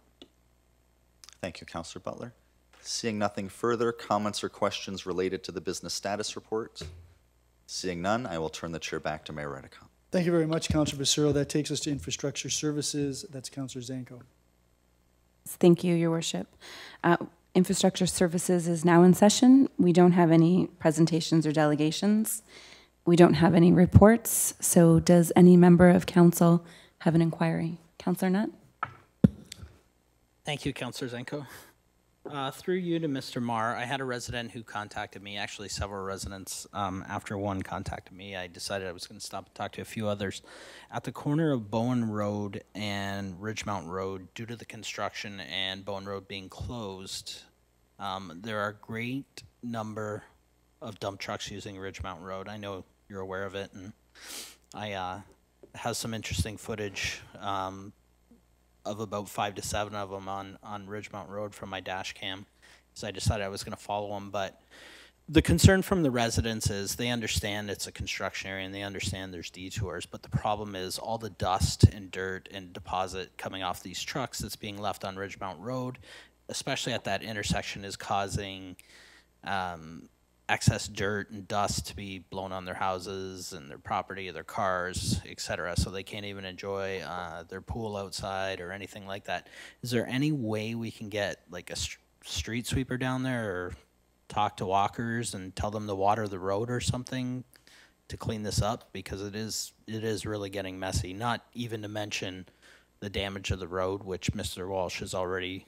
Thank you, Councillor Butler. Seeing nothing further, comments or questions related to the business status report? Seeing none, I will turn the chair back to Mayor Redekop. Thank you very much, Councillor Becerra. That takes us to Infrastructure Services. That's Councillor Zanko. Thank you, Your Worship. Infrastructure Services is now in session. We don't have any presentations or delegations. We don't have any reports. So does any member of council have an inquiry? Councillor Nutt? Thank you, Councillor Zenko. Through you to Mr. Marr, I had a resident who contacted me, actually several residents. After one contacted me, I decided I was going to stop and talk to a few others. At the corner of Bowen Road and Ridgemount Road, due to the construction and Bowen Road being closed, there are a great number of dump trucks using Ridgemount Road. I know you're aware of it, and I have some interesting footage of about 5 to 7 of them on Ridgemount Road from my dash cam. So I decided I was going to follow them. But the concern from the residents is they understand it's a construction area and they understand there's detours. But the problem is all the dust and dirt and deposit coming off these trucks that's being left on Ridgemount Road, especially at that intersection, is causing excess dirt and dust to be blown on their houses and their property, their cars, etc. So they can't even enjoy their pool outside or anything like that. Is there any way we can get like a street sweeper down there or talk to walkers and tell them to water the road or something to clean this up? Because it is really getting messy, not even to mention the damage of the road, which Mr. Walsh has already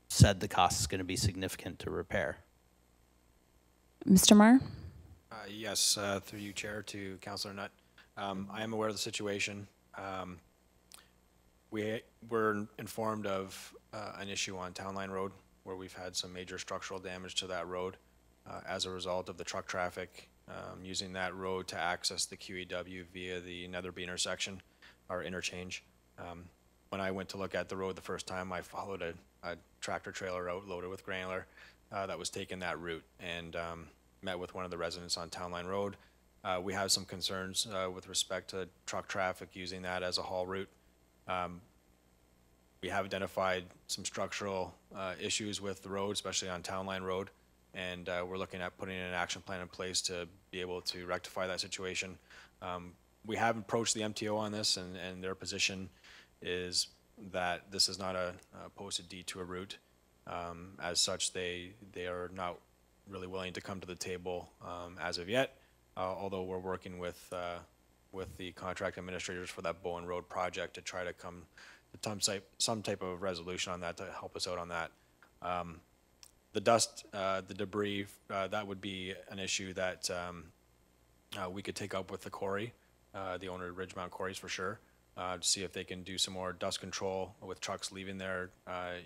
said the cost is going to be significant to repair. Mr. Marr? Yes, through you, Chair, to Councillor Nutt. I am aware of the situation. We were informed of an issue on Town Line Road where we've had some major structural damage to that road as a result of the truck traffic using that road to access the QEW via the Netherby intersection or interchange. When I went to look at the road the first time, I followed a tractor trailer out loaded with granular that was taking that route, and met with one of the residents on Town Line Road. We have some concerns with respect to truck traffic using that as a haul route. We have identified some structural issues with the road, especially on Town Line Road, and we're looking at putting an action plan in place to be able to rectify that situation. We have approached the MTO on this, and their position is that this is not a posted detour route. As such, they are not really willing to come to the table as of yet, although we're working with the contract administrators for that Bowen Road project to try to come to some type of resolution on that to help us out on that. The dust, the debris, that would be an issue that we could take up with the quarry, the owner of Ridgemount Quarries for sure, to see if they can do some more dust control with trucks leaving their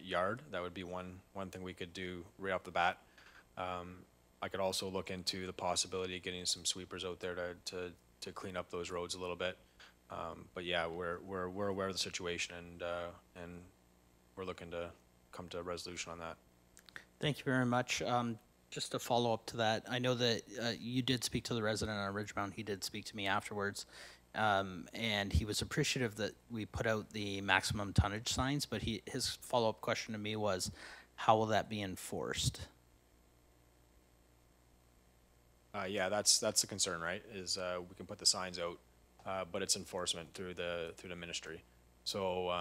yard. That would be one thing we could do right off the bat. I could also look into the possibility of getting some sweepers out there to clean up those roads a little bit. But yeah, we're aware of the situation, and we're looking to come to a resolution on that. Thank you very much. Just to follow up to that, I know that you did speak to the resident on Ridgemount. He did speak to me afterwards, and he was appreciative that we put out the maximum tonnage signs, but his follow-up question to me was, how will that be enforced? Yeah, that's the concern, right? Is we can put the signs out, but it's enforcement through the ministry. So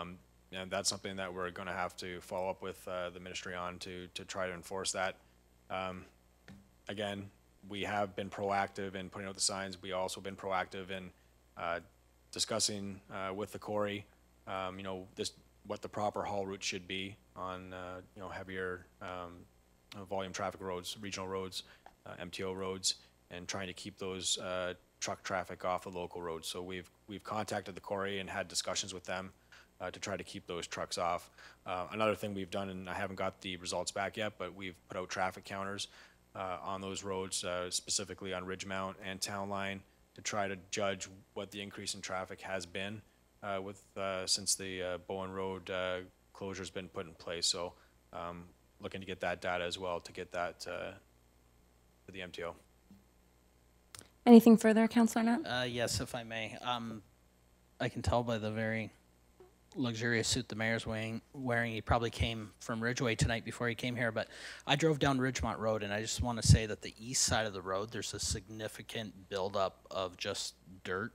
and that's something that we're going to have to follow up with the ministry on to try to enforce that. Again, we have been proactive in putting out the signs. We also been proactive in discussing with the quarry, what the proper haul route should be on heavier volume traffic roads, regional roads, MTO roads, and trying to keep those truck traffic off of local roads. So we've contacted the quarry and had discussions with them to try to keep those trucks off. Another thing we've done, and I haven't got the results back yet, but we've put out traffic counters on those roads, specifically on Ridgemount and Town Line, to try to judge what the increase in traffic has been since the Bowen Road closure's been put in place. So looking to get that data as well, to get that to the MTO. Anything further, Councillor Nutt? Yes, if I may. I can tell by the very luxurious suit the mayor's wearing. He probably came from Ridgeway tonight before he came here, but I drove down Ridgemont Road, and I just want to say that the east side of the road, there's a significant buildup of just dirt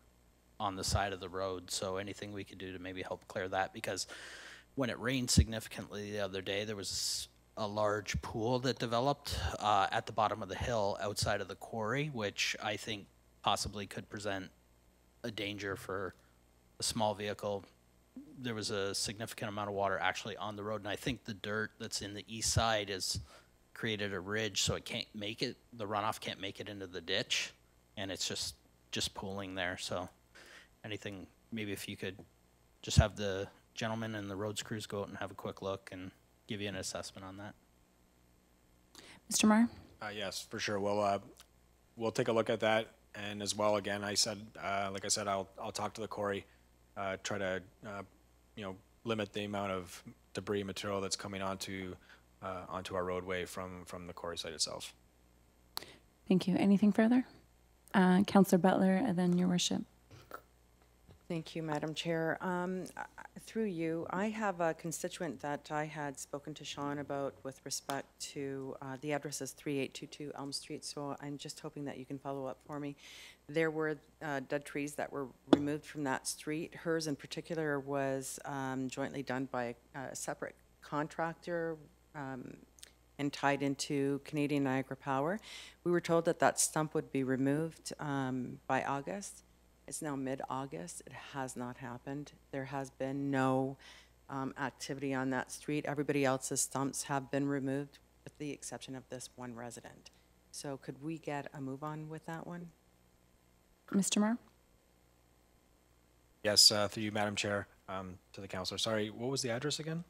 on the side of the road. So anything we could do to maybe help clear that, because when it rained significantly the other day, there was a large pool that developed at the bottom of the hill outside of the quarry, which I think possibly could present a danger for a small vehicle. There was a significant amount of water actually on the road, and I think the dirt that's in the east side has created a ridge, so it can't make it, the runoff can't make it into the ditch, and it's just pooling there. So anything, maybe if you could just have the gentleman and the roads crews go out and have a quick look and give you an assessment on that. Mr. Marr? Yes, for sure. We'll take a look at that, and as well, again, like I said, I'll talk to the quarry, try to limit the amount of debris material that's coming onto our roadway from the quarry site itself. Thank you. Anything further? Councillor Butler, and then your worship. Thank you, Madam Chair. Through you, I have a constituent that I had spoken to Sean about with respect to the address is 3822 Elm Street, so I'm just hoping that you can follow up for me. There were dead trees that were removed from that street. Hers in particular was jointly done by a separate contractor and tied into Canadian Niagara Power. We were told that that stump would be removed by August. It's now mid-August. It has not happened. There has been no activity on that street. Everybody else's stumps have been removed with the exception of this one resident. So could we get a move on with that one? Mr. Marr? Yes, through you, Madam Chair, to the councillor. Sorry, what was the address again?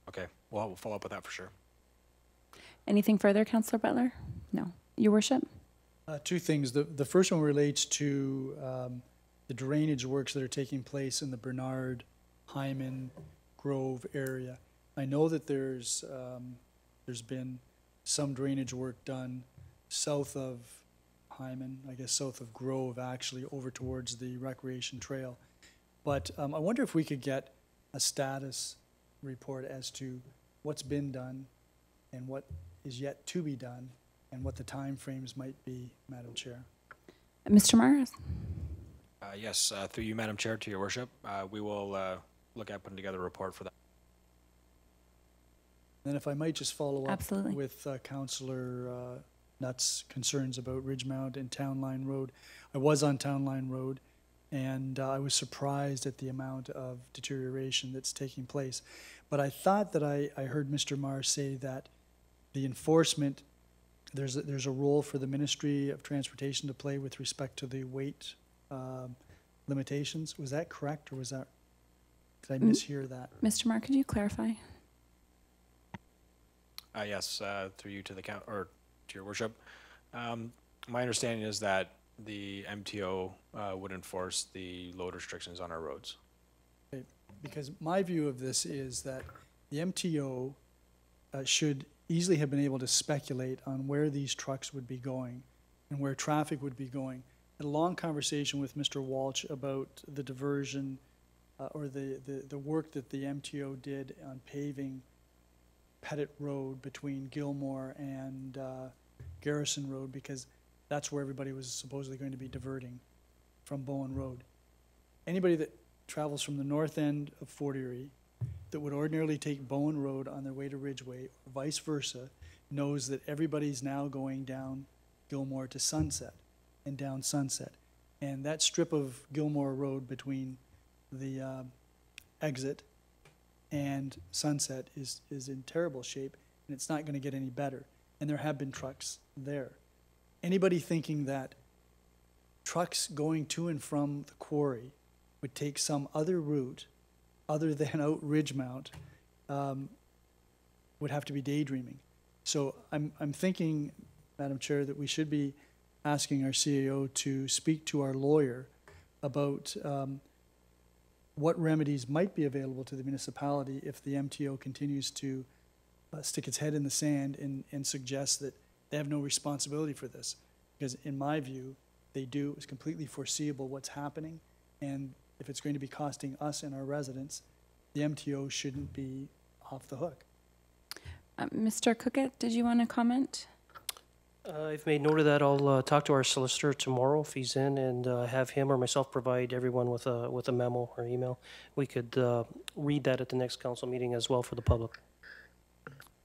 Okay, well, we'll follow up with that for sure. Anything further, Councillor Butler? No. Your worship? Two things. The first one relates to the drainage works that are taking place in the Bernard, Hyman, Grove area. I know that there's been some drainage work done south of Hyman, I guess south of Grove actually, over towards the recreation trail. But I wonder if we could get a status report as to what's been done and what is yet to be done, and what the time frames might be, Madam Chair. Mr. Marr? Yes, through you, Madam Chair, to your worship, we will look at putting together a report for that. And if I might just follow up Absolutely. with Councillor Nutt's concerns about Ridgemount and Town Line Road. I was on Town Line Road. And I was surprised at the amount of deterioration that's taking place. But I thought that I heard Mr. Marr say that the enforcement, there's a role for the Ministry of Transportation to play with respect to the weight limitations. Was that correct, or was that, did I mishear that? Mr. Marr, could you clarify? Yes, through you to the or to your worship. My understanding is that the MTO would enforce the load restrictions on our roads. Okay, because my view of this is that the MTO should easily have been able to speculate on where these trucks would be going and where traffic would be going. I had a long conversation with Mr. Walsh about the diversion or the work that the MTO did on paving Pettit Road between Gilmore and Garrison Road, because that's where everybody was supposedly going to be diverting from Bowen Road. Anybody that travels from the north end of Fort Erie that would ordinarily take Bowen Road on their way to Ridgeway, or vice versa, knows that everybody's now going down Gilmore to Sunset and down Sunset. And that strip of Gilmore Road between the exit and Sunset is in terrible shape, and it's not going to get any better. And there have been trucks there. Anybody thinking that trucks going to and from the quarry would take some other route other than out Ridgemount would have to be daydreaming. So I'm thinking, Madam Chair, that we should be asking our CAO to speak to our lawyer about what remedies might be available to the municipality if the MTO continues to stick its head in the sand and suggest that they have no responsibility for this. Because in my view, they do. It's completely foreseeable what's happening. And if it's going to be costing us and our residents, the MTO shouldn't be off the hook. Mr. Cookett, did you want to comment? I've made note of that. I'll talk to our solicitor tomorrow if he's in, and have him or myself provide everyone with a memo or email. We could read that at the next council meeting as well for the public.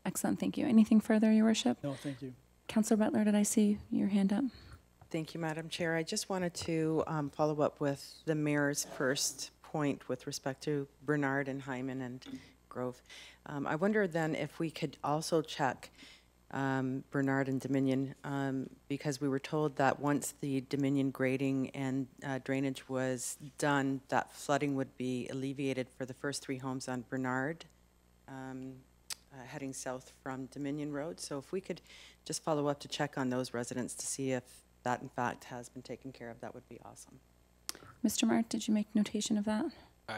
Excellent, thank you. Anything further, Your Worship? No, thank you. Councillor Butler, did I see your hand up? Thank you, Madam Chair. I just wanted to follow up with the mayor's first point with respect to Bernard and Hyman and Grove. I wonder then if we could also check Bernard and Dominion, because we were told that once the Dominion grading and drainage was done, that flooding would be alleviated for the first 3 homes on Bernard, heading south from Dominion Road. So if we could just follow up to check on those residents to see if that in fact has been taken care of, that would be awesome. Mr. Mark, did you make notation of that?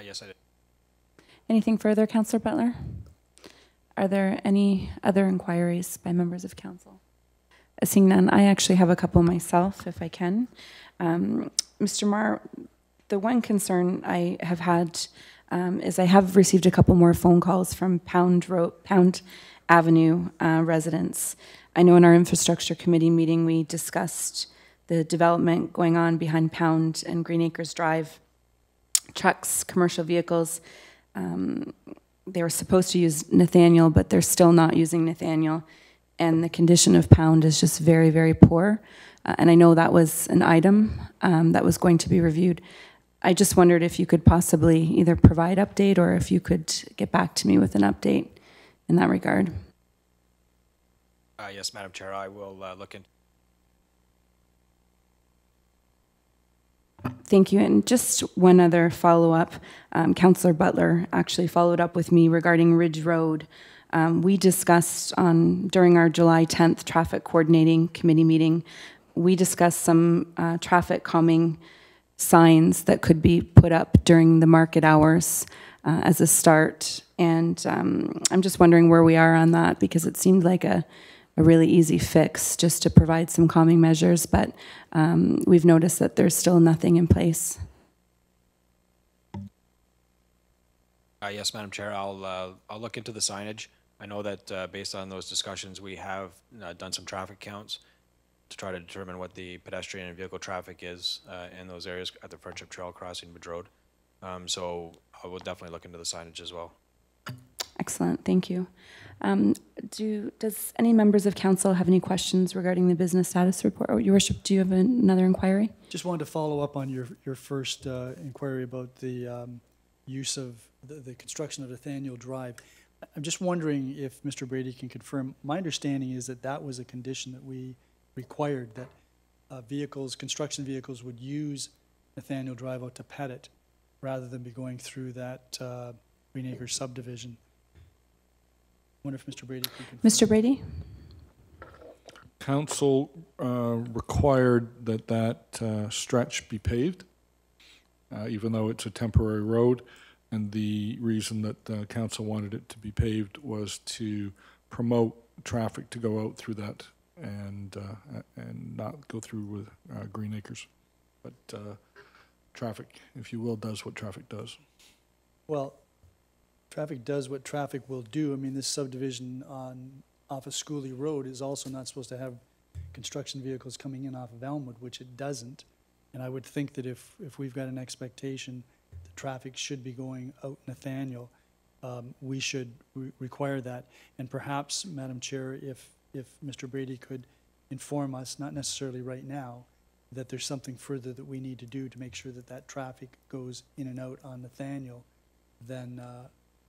Yes, I did. Anything further, Councillor Butler? Are there any other inquiries by members of council? Seeing none, I actually have a couple myself, if I can. Mr. Marr, the one concern I have had is I have received a couple more phone calls from Pound Avenue residents. I know in our infrastructure committee meeting we discussed the development going on behind Pound and Green Acres Drive. Trucks, commercial vehicles, they were supposed to use Nathaniel, but they're still not using Nathaniel. And the condition of Pound is just very, very poor. And I know that was an item that was going to be reviewed. I just wondered if you could possibly either provide update or if you could get back to me with an update in that regard. Yes, Madam Chair, I will look into. Thank you. And just one other follow-up. Councillor Butler actually followed up with me regarding Ridge Road. We discussed during our July 10th traffic coordinating committee meeting, we discussed some traffic calming signs that could be put up during the market hours as a start. And I'm just wondering where we are on that, because it seemed like a really easy fix just to provide some calming measures, but we've noticed that there's still nothing in place. Yes, Madam Chair, I'll look into the signage. I know that based on those discussions, we have done some traffic counts to try to determine what the pedestrian and vehicle traffic is in those areas at the Friendship Trail crossing Ridge Road. So I will definitely look into the signage as well. Excellent, thank you. Does any members of council have any questions regarding the business status report? Oh, Your Worship, do you have another inquiry? Just wanted to follow up on your first inquiry about the use of the construction of Nathaniel Drive. I'm just wondering if Mr. Brady can confirm. My understanding is that that was a condition that we required, that construction vehicles would use Nathaniel Drive out to Pettit rather than be going through that Green Acres subdivision. I wonder if Mr. Brady can confirm. Mr. Brady? Council required that stretch be paved, even though it's a temporary road. And the reason that council wanted it to be paved was to promote traffic to go out through that and not go through with Green Acres. But traffic, if you will, does what traffic does. Well, traffic does what traffic will do. I mean, this subdivision off of Schooley Road is also not supposed to have construction vehicles coming in off of Elmwood, which it doesn't. And I would think that if we've got an expectation that traffic should be going out Nathaniel, we should require that. And perhaps, Madam Chair, if Mr. Brady could inform us, not necessarily right now, that there's something further that we need to do to make sure that that traffic goes in and out on Nathaniel, then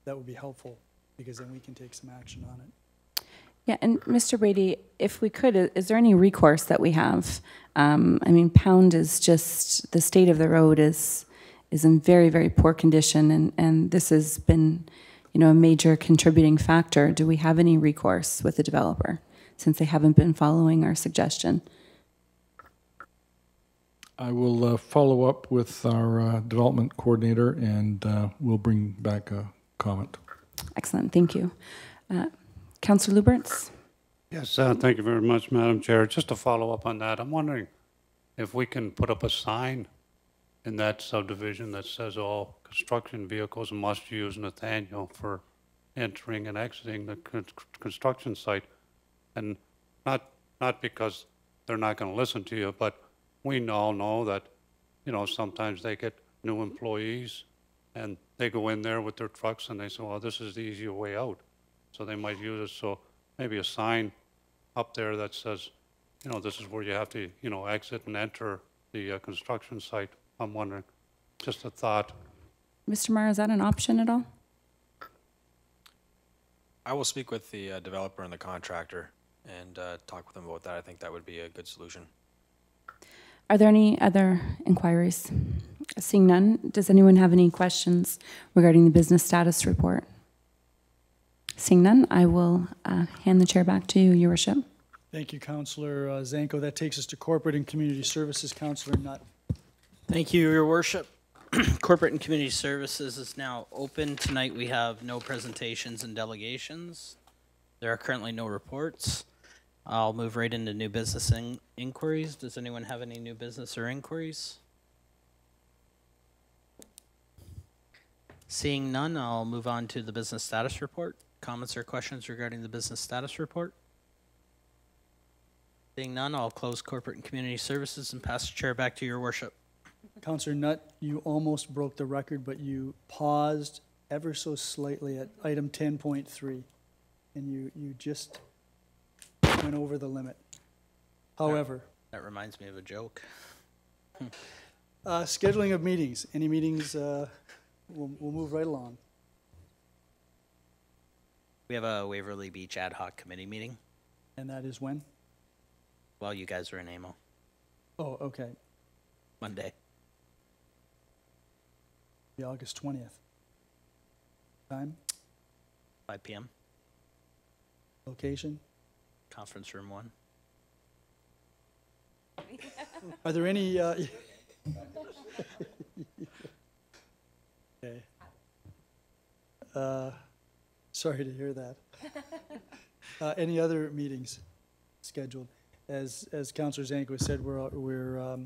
that would be helpful, because then we can take some action on it. Yeah, and Mr. Brady, if we could, is there any recourse that we have? I mean, Pound is just, the state of the road is in very, very poor condition, and this has been, you know, a major contributing factor. Do we have any recourse with the developer, since they haven't been following our suggestion? I will follow up with our development coordinator, and we'll bring back a comment. Excellent, thank you. Councillor Luberts? Yes, thank you very much, Madam Chair. Just to follow up on that, I'm wondering if we can put up a sign in that subdivision that says all construction vehicles must use Nathaniel for entering and exiting the construction site. And not because they're not going to listen to you, but we all know that, you know, sometimes they get new employees and they go in there with their trucks and they say, well, this is the easier way out. So they might use it. So maybe a sign up there that says, you know, this is where you have to, you know, exit and enter the construction site. I'm wondering, just a thought. Mr. Marr, is that an option at all? I will speak with the developer and the contractor and talk with them about that. I think that would be a good solution. Are there any other inquiries? Seeing none, does anyone have any questions regarding the business status report? Seeing none, I will hand the chair back to you, Your Worship. Thank you, Councillor Zanko. That takes us to Corporate and Community Services, Councillor Nutt. Thank you, Your Worship. Corporate and Community Services is now open. Tonight we have no presentations and delegations. There are currently no reports. I'll move right into new business inquiries. Does anyone have any new business or inquiries? Seeing none, I'll move on to the business status report. Comments or questions regarding the business status report? Seeing none, I'll close Corporate and Community Services and pass the chair back to Your Worship. Councillor Nutt, you almost broke the record, but you paused ever so slightly at item 10.3, and you just went over the limit. However, that reminds me of a joke. Scheduling of meetings. Any meetings? We'll move right along. We have a Waverly Beach Ad Hoc Committee meeting. And that is when? While you guys are in AMO. Oh, okay. Monday. The August 20th. Time? 5 p.m. Location? Conference room 1. Are there any... Okay. Sorry to hear that. Any other meetings scheduled? As Councillor Zanko said, we're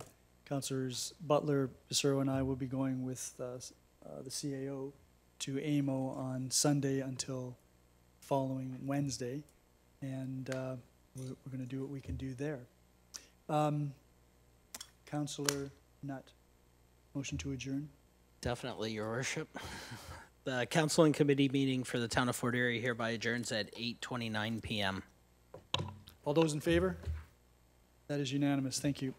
Councillors Butler, Pissarro, and I will be going with the CAO to AMO on Sunday until following Wednesday, and we're going to do what we can do there. Councillor Nutt, motion to adjourn. Definitely, Your Worship. The council and committee meeting for the town of Fort Erie hereby adjourns at 8:29 p.m. All those in favor? That is unanimous. Thank you.